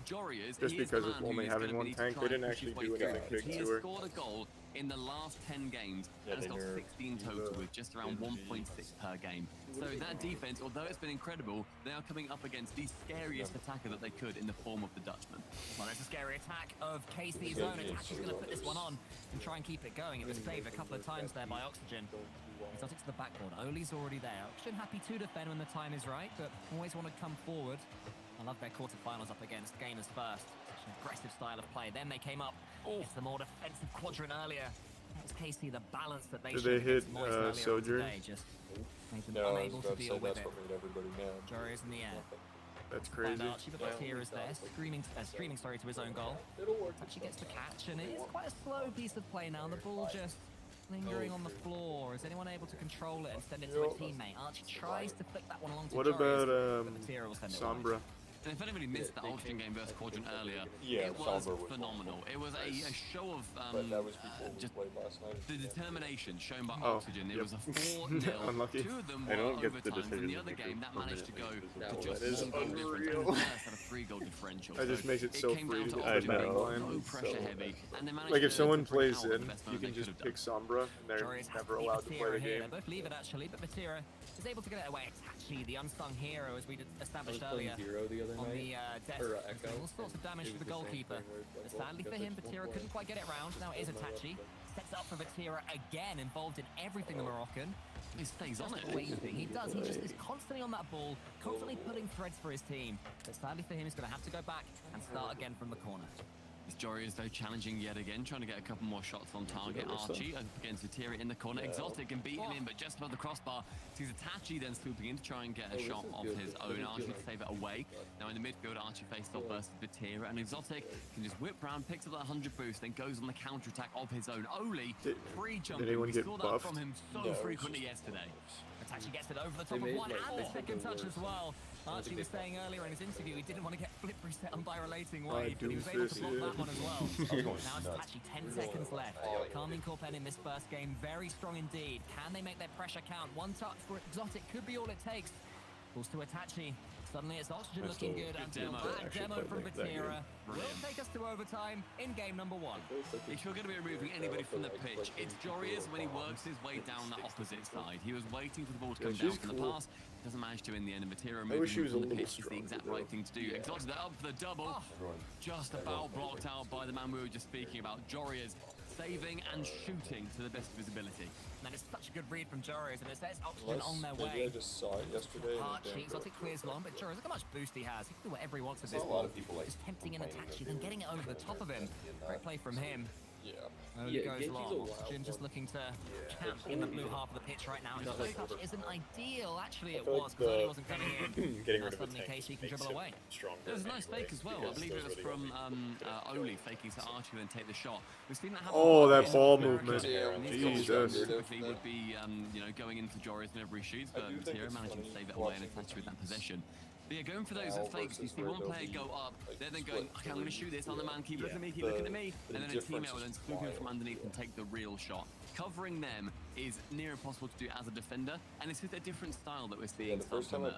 Just because of only having one tank, they didn't actually do anything big to her. Scored a goal in the last 10 games and has got 16 total with just around 1.6 per game. So that defense, although it's been incredible, they are coming up against the scariest attacker that they could in the form of the Dutchman. Well, there's a scary attack of KC's own. Itachi's going to put this one on and try and keep it going. It was saved a couple of times there by Oxygen. Exotic to the backboard. Oli's already there. Oxygen happy to defend when the time is right, but always want to come forward. I love their quarterfinals up against Gamers first. Such an aggressive style of play. Then they came up. It's the more defensive quadrant earlier. That was KC, the balance that they Did showed they hit against Moist earlier on Sojourn? today. Just made them unable to deal with it. Everybody mad. Jory's in the air. That's crazy. Archie, but Vatira's there, streaming to his own goal. Actually gets the catch, and it is quite a slow piece of play now. The ball just lingering on the floor. Is anyone able to control it and send it to a teammate? Archie tries to flick that one along to What Jory's, about but Vatira will send it Sombra? And if anybody missed that Oxygen game versus Quadrant earlier, Yeah, it was Somber was phenomenal. It was a show of just the determination shown by Oh, Oxygen. It yep. was a 4-0. Unlucky. 2 of them I were don't get the overtimes, and the decision other game that managed to go to That just is 1 goal difference. unreal. And the first had a 3-goal differential. That just So makes it so came free down to to get Oxygen the being back line. so pressure heavy, and they managed Like if to someone plays power in, the best you move can they just could have pick Sombra, and they're Jory's never happy allowed to play the Vatira here. game. They both leave it actually, but Vatira is able to get it away. Itachi, the unsung hero, as we established earlier on the desk. All sorts of damage to the goalkeeper. But sadly for him, Vatira couldn't quite get it round. Now it is Itachi. Sets up for Vatira again, involved in everything the Moroccan. He stays on it. He does. He just is constantly on that ball, constantly pulling threads for his team. But sadly for him, he's going to have to go back and start again from the corner. This Jory is though challenging yet again, trying to get a couple more shots on target. Archie up against Vatira in the corner. Exotic can beat him in, but just above the crossbar. Sees Itachi then swooping in to try and get a shot of his own. Archie to save it away. Now in the midfield, Archie faced off versus Vatira, and Exotic can just whip round, picks up that 100 boost, then goes on the counter attack of his own. Oli free jumping. anyone We get saw buffed? that from him so frequently yesterday. Itachi gets it over the top of one and the second touch as well. Archie was saying earlier in his interview he didn't want to get flip reset on by relating wave, but he was able to block that one as well. Now it's Itachi, 10 seconds left. Carmine Corpen in this first game, very strong indeed. Can they make their pressure count? One touch for Exotic could be all it takes. Falls to Itachi. Suddenly it's Oxygen looking good until that demo from Vatira will take us to overtime in game number 1. If you're going to be removing anybody from the pitch, it's Jorius when he works his way down the opposite side. He was waiting for the ball to come down from the pass. Doesn't manage to in the end, and Vatira wish he removing was him a from the little pitch is the exact right thing to do. Exotic up for the double. Just about blocked out by the man we were just speaking about. Jorius saving and shooting to the best of his ability. And it's such a good read from Joris, and it says Oxygen on their way. I just saw it yesterday. Archie, Exotic clears long, but Joris, look how much boost he has. He can do whatever he wants with this A ball. lot of people like just tempting in Itachi, then getting it over the top of him. Great play from him. Only goes Genji's a long. wild Oxygen just one. looking to camp in the blue half of the pitch right now. His Not first like touch isn't ideal. Actually, I it feel was like because the Oli wasn't coming in. getting Now rid of a suddenly tank Casey just can makes dribble him away. stronger. It was a nice anyway, fake as well. I because believe it those was were the from only Oli faking to Archie and take the shot. We've seen that happen. Oh, that in ball North America. movement. And these goals Jesus. typically would be, going into Joris whenever he shoots, but Matera managing to save it away and attach with that possession. But yeah, going for those fakes, you see one player go up, they're then going, okay, I'm going to shoot this on the man, keep looking at me, keep looking at me, and then a teammate will then swoop in from underneath and take the real shot. Covering them is near impossible to do as a defender, and it's just a different style that we're seeing start to emerge.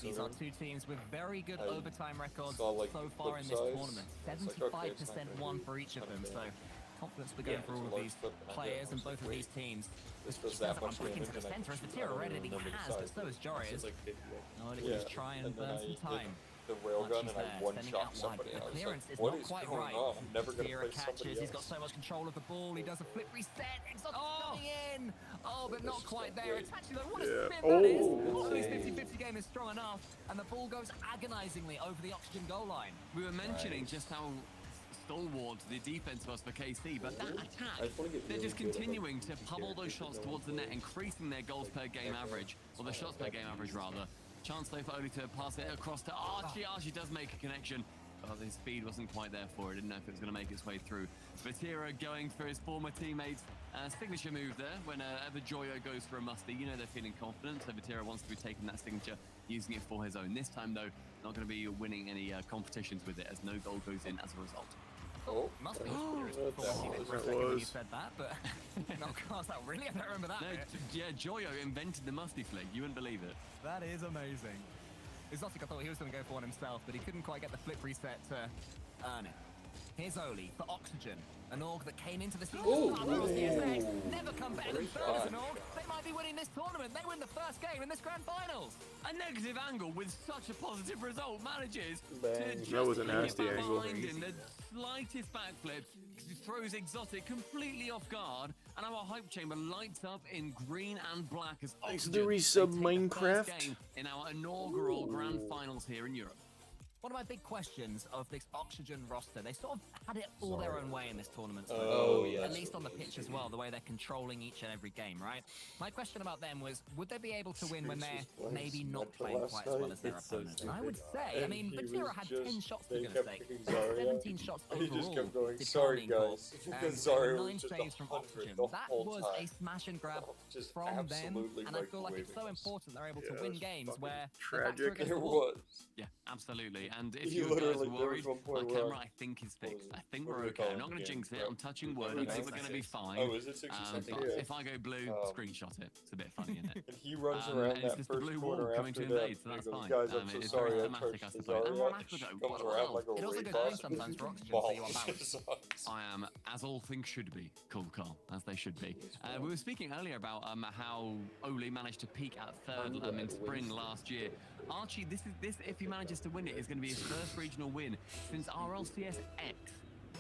These are two teams with very good overtime records saw, like, so far in this flip tournament. size. It's like, okay, 75% it's not gonna won be for each of them, so confidence we're Yeah, going for it's all a of large these flip, and I players was and both of like, these teams. This was Just that I'm much breaking to damage, the and I center as just- Matera I don't already remember the has, but size. so is Joris. It's like 50. Oli Yeah, can just try and and then burn I some did time. the railgun Archie's and I there, one sending shot out wide, somebody. but I the was clearance like, is what not is quite going right. on? I'm never gonna Matera play catches, somebody he's got else. so much control of the ball, he does a flip reset, exotic coming in! Oh, but not quite there. It's actually though, what a Yeah. spin that is! Oh. Oli's 50-50 game is strong enough, and the ball goes agonizingly over the Oxygen goal line. We were mentioning just how stalwart the defense was for KC, but that attack, they're just continuing to pummel those shots towards the net, increasing their goals per game average, or the shots per game average rather. Chance though for Oli to pass it across to Archie. Archie does make a connection. Oh, his speed wasn't quite there for it. Didn't know if it was going to make its way through. Vatira going for his former teammates. Signature move there. Whenever Joyo goes for a musty, you know they're feeling confident. So Vatira wants to be taking that signature, using it for his own. This time though, not going to be winning any competitions with it, as no goal goes in as a result. Oh, Must be that when you was. said that, but no, gosh, that really, I don't remember that. No, bit. yeah, Joyo invented the musty flick. You wouldn't believe it. That is amazing. Exotic, I thought he was going to go for one himself, but he couldn't quite get the flip reset to earn it. Here's Oli for Oxygen, an org that came into the season never come better than third as an org. They might be winning this tournament. They win the first game in this grand finals. A negative angle with such a positive result manages Bang. to just That was a get nasty back angle. behind him. The slightest backflip throws Exotic completely off guard, and our hype chamber lights up in green and black as Thanks to Oxygen the they resub take the first Minecraft. game in our inaugural grand finals here in Europe. One of my big questions of this Oxygen roster, they sort of had it all their own way in this tournament. Oh, yeah. At least on the pitch as well, the way they're controlling each and every game, right? My question about them was, would they be able to win when they're maybe not playing quite as well as their opponents? And I would say, I mean, Vatira had 10 shots for goodness sake, 17 shots He just overall. kept going, did sorry Carmine guys. goal, Because there were sorry, it 9 was just saves from 100 Oxygen. the That whole was time. a smash and grab Just from them, absolutely and I feel like it's so microwaving us. important they're able to Yeah, win it's games fucking where tragic. the It was. Yeah, absolutely. And if He you guys literally- are there worried, was one point my where camera I think is fixed. I think what we're do they okay. call I'm it not going to again? jinx it. Right. I'm touching What wood. do I we think do? we're going to be fine. Oh, is it 60 But seconds? if I go blue, screenshot it. It's a bit funny, isn't it? And he runs And around it's that just the first blue corner wall coming after to that. invade, so and that's he goes, fine. guys, I'm so It's sorry, very I thematic, I touched the suppose. And Zarya. Ron And Aqua she go, comes wow. around like a It also raid goes boss down and sometimes just for Oxygen, so you are demolishes us. I am, as all things should be, cool, Carl, as they should be. We were speaking earlier about how Oli managed to peak at third in spring last year. Archie, this, if he manages to win it, is going to be his first regional win since RLCS X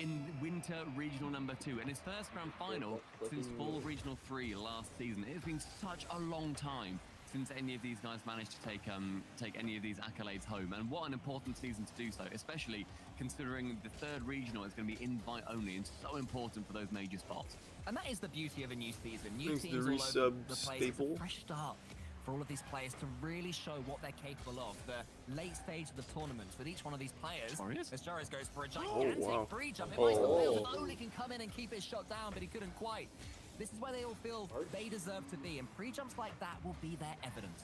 in Winter Regional number 2, and his first grand final since Fall Regional 3 last season. It has been such a long time since any of these guys managed to take any of these accolades home, and what an important season to do so, especially considering the third regional is going to be invite only and so important for those major spots. And that is the beauty of a new season. New Thanks to teams the all over resub the place. It's staple. a fresh start for all of these players to really show what they're capable of. The late stage of the tournament with each one of these players. As Joris goes for a gigantic wow. free jump. It might still fail. If Oli can come in and keep his shot down, but he couldn't quite. This is where they all feel they deserve to be, and pre-jumps like that will be their evidence.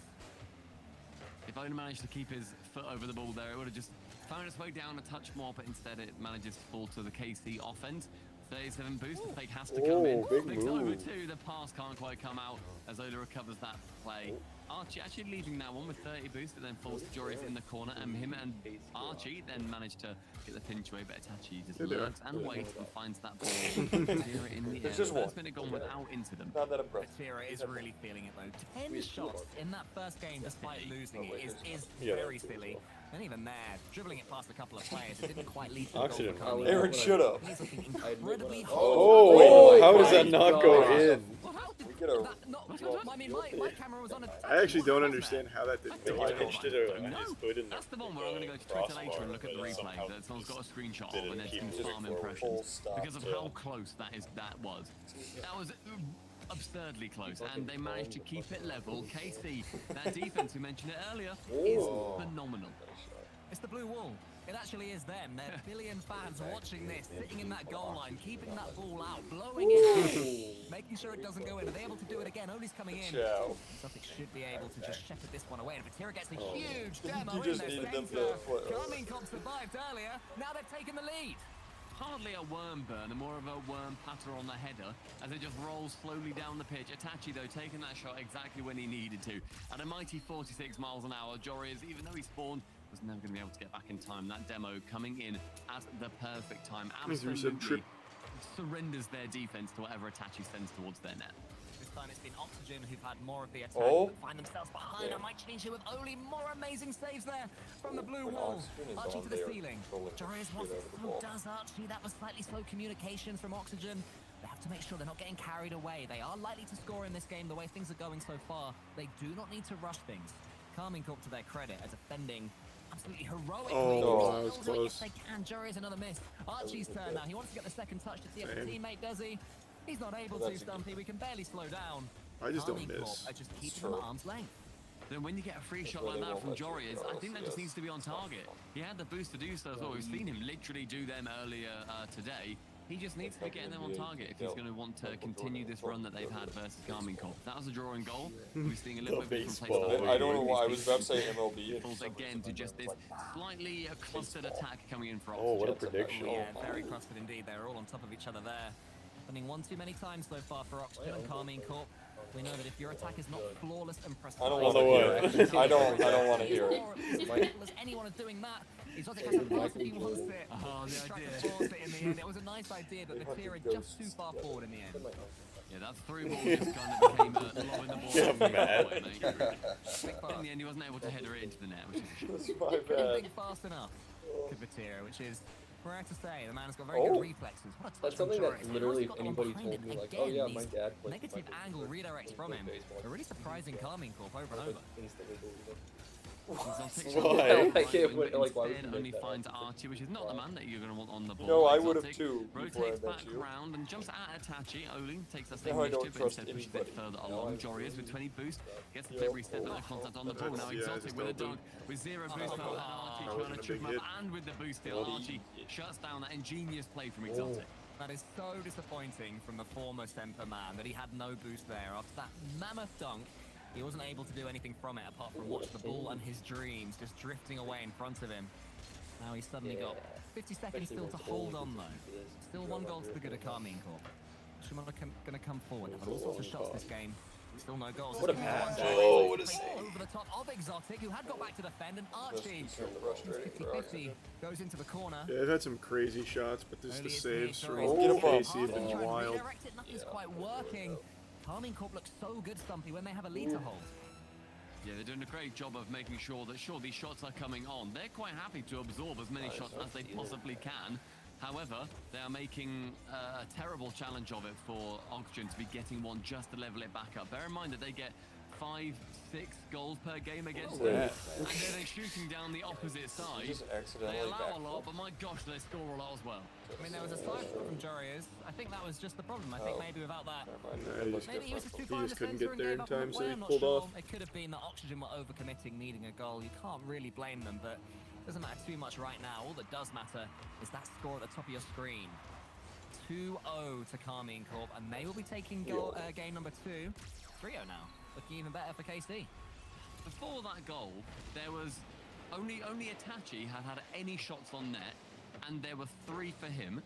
If Owen managed to keep his foot over the ball there, it would have just found its way down a touch more, but instead it manages to fall to the KC offense. 37 boost, the fake has to come in. Big Flicked over move. two, the pass can't quite come out as Ola recovers that play. Archie actually leading that one with 30 boost, but then falls to Joris in the corner, and him and Archie then managed to get the pinch away, but Itachi just lurks and waits and finds that ball. Vatira in the air. just one. First minute gone without incident. Not that impressive. Vatira is really feeling it though. 10 shots in that first game despite losing it is Yeah. very silly. And even there, dribbling it past a couple of players, it didn't quite lead to the Oxygen. goal. for Aaron Carmine. should have. He's looking incredibly Oh, how does that not go in? We get a. I mean, my camera was on a... I actually don't understand how that didn't He go in. pinched it on his hood in That's the one where I'm going to go to Twitter later and look at the replay that someone's got a screenshot of and there's some farm impressions because of how close that was. That was absurdly close, and they managed to keep it level. KC, that defense, we mentioned it earlier, is phenomenal. It's the blue wall. It actually is them. There are billion fans watching this, sitting in that goal line, keeping that ball out, blowing it in, making sure it doesn't go in. Are they able to do it again? Only's coming in. Celtic should be able to just shepherd this one away. And Vatira gets a huge demo in their centre. Carmine Corp survived earlier. Now they've taken the lead. Hardly a worm burn, and more of a worm patter on the header as it just rolls slowly down the pitch. Itachi, though, taking that shot exactly when he needed to. At a mighty 46 miles an hour, Jorius, even though he spawned, was never going to be able to get back in time. That demo coming in at the perfect time. Absolutely surrenders their defense to whatever Itachi sends towards their net. This time it's been Oxygen who've had more of the attack, but find themselves behind. I might change it with only more amazing saves there from the blue wall. Archie to the ceiling. Jorius wants it. So does Archie. That was slightly slow communications from Oxygen. They have to make sure they're not getting carried away. They are likely to score in this game the way things are going so far. They do not need to rush things. Carmine Corp, to their credit, are defending absolutely heroically. Oh, that was close. Yes, they can. Jorius another miss. Archie's turn now. He wants to get the second touch to see if the teammate does he. He's not able to, Stumpy. We can barely slow down. I just don't Carmine miss. Corp are just keeping them at arm's length. Then when you get a free shot like that from Jorius, I think that just needs to be on target. He had the boost to do so as well. We've seen him literally do them earlier today. He just needs to be getting them on target if he's going to want to continue this run that they've had versus Carmine Corp. That was a drawing goal. We're seeing a little bit of different playstyle. I don't know why I was about to say MLB. Falls again to just this slightly clustered attack coming in for Oxygen. Oh, what a prediction. Yeah, very clustered indeed. They're all on top of each other there. Happening one too many times so far for Oxygen and Carmine Corp. We know that if your attack is not flawless and precise, I don't want to hear it. I don't want to hear it. As capable as anyone is doing that. Exotic has to pass if he wants it. He's trying to force it in the end. It was a nice idea, but Vatira just too far forward in the end. Yeah, that through ball just kind of became lobbing the ball. Yeah, mad. In the end, he wasn't able to header it into the net, which is a shame. My Couldn't think fast enough. Vatira, which is rare to say. The man has got very good reflexes. What a touch That's from something Jorius. that literally, if Got the one anybody behind told him me, like, again. oh yeah, my These dad plays negative angle redirects from him. A really surprising Carmine Corp over and over. Instantly believe it. Why? Instead only finds Archie, which is not the man that you're going to want on the ball. No, I Exotic would have too. Before I rotates met back you. around and jumps at Itachi. Olin takes that same Now I don't initiative, but trust instead pushes anybody. it further along. Jorius with 20 boost gets the flip reset that contact on the ball. Now Exotic with a dunk with 0 boost. Archie trying to trip him up, and with the boost still, Archie shuts down that ingenious play from Exotic. That is so disappointing from the former Semper man that he had no boost there. After that mammoth dunk, he wasn't able to do anything from it apart from watch the ball and his dreams just drifting away in front of him. Now he's suddenly got 50 seconds still to hold on though. Still one goal to the good of Carmine Corp. Shimon going to come forward. Have all sorts of shots this game. Still no goals. What a pass. Oh, what a save. Over the top of Exotic, who had got back to defend, and Archie, 50-50, goes into the corner. Yeah, they've had some crazy shots, but this the saves from Get him up. Casey have been wild. Redirect it, nothing's quite working. Carmine Corp looks so good, Stumpy, when they have a lead to hold. Yeah, they're doing a great job of making sure that, sure, these shots are coming on. They're quite happy to absorb as many shots as they possibly can. However, they are making a terrible challenge of it for Oxygen to be getting one just to level it back up. Bear in mind that they get 5-6 goals per game against them, and they're shooting down the opposite side. They allow a lot, but my gosh, they score a lot as well. I mean, there was a side from Jorius. I think that was just the problem. I think maybe without that, maybe he was just too far in the couldn't centre get there and in gave up time, on so the he I'm not pulled sure. off. It could have been that Oxygen were overcommitting, needing a goal. You can't really blame them, but it doesn't matter too much right now. All that does matter is that score at the top of your screen. 2-0 to Carmine Corp, and they will be taking game number 2. 3-0 now. Looking even better for KC. Before that goal, there was only Itachi had any shots on net, and there were 3 for him,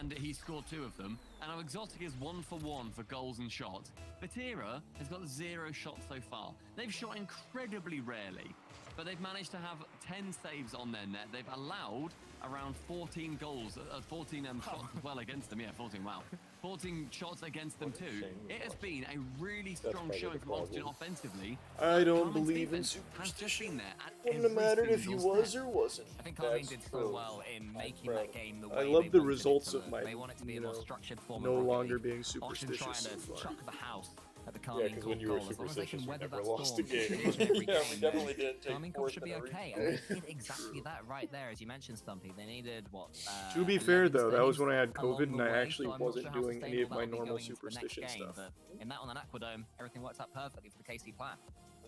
and he scored 2 of them. And now Exotic is 1 for 1 for goals and shots. Vatira has got 0 shots so far. They've shot incredibly rarely. but they've managed to have 10 saves on their net. They've allowed around 14 goals, 14 shots as well against them. Yeah, 14, wow. 14 shots against them too. It has been a really strong showing from Oxygen offensively. I don't Carmen's believe in defense has just been there at Wouldn't have every mattered if he single was step. or wasn't. I think Carmine That's did so true. well in making that game the way I they love the wanted it results to of look. my, They want it to be a more structured form no of Rocket longer League. being Oxygen superstitious trying so to far. chuck the house at the Yeah, Carmine because Corp when you were goal. As long as they superstitious, can you weather never that lost storm a game. each and every Yeah, we game, definitely didn't take Carmine Corp fourth should in be a okay. replay. And they did exactly that right there, as you mentioned, Stumpy. They needed what? To be fair 11 though, that was saves when I had along COVID the and I way, actually so I'm not wasn't sure how doing any of sustainable my that'll be normal going into the next superstition game, stuff. But in that one on Aquadome, everything works out perfectly for the KC plan.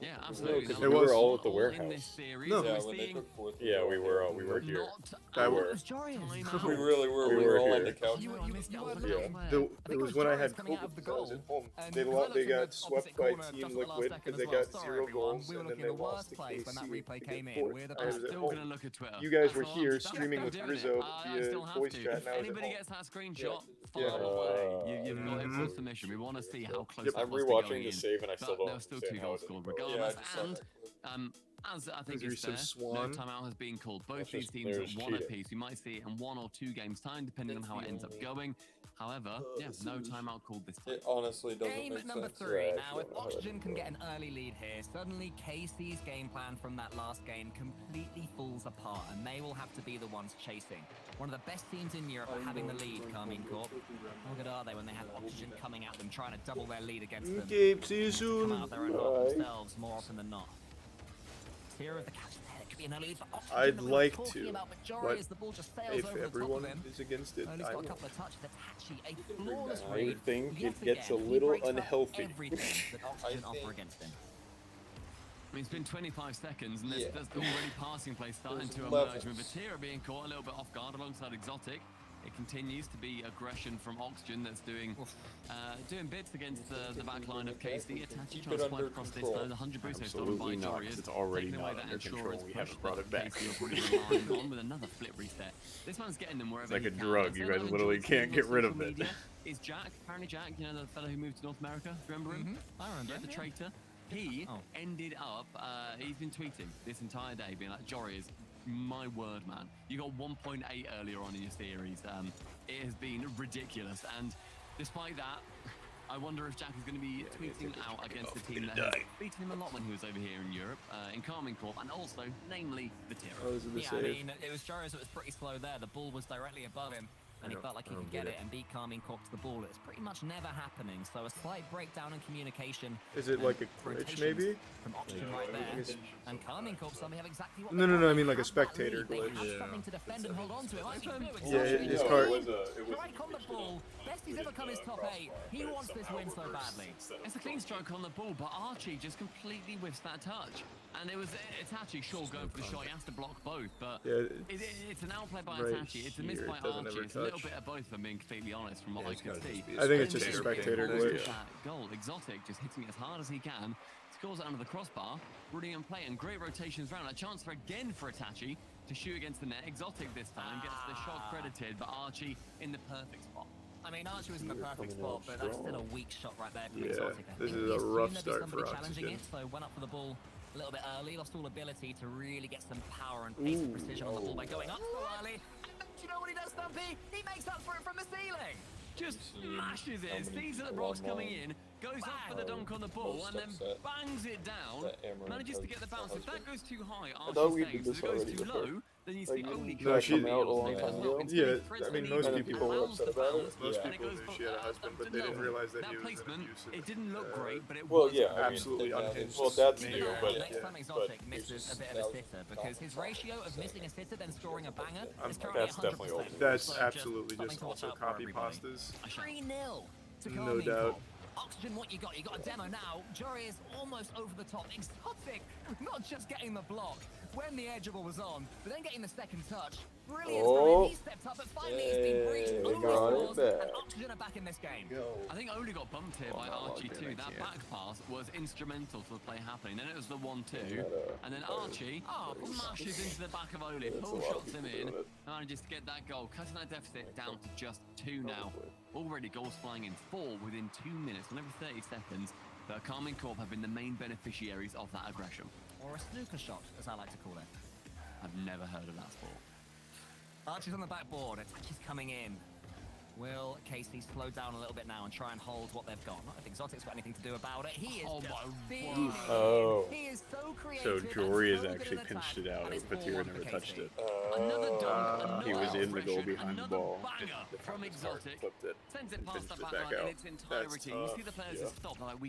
Yeah, No, absolutely. because Now, we were all not at the all warehouse. in this series. No. We're Yeah, when they seeing took fourth. Yeah, we were here. not I out were. of timeout. We really were. We We were were all here. on the couch. You were Yeah, it was when I had COVID because I was at home. They got swept by Team Liquid because they got 0 goals and then they lost to KC to get fourth. I was at Still gonna home. look at Twitter. You guys were That's all. here I'm streaming with doing it. Rizzo I via still have voice to. chat and I was at Anybody home. gets that screenshot, Yeah. fire away. You've got it Mhm. for submission. We want to see how close Yep. that I'm was to rewatching going the in. save and I still But don't there were still understand 2 how goals it scored didn't go. regardless. Yeah, I just saw And that. as I think There's is fair, Reese and no Swan. timeout has been called. Both That's these just- teams there's have won cheating. apiece. You might see it in 1 or 2 games time, depending on how it ends up going. However, yeah, no timeout called this time. It honestly doesn't Game make number sense. 3. Yeah, Now, if actually, I don't know how that Oxygen can would get an early lead here, suddenly KC's game plan from that last game completely falls apart, and they will have to be the ones chasing. One of the best teams in Europe are having the lead, Carmine Corp. How good are they when they have Oxygen coming at them, trying to double their lead against them? Okay, see you Come soon. out of their own half Bye. themselves more often than not. Here is the catch there. It could be an early lead for Oxygen I'd that we were like talking to, about, but Jory but as the ball just sails if over the top everyone of him. is against it, Early's I got a will. couple of touches. Tachi, a flawless I read. think Yet it gets a again, he little breaks up unhealthy. everything that Oxygen offer think- against him. I mean, it's been 25 seconds, and there's, Yeah. there's already passing play starting There's to levels. emerge. With Batira being caught a little bit off guard alongside Exotic. It continues to be aggression from Oxygen that's doing bits against the back line of KC. Itachi Keep trying it to swipe under across this control. though. The 100 boost stolen by Absolutely not, Warriors. 'cause it's already Taking away not that under control. insurance We push haven't brought that it back. KC are already relying on with another flip reset. This man's getting them wherever It's like he a can. drug. I'd You say guys I've literally enjoyed seeing can't on get rid of social it. media Is Jack, apparently Jack, you know, the fellow who moved to North America, do you remember him? I remember. Yeah, the traitor. He Oh. ended up, he's been tweeting this entire day, being like, Jory, my word, man. You got 1.8 earlier on in your series. It has been ridiculous. And despite that, I wonder if Jack is going to be tweeting out against the team that has beaten him a lot when he was over here in Europe, in Carmine Corp, and also, namely, Batira. Oh, this is the Yeah, I save. mean, it was Joris that was pretty slow there. The ball was directly above him, and he felt like he could get it and beat Carmine Corp to the ball. It's pretty much never happening, so a slight breakdown in communication. Is it and like a glitch, rotations maybe? From Oxygen right there. And Carmine Corp suddenly have exactly what No, they no, no, want. I mean like a They have that spectator lead. They glitch. have something to defend and hold on to. It might be blue. Yeah, his card. Strike on the ball. Best he's ever come his top 8. He wants this win so badly. It's a clean strike on the ball, but Archie just completely whiffs that touch. And it was Itachi, sure, going for the shot. He has to block both, but Yeah, it's an outplay by right Itachi. It's a miss here, by it doesn't Archie. ever It's a little touch. bit of both, if I'm being completely honest, from what I could see. I think it's just a spectator glitch. That goal, Exotic just hitting it as hard as he can. Scores it under the crossbar. Brilliant play and great rotations round. A chance for Itachi to shoot against the net. Exotic this time gets the shot credited, but Archie in the perfect spot. I mean, Archie was in the perfect spot, but that's still a weak shot right there from Yeah, Exotic. I this think is he a assumed rough there'd be start somebody for challenging Oxygen. it, so went up for the ball a little bit early, lost all ability to really get some power and pace and precision on the ball by going up so early. And do you know what he does, Stumpy? He makes up for it from the ceiling. Just smashes it, sees that the block's coming in, goes up for the dunk on the ball, and then bangs it down, manages to get the bounce. If that goes too high, thought we Archie did saves. If this it goes already too before. low, then you see only No, she come out a long time ago. Yeah, I mean, most people were upset about it. Most and people goes knew for- she had a husband, but they didn't realize that he was an placement, abusive. it didn't look great, but it Well, was yeah, I mean, absolutely they- unhinged. well, that's man. new, Next but time Exotic misses a bit of a sitter, because his ratio of missing a sitter then scoring a banger is currently That's definitely 100%. old. That's So absolutely something just to watch also out for, copy everybody. pastas. 3-0 to No Carmine doubt. Corp. Oxygen, what you got? You got a demo now. Jory is almost over the top. Exotic, not just getting the block when the edge ball was on, but then getting the second touch. Brilliant from him. He stepped up, but finally it's been breached. Hey, Oli got it scores, back. and Oxygen are back in this game. I think Oli got bumped here by Archie too. That back pass was instrumental to the play happening. Then it was the 1-2, and then Archie mashes into the back of Oli, pull shots him in, manages to get that goal, cutting that deficit down to just 2 now. Already goals flying in 4 within 2 minutes, on every 30 seconds. But Carmine Corp have been the main beneficiaries of that aggression. or a snooker shot, as I like to call it. I've never heard of that sport. Archie's on the backboard, Itachi's coming in. Will Casey slow down a little bit now and try and hold what they've got? Not if Exotic's got anything to do about it. He is Oh. He is so creative. So and Jory has so good actually in pinched attack, it out. and it's Fatira 4-1 never for touched Casey. it. Another dunk, another He was in the goal celebration, behind the another ball. banger Just from hard Exotic. flipped it Sends it and past that finished back it back line in out. its entirety. You see the That's players tough, just stop. They're like,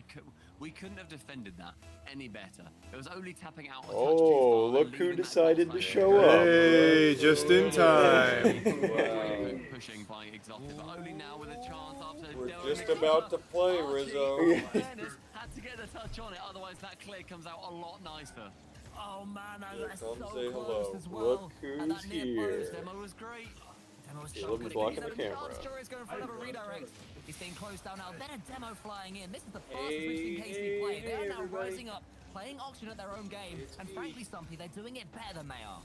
we couldn't have defended that any better. It was only tapping out a touch Oh, too far look and who leaving that decided goal to side show up. Hey, just in time. pushing by Exotic, but only now with a chance after We're Dylan just about to play, Rizzo. Fairness, had to get a touch on it, otherwise that clear comes out a lot nicer. Oh man, that's Come so say close hello. as well. Look And who's that near post, here. Demo was great. Demo was Caleb so is good. blocking He's the had a camera. chance. Jory's going for another redirect. He's being closed down now. Then a Demo flying in. This is the fastest we've seen KC play. They're now rising up, playing Oxygen at their own game. And frankly, Stumpy, they're doing it better than they are.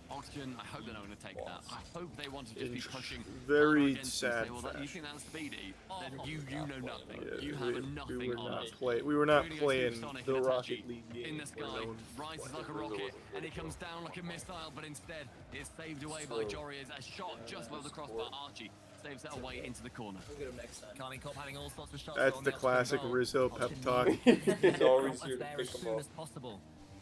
Oxygen, I hope they're not going to take that. I hope they want to just be pushing. Very against them, sad say, well, that, you fashion. think that's speedy? Then you know nothing. Yeah, You have nothing we were on not us. we were not Really goes playing Supersonic the and Rocket Itachi League game. in the sky, rises like a rocket, and he comes down like a missile, but instead is saved away by Jory as a shot just above the crossbar. Archie saves it away into the corner. We'll get him next time. Carmine Corp having all sorts of shots. That's on the Oxygen classic goal. Rizzo pep Oxygen talk. needs to He's always get here to there pick as him soon up. as possible.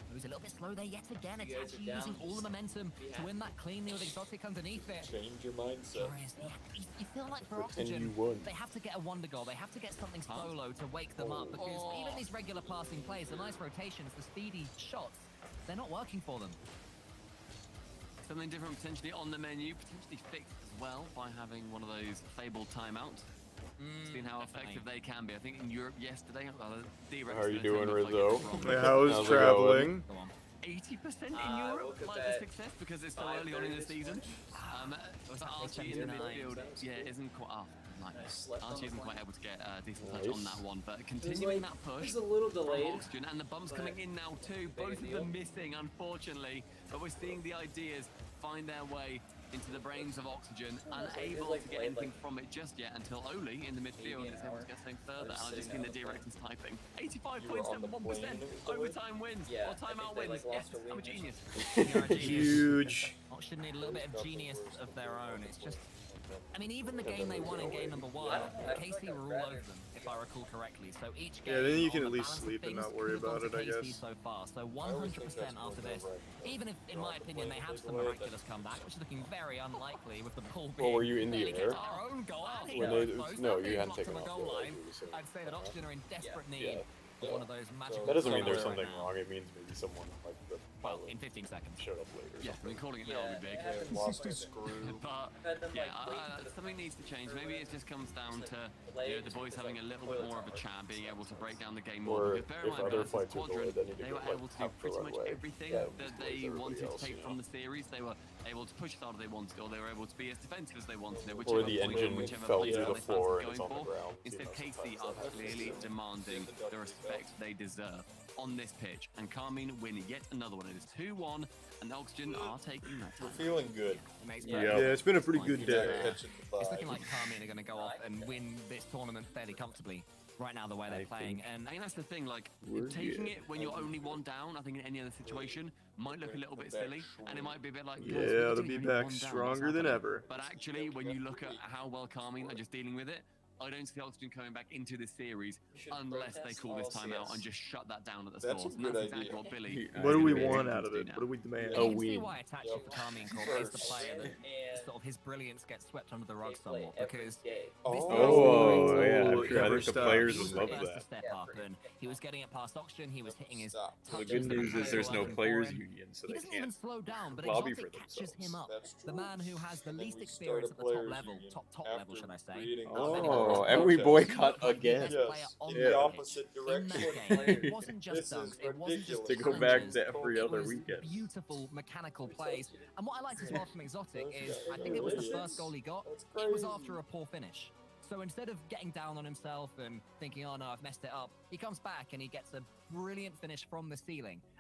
He was a little bit slow there yet again. You guys Itachi are down. using all the momentum to win that cleanly with Exotic underneath it. Change your mindset. You feel like for Pretend Oxygen, you won. they have to get a wonder goal. They have to get something solo to wake them up because even these regular passing plays, the nice rotations, the speedy shots, they're not working for them. Something different potentially on the menu, potentially fixed as well by having one of those fabled timeouts. Seeing how effective they can be. I think in Europe yesterday, How are you doing, Rizzo? Hey, how's traveling? 80% in Europe might be success because it's so early on in the season. Archie in the midfield, isn't quite. Oh, nice. Archie isn't quite able to get a decent touch on that one, but continuing that push. It's a little delayed. Oxygen, and the bumps coming in now too. Both of them missing, unfortunately. But we're seeing the ideas find their way into the brains of Oxygen, unable to get anything from it just yet until Oli in the midfield is able to get something further. And I've just seen the directors typing 85.71% overtime wins or timeout wins. Yes, I'm a genius. Huge. Oxygen need a little bit of genius of their own. It's just, I mean, even the game they won in game number 1, KC were all over them, if I recall correctly. So each game, Yeah, then you can on at the least balance of sleep and things, not worry could have about gone it, to I KC guess. so far. So 100% after this, even if, in my opinion, they have some miraculous comeback, which is looking very unlikely with the ball being. Well, were you in the barely air? kept our own goal. I think When they they- were close. no, That you being hadn't blocked taken on the off goal yet, line. like you were saying. I'd say that Oxygen are in desperate need Yeah. of one of those magical. That doesn't mean there's goals something right now. wrong. It means maybe someone like the Well, in 15 seconds. showed up later. Yeah, I mean, calling it now would be big. Lost a screw. But something needs to change. Maybe it just comes down to the boys having a little bit more of a chat, being able to break down the game more. Or Because bear in if mind, other versus fights are Quadrant, delayed, then you they can were get, able to do have the pretty much runway. everything Yeah, that just they everybody wanted else, to take you from know. the series. They were able to push as hard as they wanted, or they were able to be as defensive as they wanted. Or Whichever the point, engine whichever fell place through they the fancied floor and going it's on the for. ground. Instead, You know, KC sometimes are that happens. clearly demanding the respect they deserve on this pitch, and Carmine win yet another one. It is 2-1, and Oxygen are taking that We're time. feeling good. Yeah, it's been a pretty good day. It's looking like Carmine are going to go off and win this tournament fairly comfortably right now the way they're playing. And I think that's the thing, like, We're taking good. it when you're only one down, I think in any other situation, might look a little bit silly, and it might be a bit like, Yeah, guys, we're they'll getting be only back one down, stronger what's than happening? ever. But actually, when you look at how well Carmine are just dealing with it, I don't see Oxygen coming back into this series unless they call this timeout and just shut that down at the That's source. a And good that's exactly idea. what Billy. What do we is want looking out to of do it? now. What do we demand? you can see why Itachi for Carmine Corp is the player that And sort of his brilliance gets swept under the rug they play somewhat every because day. Oh, yeah, Oh, I'm sure. I never think the stops. players he was would the love first to that. step up and he was getting it past Oxygen, he was hitting his Stop. The touches good that news were is there's no working for players him. union, so He they doesn't even can't slow down, but lobby Exotic for catches him themselves. up. That's The true. man who has the And then least we experience at start the a top players level, union top after level, should I say. creating of any Oh, other and we sport. boycott He looked like the again. best Yes, player on in the the pitch opposite in direction. that game. It wasn't just This is dunks, it wasn't just ridiculous. To go back punches, to every it other was weekend. beautiful mechanical plays. And what I liked as well from Exotic Those is guys I think it was the are first goal he got. That's It was crazy. after a poor finish. So instead of getting down on himself and thinking, oh no, I've messed it up, he comes back and he gets a brilliant finish from the ceiling.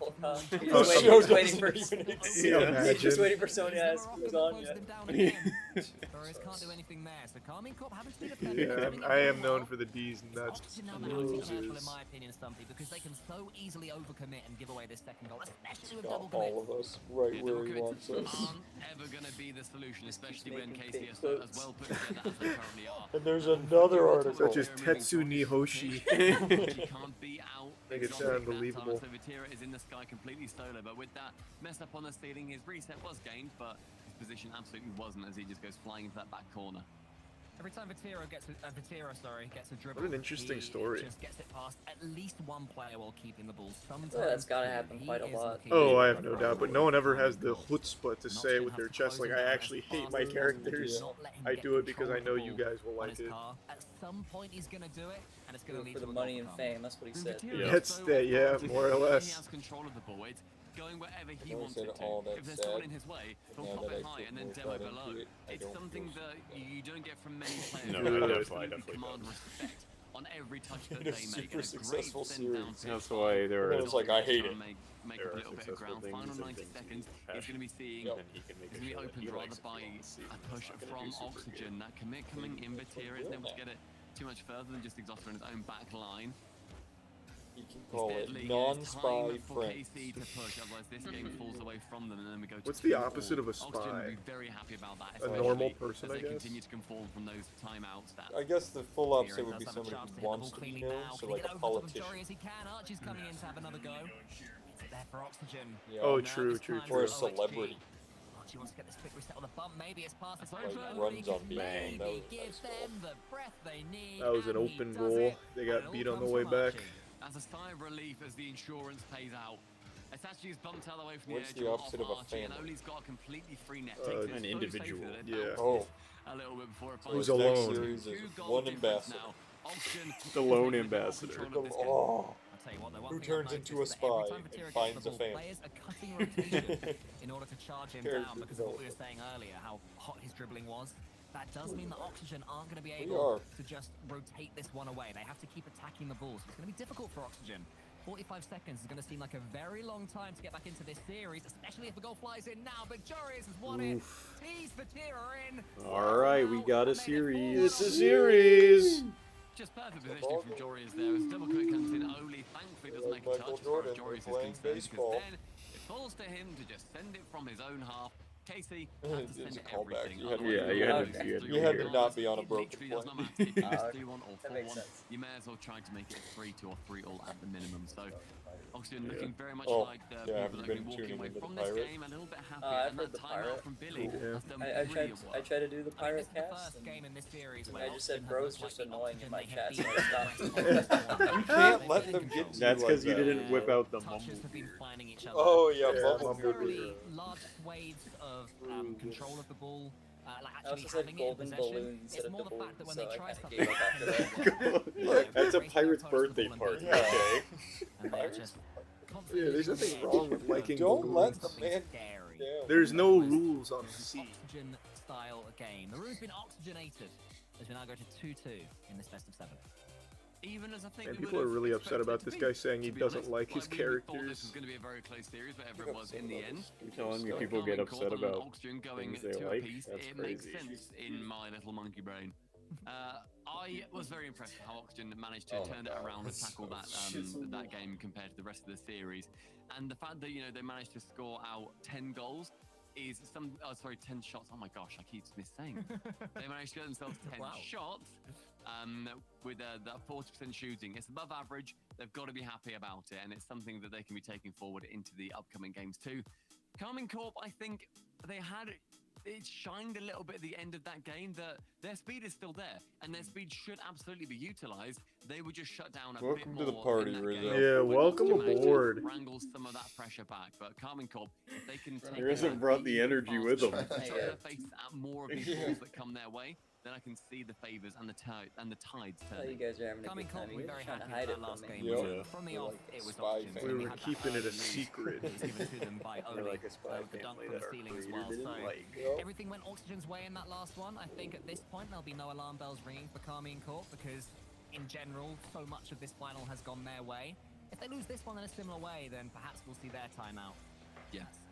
whole time. He's Oh, just Shogo's waiting for Yeah, he's just waiting for someone to ask who's on yet. Burrows can't do anything there, so Carmine Corp having to be Yeah, I am known for the D's and nuts. Opting now to be careful, in my opinion, Stumpy, because they can so easily overcommit and give away this second goal, especially with double commit. All of us right where he wants us. Aren't ever going to be the solution, especially when KC are as well put together as they currently are. And there's another article. Such as Tetsu Nihoshi. He can't be out Make it exotic sound that time, believable. So Vatira is in the sky completely solo, but with that mess up on the ceiling, his reset was gained, but his position absolutely wasn't as he just goes flying into that back corner. Every time Vatira gets a dribble, What an interesting he story. just gets it past at least one player while keeping the ball. Sometimes that's gotta two. happen He quite a is lot. looking Oh, I for have no the doubt, but front no one ever line has the goal. chutzpah to An say option with has their to chest, close like, him I down actually as hate fast my as characters. possible, not let him I get do it because I control know of you the ball guys will on like his it. car. At some point, he's going to do it, and it's going to lead For to the a money goal and for him. fame, that's what he said. That's that, yeah, more or He less. has control of the ball. It's going wherever he Never wants said it to. all that If there's sad, someone in his way, but he'll now pop that it I high put and then more demo thought below. into it, I It's don't something feel that so you don't get from many players. No, They I absolutely definitely command don't. respect on every touch that In a they make. super And a great successful send down series. to That's his why side. there It are was like, I hate it. Make there up a are little bit of successful ground. things Final and 90 things seconds. with He's going passion, to be seeing. and he can make He's a going to be show that opened he rather likes if by he wants to see a it. push It's not gonna from do super Oxygen. good. That commit coming in. Vatira isn't able to get it too much further than just exhaust on his own back line. You can call it Deadly. non-spy Time for friends. KC to push, otherwise this game falls away from them, and then we go to What's the 2-4. opposite of a Oxygen would spy? be very happy about that, A especially normal person, as I they guess? continue to come forward from those timeouts. That I guess the full opposite would be Does have a somebody chance to who hit the wants ball to be cleanly known, now. so Can he like get a over top of politician. Jory as he can? Archie's coming in to have another go. It's there for Oxygen. Yeah. Oh, Now true, it's true, time Or for a celebrity. Archie wants to get this quick reset on the bump. Maybe it's past his Like, first runs on beat. maybe That was a give nice goal. them the breath they need. That was an and he open does goal. it, They and got it all beat on the comes way from back. Archie. as a sigh of relief as the insurance pays out. It's bumped out of the way from What's the the edge opposite of of a Archie, and family? Oli's got a completely free net. Uh, Takes it an fully individual. safe with it, Yeah. bounces Oh. a little bit before it So Who's his next alone? series is 2 goal one difference ambassador. now. Oxygen The lone taking control ambassador. of this game. Oh. I'll tell you what, the one Who thing I've turns noticed into a is that every spy time and Vatira gets finds the a ball, fan? players are cutting rotation in order to charge him Character down because of what we were development. saying earlier, how hot his dribbling was. That does mean that Oxygen aren't going to be We able are. to just rotate this one away. They have to keep attacking the ball, so it's going to be difficult for Oxygen. 45 seconds is going to seem like a very long time to get back into this series, especially if the goal flies in now. But Joris has won it. Tease Vatira in. All right, we got a series. It's a series. Just perfect positioning from Joris there. As double quick comes in, Oli thankfully doesn't make a Michael touch as far Jordan, as Joris is they're playing concerned, baseball. because then it falls to him to just send it from his own half. Casey has to It's send a callback. everything. You had to- Otherwise, Yeah, you had to- You had to not be on a it broken literally does not play. matter if you lose 2-1 or That makes 4-1. sense. You may as well try to make it 3-2 or 3-all at the minimum. So Oxygen Yeah. looking very much Oh, like the yeah, have people you that have been been walking tuning away into the from this Pirate? game a little bit happy. I've And heard that the timeout Pirate. from Billy Cool. has done I brilliant tried work. to do the pirate This is the cast. first game in this series and where I just Oxygen said have bro's looked just like the annoying in Oxygen my they chat, have so beaten I stopped. on this one. You can't let them get to you That's because like you that. didn't whip out the Touches have been mumble. finding each other. Oh yeah, Yeah, bubble Mumble beard. Fairly large swathes of control of the ball. Like I also actually said having it in golden possession. balloon It's instead of more the the fact that balloon, when so they I try kinda something gave up after that. Look, that's a Racing pirate's approach to the birthday ball and party. beating Okay. and they're just Yeah, there's nothing wrong with liking Don't balloons. let the man scary. down. There's no rules on the sea. Oxygen style game. The room's been oxygenated as we now go to 2-2 in this best of 7. Even as I think And we people are would've really upset expected about it this to guy be, saying he to be doesn't honest. like his we thought this was characters. going to be a very close series, but everyone was in the end. You're telling me So people get Carmen upset Corbin and about Oxygen going things they to like? a piece. That's It makes crazy. sense in my little monkey brain. I was very impressed with how Oxygen managed to turn it around and tackle that that game compared to the rest of the series, and the fact that they managed to score out 10 goals is 10 shots. Oh my gosh, I keep missaying. They managed to get themselves 10 shots with that 40% shooting. It's above average. They've got to be happy about it, and it's something that they can be taking forward into the upcoming games too. Carmine Corp, I think it shined a little bit at the end of that game that their speed is still there, and their speed should absolutely be utilized. They were just shut down a Welcome bit to the more party, in that Rizzo. game. Yeah, When welcome Oxygen managed to aboard. wrangle some of that pressure back, but Carmine Corp, if they can take He hasn't brought the energy with him. try to face at more of these balls that come their way, then I can see the favors and the tides Oh, you turning. guys are having a Coming good time. Corp, we're You're very trying to happy hide with it that last from game. me. Yeah. From the You're off, like it was spy Oxygen. fan. We were had that keeping it a early lead secret. that was given to them by They're Oli, like a spy the dunk family from the that our ceiling as creator well. didn't So like. everything went Oxygen's way in that last one. I think at this point there'll be no alarm bells ringing for Carmine Corp because in general so much of this final has gone their way. If they lose this one in a similar way, then perhaps we'll see their timeout. Yeah.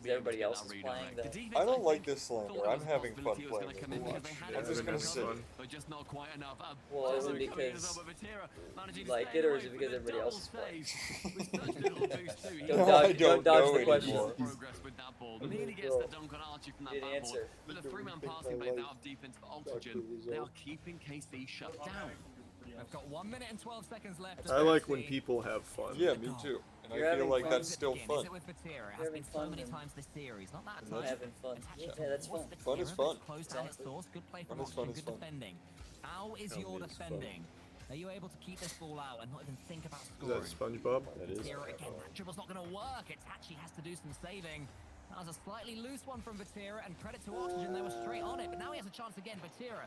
will be everybody able else to is get that playing redirect. the- The defense, I don't I like think, this slander. thought it I'm was a having fun possibility it was playing gonna come it. in because they had I'm just gonna sit. but just not quite enough. Well, is it because like it, or is it because everybody else is playing? Don't dodge the question. Progress with that ball. Nearly gets the dunk on Archie from that Didn't backboard. answer. But the three-man passing play out of defense for Oxygen, they are keeping KC shut down. I've got 1 minute and 12 seconds left. I like when people have fun. Yeah, me too. And I feel like that's still fun. Is it with Vatira? It has been so many times this series. Not that I'm time. having fun. Yeah, that's fun. Fun is fun. Close down its source. Good play from Fun is fun Oxygen. is Good fun. defending. How is Tell your me it's defending? Are you able to keep this ball out and not even think about Is scoring? that SpongeBob? That is. Vatira again. That dribble's not going to work. Itachi has to do some saving. That was a slightly loose one from Vatira, and credit to Oxygen, they were straight on it. But now he has a chance again. Vatira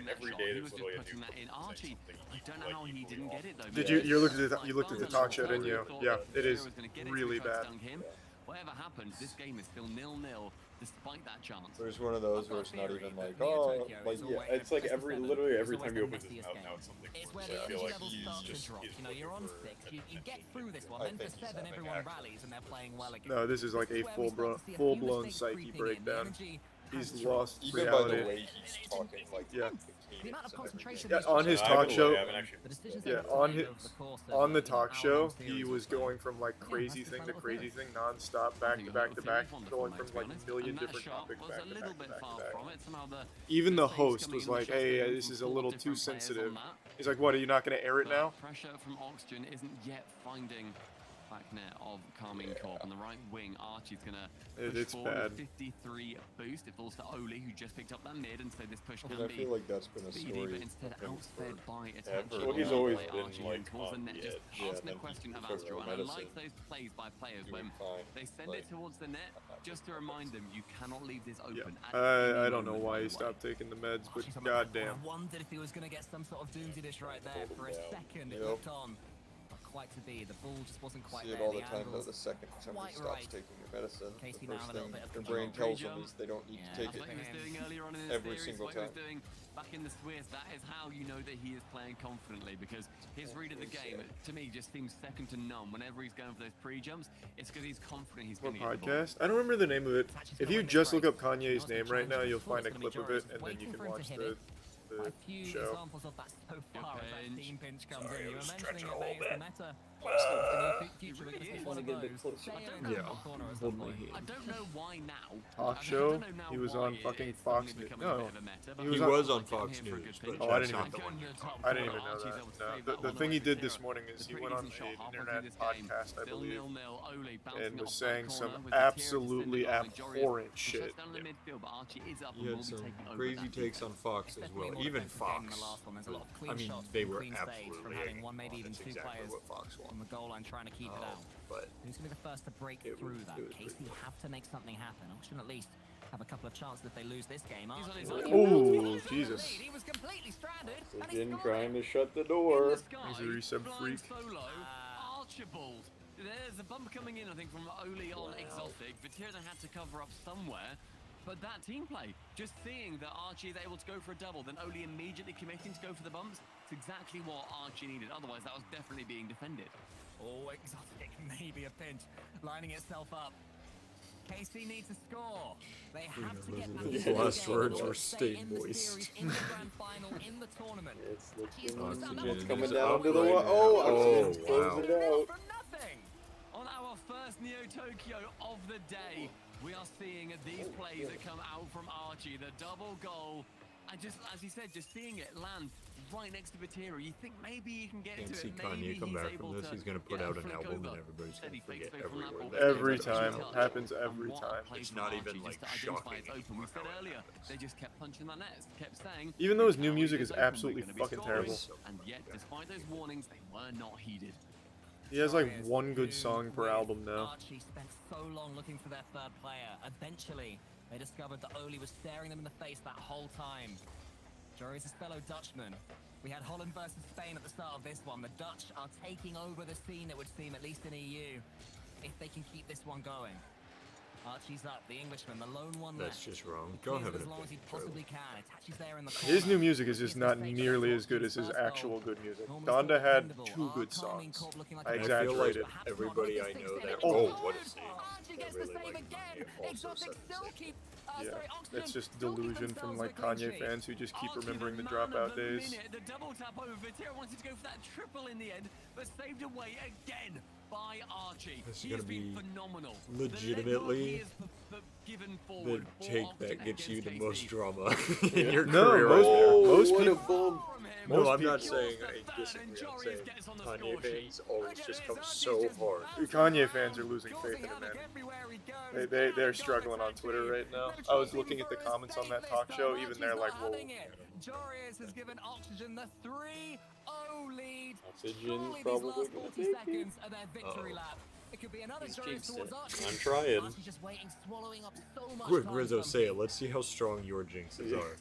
every day there's literally a new in Archie. I don't know how he didn't get it though. Did you looked at the talk show, didn't you? Yeah, it is really bad. Whatever happens, this game is still 0-0 despite that chance. There's one of those where it's not even like, oh, like yeah, it's like literally every time he opens his mouth now it's something It's worse. where I the feel energy like levels he's start to just drop. he's You know, you're on looking for 6, you get through this one, I then for think he's 7 having everyone actual rallies and they're playing well again. No, this is like a full blown psyche breakdown. He's lost even reality. by the way he's talking, like Yeah. The amount of concentration Yeah, on his talk show. Yeah, on on the talk show, he was going from like crazy thing to crazy thing, non-stop, back to back to back, going from like a million different topics back to back to back to back. Even the host was like, "Hey, this is a little too sensitive." He's like, "What? Are you not going to air it now?" Pressure from Oxygen isn't yet finding back net of Carmine Corp. On the right wing, Archie's going to push It's forward bad. with 53 boost. It falls to Oli, who just picked up that mid and said this push I can mean, I be feel like that's been a speedy, story but instead of him outsped by forever. Itachi. Well, he's on always play been, Archie like, and towards the on net, the just edge. Yeah, asking then a question of because of Astro. And I medicine, like those plays by players he when was fine. they send Like, it towards the net, just to remind them you cannot leave this open. at I any don't know moment, why by he the way. stopped taking the meds, but I goddamn. wondered if he was going to get some sort of doomsday dish right there. For a second, it looked on. Not quite to be. The ball just wasn't quite See it there. all the time though. The second somebody quite stops right. taking your medicine, Casey the now first have a little thing bit of your control. brain tells them Pre-jump. is they don't need to take That's it what he was doing earlier on in his every series, single what he was time. doing back in the Swiss. That is how you know that he is playing confidently, because his read of the game, to me, just seems second to none. Whenever he's going for those pre-jumps, it's because he's confident he's What going to get the ball. podcast? I don't remember the name of it. If you just look up Kanye's name right now, you'll find a clip of it, and then you can watch the A few show. examples of that so far as that team pinch comes in. You were mentioning it, all mate, it's the day. meta. Future, we're going to see Really one of Wanna get a bit those. closer. Stay in the top corner at some point. I don't know why now. Talk show? He was on fucking Fox News. No, he was on Fox News, but Oh, I that's didn't not even. the one you're talking I didn't even about. know that. No, the thing he did this morning is he went on an internet podcast, I believe, and was saying some absolutely abhorrent shit. He had some crazy takes on Fox as well. Even Fox. I mean, they were absolutely having one, maybe even that's two exactly players what Fox on wanted. the goal line trying to keep it out. But who's going to be the first to break through that? Casey have to make something happen. Auction at least have a couple of chances if they lose this game. Oh, Jesus. He was completely stranded. Again, trying to shut the door. He's a resub freak. Archibald. There's a bump coming in, I think, from Oli on Exotic. Viterra had to cover up somewhere. But that team play, just seeing that Archie is able to go for a double, then Oli immediately committing to go for the bumps, it's exactly what Archie needed. Otherwise, that was definitely being defended. Oh, Exotic, maybe a pinch, lining itself up. KC needs a score. They have to get back His into the last game. words Or were stay stay in the moist. series, in the grand final, in the tournament. It's coming down to the one. Oh, Oxygen's closing it out. On our first Neo Tokyo of the day, we are seeing these plays that come out from Archie, the double goal, and just, as he said, just seeing it land right next to Viterra, you think maybe he can get can't into see it, maybe Kanye come he's back able from this. to He's gonna put get a out an flick album over. and everybody's Said he gonna fakes forget away from that every ball, word. but Every it's time. touch. Happens every And what a time. play It's from not Archie even, just like, to identify shocking it's open. We anymore said how it earlier, happens. they just kept punching that net, kept saying, Even though his new "Now music it's is open, we're absolutely gonna be fucking scoring." terrible. And yet, despite those warnings, they were not heeded. He has like one good song per album now. Archie spent so long looking for their third player. Eventually, they discovered that Oli was staring them in the face that whole time. Jory's his fellow Dutchman. We had Holland versus Spain at the start of this one. The Dutch are taking over the scene, it would seem, at least in EU, if they can keep this one going. Archie's up, the Englishman, the lone one left. That's just wrong. He Don't clears have it an as long as he possibly can. Itachi's there in the His corner. new music is just not nearly as good as his actual good music. Donda had 2 good songs. I I feel like exaggerated. everybody I know that what is Archie gets the save again. Exotic still keep. Yeah, Sorry, Oxygen that's just still keep delusion from themselves like with clean Kanye sheet. fans who just keep Archie, remembering the the man dropout of the days. minute, the double tap over Viterra wanted to go for that triple in the end, but saved away again by Archie. This is He gonna has been be phenomenal. legitimately given the forward for take Oxygen that gets you against the KC. most drama in your No, career. most what a people. bump. No, Most I'm not people- saying I disagree. I'm saying Kanye fans always just come so hard. Kanye fans are losing faith in him, man. They're struggling on Twitter right now. I was looking at the comments on that talk show. Even they're like, whoa. Jorius has given Oxygen the 3-0 lead. Oxygen's Surely these probably last gonna 40 take it. seconds are their victory lap. It could be another He's Jorius jinxed towards it. Archie. I'm trying. Archie's just waiting, swallowing up so much Quick, time Rizzo, from say it. Let's see how strong your jinxes are.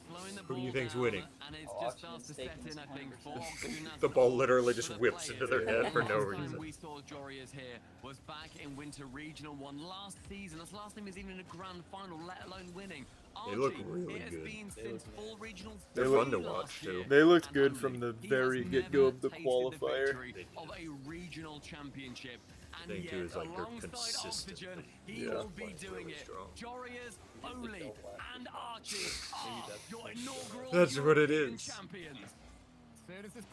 Who do you think's winning? And it's just starts to set in, I think, for Oxygen. The ball literally just whips into their head for no Last time reason. we saw Jorius here was back in Winter Regional 1 last season. That's the last time he was even in a grand final, let alone winning. They look Archie, really it has good. been since full regional They They're look- fun to watch too. They looked good from the very get-go of the qualifier. of a regional championship. And Thing yet, too is like they're alongside consistent. Oxygen, he Yeah. will be Playing doing really it. strong. Jorius, Oli, and Archie are your inaugural That's what it European is. champions.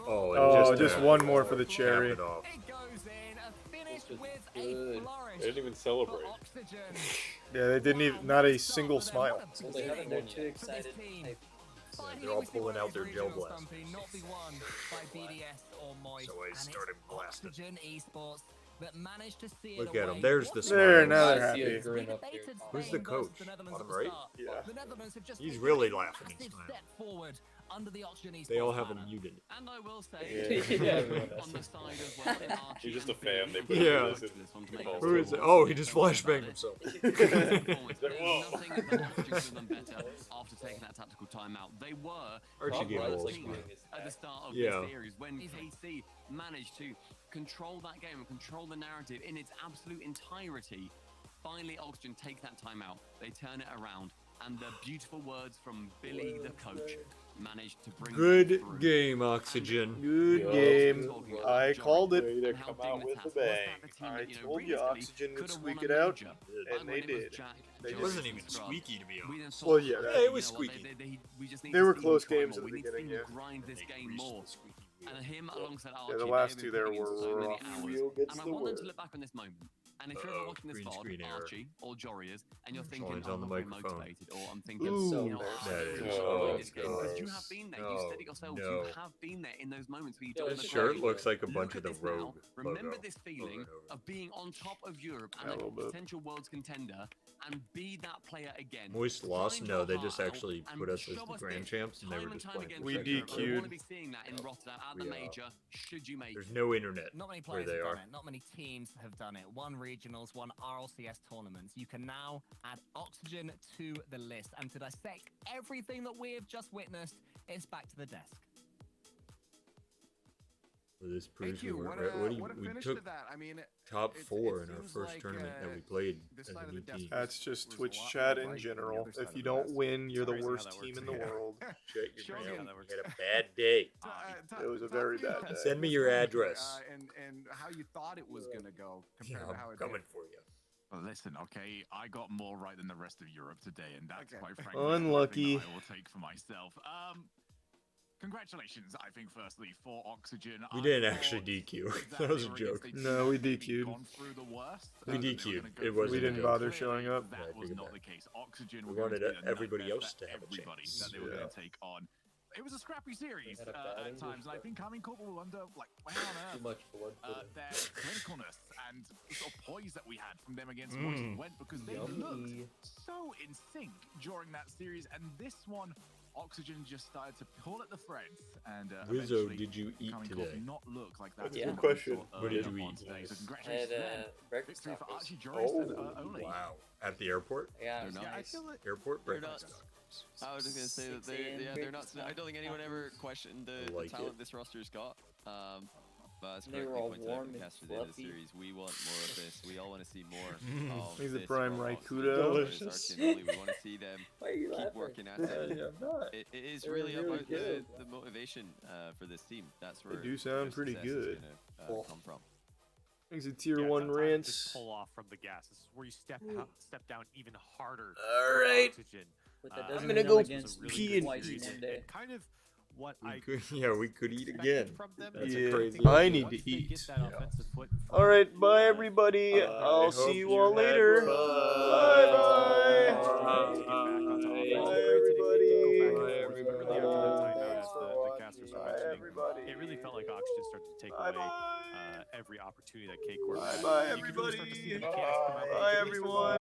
Oh, it Oh, just, just one more for the cap cherry. it off. It goes in, a finish with good. a flourish. They didn't even celebrate. for Oxygen. Yeah, they didn't even, not a single smile. Well, they haven't. They're too excited. They're all pulling out their gel blast. Not be won by BDS or Moist. So I and it's started blasting. Oxygen Esports that managed to see Look it at away. him. There's the There, smile. now they're I see a happy. grin up here. Who's the coach? Bottom right? Yeah. The Netherlands have just He's taken really a laughing and massive smiling. step forward under the Oxygen They all Esports have him banner. muted. And I will say, Yeah, everyone on the side as well, in Archie He's just a and fan. They Billy, put Yeah. this in Who is it? Oh, he just flashbanged himself. There's nothing that Oxygen could have done better after taking that tactical timeout. They were Archie Tom gave Wright's balls. like doing his at the best. start of Yeah. this series when KC managed to control that game and control the narrative in its absolute entirety. Finally, Oxygen take that timeout. They turn it around, and the beautiful words from Billy, the coach, managed to bring them Good through. game, Oxygen. Good game. I called it. Way to come out with a bang. I told you Oxygen would squeak it out, and they did. They It wasn't even squeaky, to be honest. Well, yeah, Yeah, it was squeaky. They were close games at the beginning, yeah. Grind this game more. And him alongside Archie, Yeah, the they last have two been there putting in were so many rough. hours. Real gets And I the want them to word. look back on this moment. And if you're ever watching this green VOD, screen error. Archie or Jorias, and you're thinking, Sean's I'm on the not very microphone. motivated, or I'm thinking, Ooh, you know, that I is really so want to win this game. Because you gross. have been there, No, you said it yourselves, no. you have been there in those moments where you Yeah, don't his wanna Shirt play. looks like a Look bunch at of the this now. Rogue Remember logo. this feeling Over and over. of being on top of Europe Yeah, a and a little bit. potential world's contender, and be that player again. Moist lost? Grind No, your they heart just out actually and put us show as the us grand this champs, and they time were and just time playing again We for through second. Europe. We want to DQ'd. be seeing that in Rotterdam at the We, major. Should you make There's it? no internet Not many where players they have are. done it. Not many teams have done it. One regionals, one RLCS tournaments. You can now add Oxygen to the list. And to dissect everything that we have just witnessed, it's back to the desk. Well, this proves Thank you. we What weren't right. a, what a We finish took to that. I mean, top it 4 in our seems first like, tournament that we played this as side a of new the desk team. That's just was Twitch a lot chat more in bright than the general. other side If of you the don't desk. win, you're the Sorry, see how worst that team works. in the Yeah. world. Shut your Shogun. mouth. You had a bad day. It was a very bad day. Send me your address. And how you thought it was gonna go Yeah, compared to how I'm it coming did. for you. Well, listen, okay, I got more right than the rest of Europe today, and that's Okay. quite frankly Unlucky. something that I will take for myself. Congratulations, I think, firstly, for Oxygen. We I didn't thought actually DQ. that That was they a were joke. against a No, team we that had DQ'd. gone through the worst, We that they were DQ'd. gonna go It through wasn't We the didn't a joke. bother Clearly, showing up. That Yeah, I was take it not back. the case. Oxygen We were going to wanted be the everybody nightmare else for to have a everybody chance. that they were Yeah. going to take on. It was a scrappy series had a bad at English, times, and I think Carmine Corporal will wonder, like, where on Too earth much blood pudding. their clinicalness and the sort of poise that we had from them against Moist went, because they Yummy. looked so in sync during that series, and this one, Oxygen just started to pull at the threads, and Rizzo, eventually did you eat Carmine today? Corp not look like that. That's a Yeah. good question. What did you eat? So I congratulations had to them. breakfast Victory for tacos. Archie Joris and Ole. Wow. At the airport? Yeah, it They're was not. Yeah, I nice. feel like Airport They're breakfast not- tacos. I was just gonna say that 6 a.m. they're not. breakfast I don't think anyone ever tacos. questioned I the like talent it. this roster's got. But as They were correctly all pointed out warm in and yesterday in the fluffy. series, we want more of this. We all want to see more of He's a this prime from Oxygen, Raikuda. Joris, Delicious. Archie, and Oli. We want to see them Why are you keep laughing? working at it. I'm not. It is They're really really about good. the motivation for this team. That's where do sound their pretty success is good. gonna, Cool. come from. Thanks to tier Yeah, 1 sometimes rants. just pull off from the gas. This is where you step down even harder. All for right. Oxygen. But that Uh, doesn't I'm gonna mean go I'm against really pee good and twice series, in and one day. kind of what We I could, yeah, we could eat expected again. from them. That's Yeah. a crazy I idea. need Once to they eat. get that offensive foot in front, All right, bye everybody. I I'll hope see you you all had later. fun. Bye bye. Bye everybody. really after that timeout, as the casters were Bye mentioning, everybody. it really felt like Oxygen started to take Bye away bye. every opportunity that K-Corp Bye had. bye You could really start to see the everybody. mechanics come out. Bye everyone.